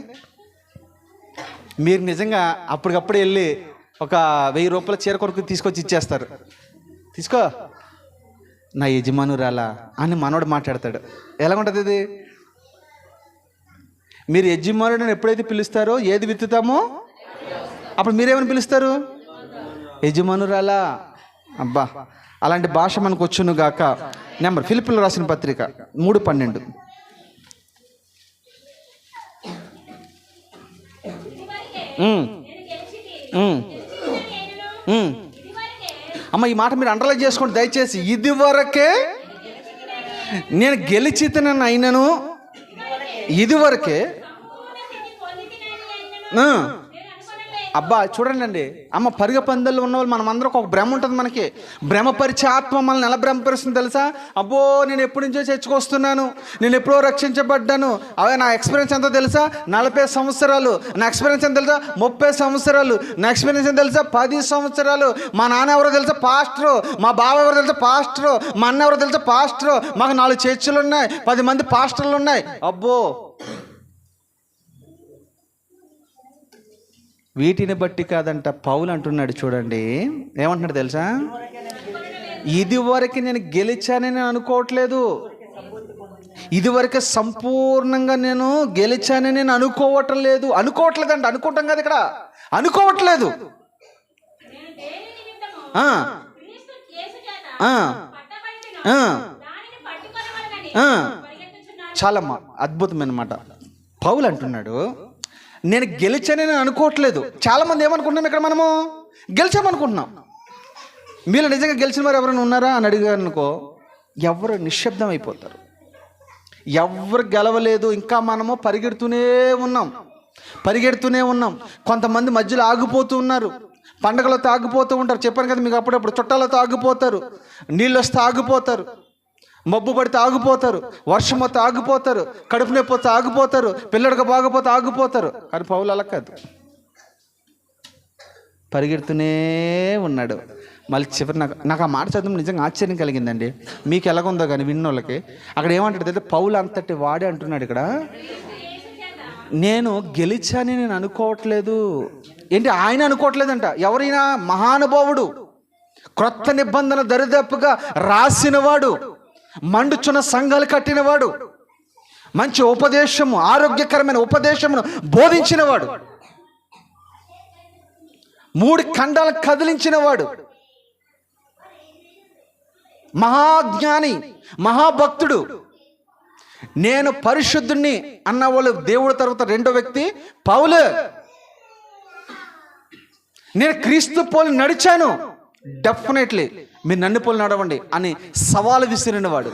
A: మీరు నిజంగా అప్పటికప్పుడు వెళ్ళి ఒక 1000 రూపాయల చీర కొరకు తీసుకొచ్చి ఇచ్చేస్తారు. తీసుకో నా యజమానురాలా అని మనోడు మాట్లాడతాడు. ఎలాగుంటుంది ఇది? మీరు యజమానుడిని ఎప్పుడైతే పిలుస్తారో, ఏది విత్తుతామో అప్పుడు మీరేమని పిలుస్తారు? యజమానురాలా. అబ్బా, అలాంటి భాష మనకు వచ్చును గాక. నెంబర్ ఫిలిప్పీయులకు రాసిన పత్రిక 3:12. అమ్మ, ఈ మాట మీరు అండర్లైన్ చేసుకోండి దయచేసి. ఇది వరకే నేను గెలిచితనని అయినను, ఇది వరకే. అబ్బా చూడండి అండి అమ్మ, పరుగ పందెల్లో ఉన్న వాళ్ళు మనమందరం ఒక భ్రమ ఉంటుంది మనకి. భ్రమపరిచే ఆత్మ మనల్ని ఎలా భ్రమపరుస్తుంది తెలుసా? అబ్బో నేను ఎప్పటి నుంచో చర్చకొస్తున్నాను, నేను ఎప్పుడో రక్షించబడ్డాను. అవే నా ఎక్స్పీరియన్స్ ఎంతో తెలుసా? 40 సంవత్సరాలు. నా ఎక్స్పీరియన్స్ ఎంత తెలుసా? 30 సంవత్సరాలు. నా ఎక్స్పీరియన్స్ ఎంత తెలుసా? 10 సంవత్సరాలు. మా నాన్న ఎవరో తెలుసా? పాస్టరు. మా బావ ఎవరో తెలుసా? పాస్టరు. మా అన్న ఎవరో తెలుసా? పాస్టరు. మాకు 4 చర్చిలు ఉన్నాయి, 10 మంది పాస్టర్లు ఉన్నాయి. అబ్బో, వీటిని బట్టి కాదంట. పౌలు అంటున్నాడు చూడండి, ఏమంటున్నాడు తెలుసా? ఇదివరకు నేను గెలిచానని అనుకోవట్లేదు, ఇదివరకు సంపూర్ణంగా నేను గెలిచానని నేను అనుకోవట్లేదంట. అనుకోవటం కాదు ఇక్కడ, అనుకోవట్లేదు. చాలా అద్భుతమైన మాట. పౌలు అంటున్నాడు, నేను గెలిచానని నేను అనుకోవట్లేదు. చాలామంది ఏమనుకుంటున్నాం ఇక్కడ? మనము గెలిచామనుకుంటున్నాం. మీరు నిజంగా గెలిచిన వారు ఎవరైనా ఉన్నారా అని అడిగారు అనుకో, ఎవరు నిశ్శబ్దం అయిపోతారు. ఎవరు గెలవలేదు, ఇంకా మనము పరిగెడుతూనే ఉన్నాం. కొంతమంది మధ్యలో ఆగిపోతూ ఉన్నారు. పండగలతో ఆగిపోతూ ఉంటారు. చెప్పాను కదా మీకు, అప్పుడప్పుడు చుట్టాలతో ఆగిపోతారు, నీళ్ళు వస్తే ఆగిపోతారు, మబ్బు పడితే ఆగిపోతారు, వర్షం వస్తే ఆగిపోతారు, కడుపు నొప్పి వస్తే ఆగిపోతారు, పిల్లడికి బాగపోతే ఆగిపోతారు. కానీ పౌలు అలా కాదు, పరిగెడుతూనే ఉన్నాడు. మళ్ళీ చివరి నాకు ఆ మాట చదువు నిజంగా ఆశ్చర్యం కలిగిందండి. మీకు ఎలాగుందో కానీ విన్నోళ్ళకి. అక్కడ ఏమంటాడు అంటే, పౌలు అంతటి వాడే అంటున్నాడు ఇక్కడ, నేను గెలిచాని నేను అనుకోవట్లేదు. ఏంటి ఆయన అనుకోవట్లేదంట? ఎవరైనా మహానుభావుడు, క్రొత్త నిబంధన దరిదాపుగా రాసినవాడు, మండుచున్న సంఘాలు కట్టినవాడు, మంచి ఉపదేశము, ఆరోగ్యకరమైన ఉపదేశమును బోధించినవాడు, 3 ఖండాలు కదిలించినవాడు, మహాజ్ఞాని, మహాభక్తుడు, నేను పరిశుద్ధుణ్ణి అన్న వాళ్ళు దేవుడి తర్వాత 2వ వ్యక్తి పౌలు. నేను క్రీస్తు పోలి నడిచాను, డెఫినెట్లీ మీరు నన్ను పోలి నడవండి అని సవాలు విసిరినవాడు.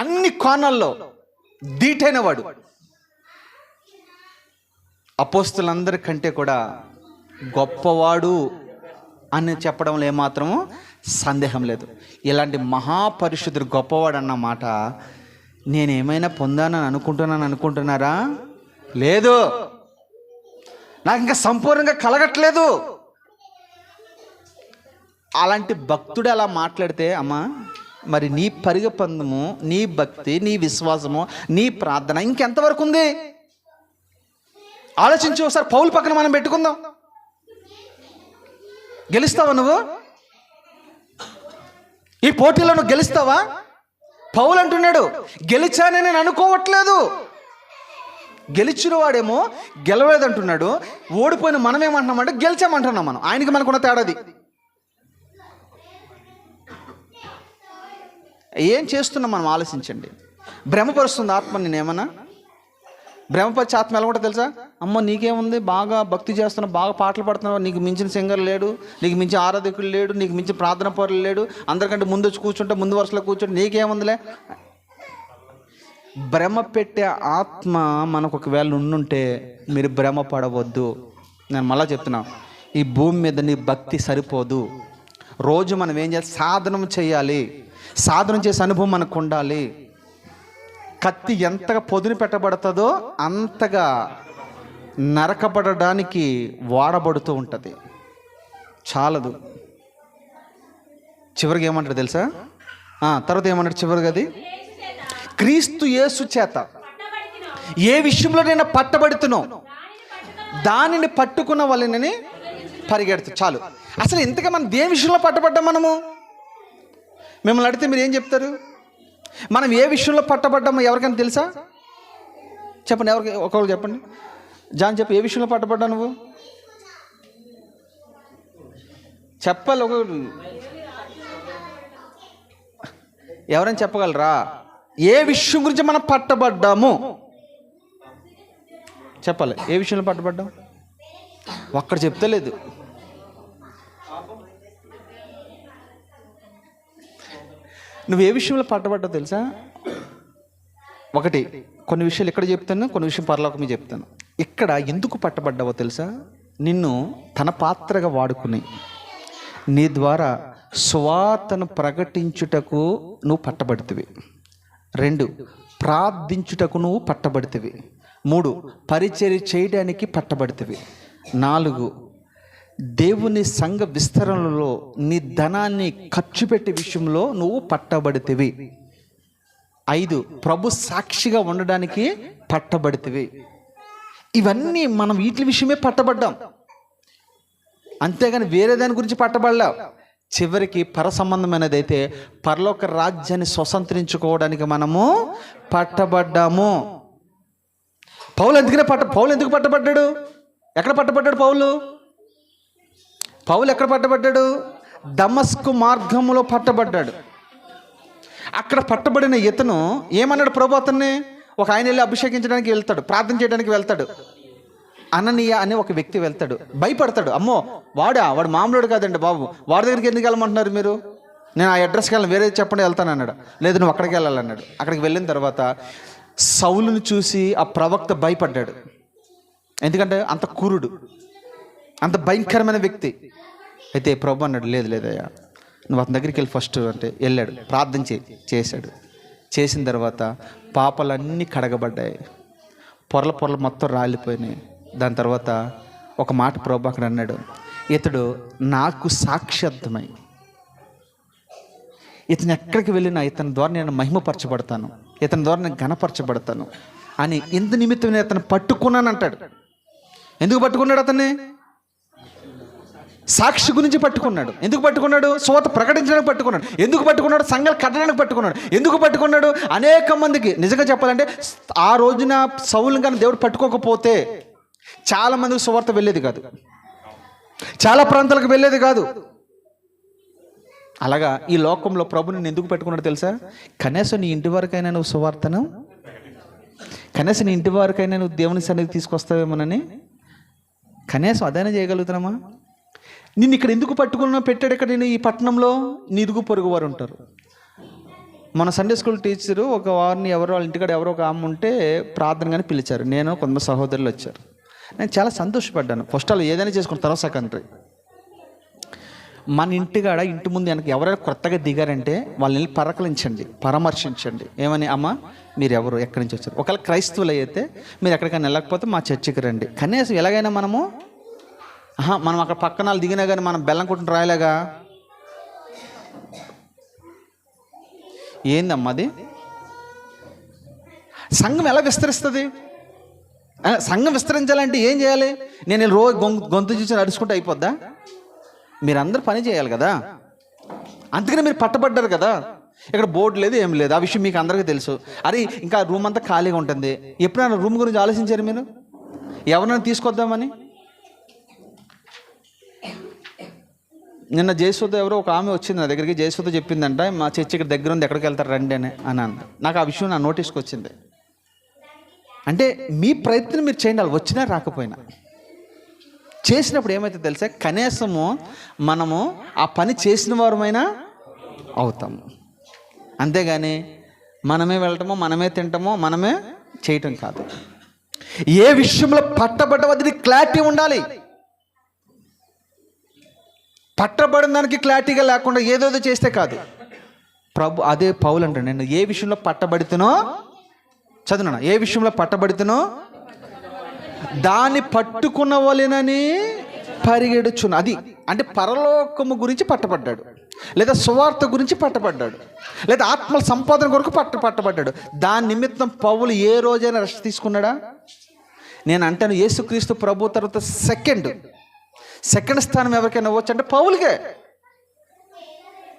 A: అన్ని కోణాల్లో ధీటైన వాడు. అపోస్తులందరికంటే కూడా గొప్పవాడు అని చెప్పడంలో ఏమాత్రము సందేహం లేదు. ఇలాంటి మహాపరిశుద్ధుడు గొప్పవాడు అన్న మాట నేనేమైనా పొందానని అనుకుంటున్నారా? లేదు, నాకు ఇంకా సంపూర్ణంగా కలగట్లేదు. అలాంటి భక్తుడు అలా మాట్లాడితే, అమ్మా మరి నీ పరిగ పందము, నీ భక్తి, నీ విశ్వాసము, నీ ప్రార్థన ఇంకెంతవరకు ఉంది? ఆలోచించి ఒకసారి పౌలు పక్కన మనం పెట్టుకుందాం. గెలుస్తావా నువ్వు? ఈ పోటీలో నువ్వు గెలుస్తావా? పౌలు అంటున్నాడు, గెలిచానని నేను అనుకోవట్లేదు. గెలిచిన వాడేమో గెలవలేదంటున్నాడు, ఓడిపోయిన మనం ఏమంటున్నామంటే గెలిచామంటున్నాం. ఆయనకి మనకున్న తేడాది. ఏం చేస్తున్నాం మనం ఆలోచించండి. భ్రమపరుస్తుంది ఆత్మ. నేనేమన్నా భ్రమపరిచే ఆత్మ ఎలా కూడా తెలుసా? అమ్మ నీకేముంది, బాగా భక్తి చేస్తున్నావు, బాగా పాటలు పాడుతున్నావు, నీకు మించిన సింగర్ లేడు, నీకు మించిన ఆరాధకులు లేడు, నీకు మించిన ప్రార్థన పరులు లేడు, అందరికంటే ముందు వచ్చి కూర్చుంటే, ముందు వరుసలో కూర్చుంటే నీకేముందిలే. భ్రమ పెట్టే ఆత్మ మనకు ఒకవేళ ఉండుంటే మీరు భ్రమ పడవద్దు. నేను మళ్ళా చెప్తున్నా, ఈ భూమి మీద నీ భక్తి సరిపోదు. రోజు మనం ఏం చేయాలి? సాధనం చేయాలి. సాధనం చేసే అనుభవం మనకు ఉండాలి. కత్తి ఎంతగా పొదును పెట్టబడుతుందో అంతగా నరకబడడానికి వాడబడుతూ ఉంటుంది. చాలదు. చివరికి ఏమంటాడు తెలుసా? తర్వాత ఏమంటాడు చివరికి? అది క్రీస్తు యేసు చేత ఏ విషయంలో నేను పట్టబడుతునో దానిని పట్టుకున్న వాళ్ళని పరిగెడుతూ. చాలు. అసలు ఇంతగా మనం దేని విషయంలో పట్టబడ్డాం? మనము మిమ్మల్ని అడిగితే మీరు ఏం చెప్తారు? మనం ఏ విషయంలో పట్టబడ్డామో ఎవరికైనా తెలుసా? చెప్పండి, ఎవరికి ఒకళ్ళు చెప్పండి. జాన్ చెప్పు, ఏ విషయంలో పట్టబడ్డా నువ్వు? చెప్పాలి. ఒకరు ఎవరైనా చెప్పగలరా? ఏ విషయం గురించి మనం పట్టబడ్డాము చెప్పాలి. ఏ విషయంలో పట్టబడ్డాం? ఒక్కడ చెప్తలేదు. నువ్వు ఏ విషయంలో పట్టబడ్డావు తెలుసా? ఒకటి, కొన్ని విషయాలు ఇక్కడ చెప్తాను, కొన్ని విషయం పరలోకమే చెప్తాను. ఇక్కడ ఎందుకు పట్టబడ్డావో తెలుసా? నిన్ను తన పాత్రగా వాడుకుని నీ ద్వారా సువార్తను ప్రకటించుటకు నువ్వు పట్టబడితివి. 2, ప్రార్థించుటకు నువ్వు పట్టబడితివి. 3, పరిచర్య చేయడానికి పట్టబడితివి. 4, దేవుని సంఘ విస్తరణలో నీ ధనాన్ని ఖర్చు పెట్టే విషయంలో నువ్వు పట్టబడితివి. 5, ప్రభు సాక్షిగా ఉండడానికి పట్టబడితివి. ఇవన్నీ మనం వీటి విషయమే పట్టబడ్డాం, అంతేగాని వేరే దాని గురించి పట్టబడలా. చివరికి పర సంబంధమైనది అయితే పరలోక రాజ్యాన్ని స్వతంత్రించుకోవడానికి మనము పట్టబడ్డాము. పౌలు ఎందుకు పట్టబడ్డాడు? ఎక్కడ పట్టబడ్డాడు పౌలు ఎక్కడ పట్టబడ్డాడు? దమస్కు మార్గంలో పట్టబడ్డాడు. అక్కడ పట్టబడిన ఇతను ఏమన్నాడు? ప్రభు అతన్ని ఒక ఆయన వెళ్ళి అభిషేకించడానికి వెళ్తాడు, ప్రార్థన చేయడానికి వెళ్తాడు. అననీయ అనే ఒక వ్యక్తి వెళ్తాడు, భయపడతాడు. అమ్మో వాడు మామూలుడు కాదండి బాబు, వాడి దగ్గరికి ఎందుకు వెళ్ళమంటున్నారు మీరు? నేను ఆ అడ్రస్కి వెళ్ళను, వేరే చెప్పండి వెళ్తాను అన్నాడు. లేదు నువ్వు అక్కడికి వెళ్ళాలన్నాడు. అక్కడికి వెళ్ళిన తర్వాత సౌలుని చూసి ఆ ప్రవక్త భయపడ్డాడు. ఎందుకంటే అంత క్రూరుడు, అంత భయంకరమైన వ్యక్తి. అయితే ప్రభు అన్నాడు, లేదయ్యా నువ్వు అతని దగ్గరికి వెళ్ళి ఫస్ట్ అంటే వెళ్ళాడు, ప్రార్థన చేశాడు. చేసిన తర్వాత పాపలన్నీ కడగబడ్డాయి, పొరలు మొత్తం రాలిపోయినాయి. దాని తర్వాత ఒక మాట ప్రభు అక్కడ అన్నాడు, ఇతడు నాకు సాక్షార్థమై ఇతను ఎక్కడికి వెళ్ళినా ఇతని ద్వారా నేను మహిమపరచబడతాను, ఇతని ద్వారా నేను ఘనపరచబడతాను అని ఇంత నిమిత్తం నేను అతను పట్టుకున్నాను అంటాడు. ఎందుకు పట్టుకున్నాడు? అతన్ని సాక్షి గురించి పట్టుకున్నాడు. ఎందుకు పట్టుకున్నాడు? సువార్త ప్రకటించడానికి పట్టుకున్నాడు. ఎందుకు పట్టుకున్నాడు? సంఘాలు కట్టడానికి పట్టుకున్నాడు. ఎందుకు పట్టుకున్నాడు? అనేక మందికి నిజంగా చెప్పాలంటే ఆ రోజున సౌలుని కానీ దేవుడు పట్టుకోకపోతే చాలా మందికి సువార్త వెళ్ళేది కాదు, చాలా ప్రాంతాలకు వెళ్ళేది కాదు. అలాగా ఈ లోకంలో ప్రభుని నేను ఎందుకు పెట్టుకున్నాడు తెలుసా? కనీసం నీ ఇంటి వరకైనా నువ్వు సువార్తను, కనీసం నీ ఇంటి వరకైనా నువ్వు దేవుని సన్నిధికి తీసుకొస్తావేమోనని కనీసం అదైనా చేయగలుగుతున్నామా? నిన్ను ఇక్కడ ఎందుకు పెట్టాడు? ఇక్కడ నేను ఈ పట్టణంలో నీ ఇరుగు పొరుగు వారు ఉంటారు. మన సండే స్కూల్ టీచరు ఒక వారిని ఎవరో వాళ్ళ ఇంటికాడ ఎవరో ఒక ఆమె ఉంటే ప్రార్థనగానే పిలిచారు. నేను కొంతమంది సహోదరులు వచ్చారు. నేను చాలా సంతోషపడ్డాను. ఫస్ట్ వాళ్ళు ఏదైనా చేసుకున్న తర్వాత సెకండరీ. మన ఇంటికాడ ఇంటి ముందు వెనక ఎవరైనా కొత్తగా దిగారంటే వాళ్ళని పరకలించండి, పరామర్శించండి. ఏమని, అమ్మ మీరు ఎవరు, ఎక్కడి నుంచి వచ్చారు? ఒకవేళ క్రైస్తవులు అయితే మీరు ఎక్కడికైనా వెళ్ళకపోతే మా చర్చికి రండి. కనీసం ఎలాగైనా మనం అక్కడ పక్కన దిగినా కానీ మనం బెల్లం కొట్టుని రాయలేగా. ఏందమ్మా అది? సంఘం ఎలా విస్తరిస్తుంది? సంఘం విస్తరించాలంటే ఏం చేయాలి? నేను రోజు గొంతు చూసి నడుచుకుంటూ అయిపోద్దా? మీరందరూ పని చేయాలి కదా. అందుకనే మీరు పట్టబడ్డారు కదా. ఇక్కడ బోర్డు లేదు, ఏం లేదు, ఆ విషయం మీకు అందరికీ తెలుసు. అరే ఇంకా రూమ్ అంతా ఖాళీగా ఉంటుంది. ఎప్పుడైనా రూమ్ గురించి ఆలోచించారు మీరు? ఎవరైనా తీసుకొద్దామని? నిన్న జయసుధ ఎవరో ఒక ఆమె వచ్చింది నా దగ్గరికి. జయసుధ చెప్పిందంట, మా చర్చి ఇక్కడ దగ్గర ఉంది, ఎక్కడికి వెళ్తారు రండి అని అన్న. నాకు ఆ విషయం నా నోటీస్కి వచ్చింది. అంటే మీ ప్రయత్నం మీరు చేయండి, వాళ్ళు వచ్చినా రాకపోయినా. చేసినప్పుడు ఏమైతే తెలుసా, కనీసము మనము ఆ పని చేసిన వారమైనా అవుతాము. అంతేగాని మనమే వెళ్ళటమో, మనమే తింటామో, మనమే చేయటం కాదు. ఏ విషయంలో పట్టబడ్డవో అది క్లారిటీ ఉండాలి. పట్టబడిన దానికి క్లారిటీగా లేకుండా ఏదోదో చేస్తే కాదు. ప్రభు అదే పౌలు అంటాడు, నేను ఏ విషయంలో పట్టబడితేనో చదువునా, ఏ విషయంలో పట్టబడితేనో దాన్ని పట్టుకున్న వాళ్ళేనని పరిగెడుచున్నా. అది అంటే పరలోకము గురించి పట్టబడ్డాడు, లేదా సువార్త గురించి పట్టబడ్డాడు, లేదా ఆత్మల సంపాదన కొరకు పట్టబడ్డాడు. దాని నిమిత్తం పౌలు ఏ రోజైనా రెస్ట్ తీసుకున్నాడా? నేను అంటాను, యేసుక్రీస్తు ప్రభు తర్వాత సెకండ్ స్థానం ఎవరికైనా ఇవ్వచ్చు అంటే పౌలుకే.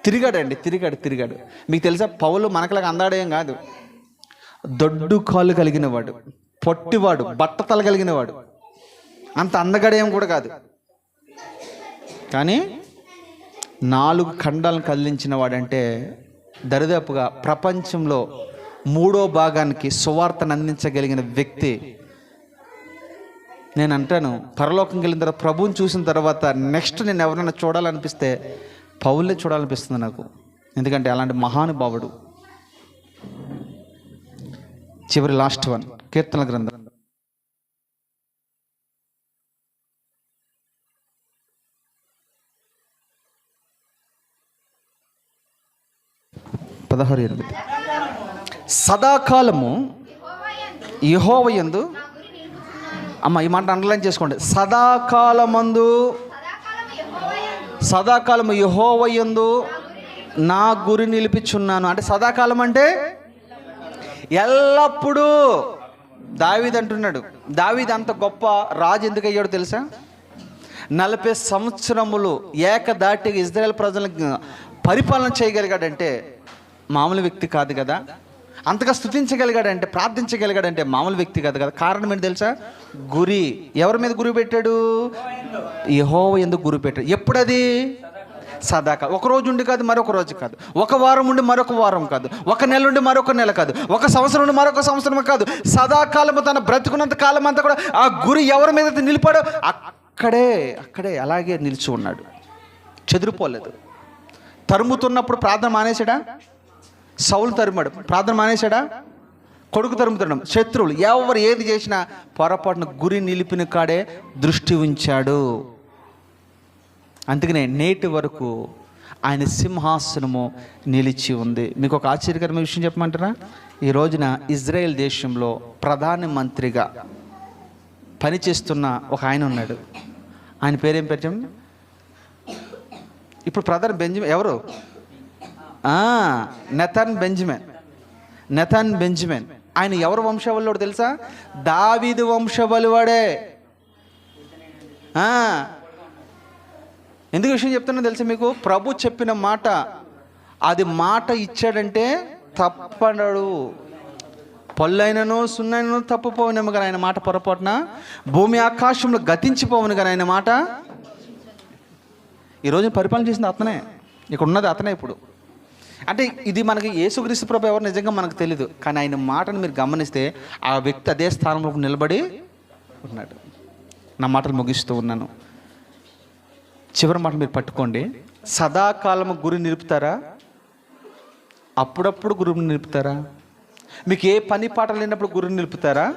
A: తిరిగాడు. మీకు తెలుసా, పౌలు మనకలాగా అందాడేం కాదు. దొడ్డు కాళ్ళు కలిగిన వాడు, పొట్టివాడు, బట్టతల కలిగిన వాడు, అంత అందగడేం కూడా కాదు. కానీ 4 ఖండాలను కదిలించిన వాడంటే దరిదాపుగా ప్రపంచంలో 3వ భాగానికి సువార్తను అందించగలిగిన వ్యక్తి. నేను అంటాను, పరలోకం వెళ్ళిన తర్వాత, ప్రభువుని చూసిన తర్వాత నెక్స్ట్ నేను ఎవరైనా చూడాలనిపిస్తే పౌలే చూడాలనిపిస్తుంది నాకు. ఎందుకంటే అలాంటి మహానుభావుడు. చివరి లాస్ట్ వన్, కీర్తనల గ్రంథం 16:8. సదాకాలము యెహోవా యందు, అమ్మ ఈ మాట అండర్లైన్ చేసుకోండి, సదాకాలము యెహోవా యందు నా గురి నిలిపిచున్నాను. అంటే సదాకాలం అంటే ఎల్లప్పుడూ. దావీదు అంటున్నాడు, దావీదు అంత గొప్ప రాజు ఎందుకు అయ్యాడు తెలుసా? 40 సంవత్సరములు ఏకదాటిగా ఇజ్రాయెల్ ప్రజలకు పరిపాలన చేయగలిగాడంటే మామూలు వ్యక్తి కాదు కదా. అంతగా స్తుతించగలిగాడంటే, ప్రార్థించగలిగాడంటే మామూలు వ్యక్తి కాదు కదా. కారణం ఏంటి తెలుసా? గురి. ఎవరి మీద గురి పెట్టాడు? యెహోవా యందు గురి పెట్టాడు. ఎప్పుడది? సదాకాలం. ఒక రోజు ఉండి కాదు, మరొక రోజు కాదు, ఒక వారం ఉండి మరొక వారం కాదు, ఒక నెల ఉండి మరొక నెల కాదు, ఒక సంవత్సరం ఉండి మరొక సంవత్సరం కాదు. సదాకాలము తన బ్రతుకున్నంత కాలం అంతా కూడా ఆ గురి ఎవరి మీద నిలిపాడో అక్కడే అలాగే నిలిచి ఉన్నాడు, చెదిరిపోలేదు. తరుముతున్నప్పుడు ప్రార్థన మానేశాడా? సౌలు తరిమాడు, ప్రార్థన మానేశాడా? కొడుకు తరుముతున్నాడు. శత్రువులు ఎవరు ఏది చేసినా పొరపాటున గురి నిలిపిన కాడే దృష్టి ఉంచాడు. అందుకనే నేటి వరకు ఆయన సింహాసనము నిలిచి ఉంది. మీకు ఒక ఆశ్చర్యకరమైన విషయం చెప్పమంటారా? ఈ రోజున ఇజ్రాయెల్ దేశంలో ప్రధానమంత్రిగా పనిచేస్తున్న ఒక ఆయన ఉన్నాడు. ఆయన పేరేం పెట్టాం? ఇప్పుడు ప్రధాని బెంజమిన్. ఎవరు? నెతన్ బెంజమిన్. ఆయన ఎవరు వంశావళివాడు తెలుసా? దావీదు వంశావళివాడే. ఎందుకు విషయం చెప్తున్నా తెలుసా మీకు? ప్రభు చెప్పిన మాట, అది మాట ఇచ్చాడంటే తప్పడు. పళ్ళైనను సున్నైనను తప్పుపోవునేమో కానీ ఆయన మాట పొరపాటున భూమి ఆకాశంలో గతించిపోవును కానీ ఆయన మాట. ఈరోజు పరిపాలన చేసింది అతనే, ఇక్కడ ఉన్నది అతనే. ఇప్పుడు అంటే ఇది మనకి యేసుక్రీస్తు ప్రభు ఎవరు నిజంగా మనకు తెలీదు, కానీ ఆయన మాటను మీరు గమనిస్తే ఆ వ్యక్తి అదే స్థానంలో నిలబడి ఉన్నాడు. నా మాటలు ముగిస్తూ ఉన్నాను. చివరి మాట మీరు పట్టుకోండి. సదాకాలము గురి నిలుపుతారా? అప్పుడప్పుడు గురి నిలుపుతారా? మీకు ఏ పని పాట లేనప్పుడు గురి నిలుపుతారా?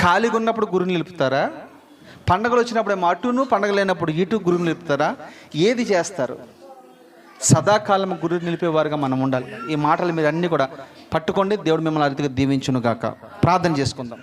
A: ఖాళీగా ఉన్నప్పుడు గురి నిలుపుతారా? పండగలు వచ్చినప్పుడు ఏమో అటును, పండగ లేనప్పుడు ఇటు గురి నిలుపుతారా? ఏది చేస్తారు? సదాకాలం గురి నిలిపేవారుగా మనం ఉండాలి. ఈ మాటలు మీరు అన్నీ కూడా పట్టుకోండి. దేవుడు మిమ్మల్ని అతిగా దీవించును గాక. ప్రార్థన చేసుకుందాం.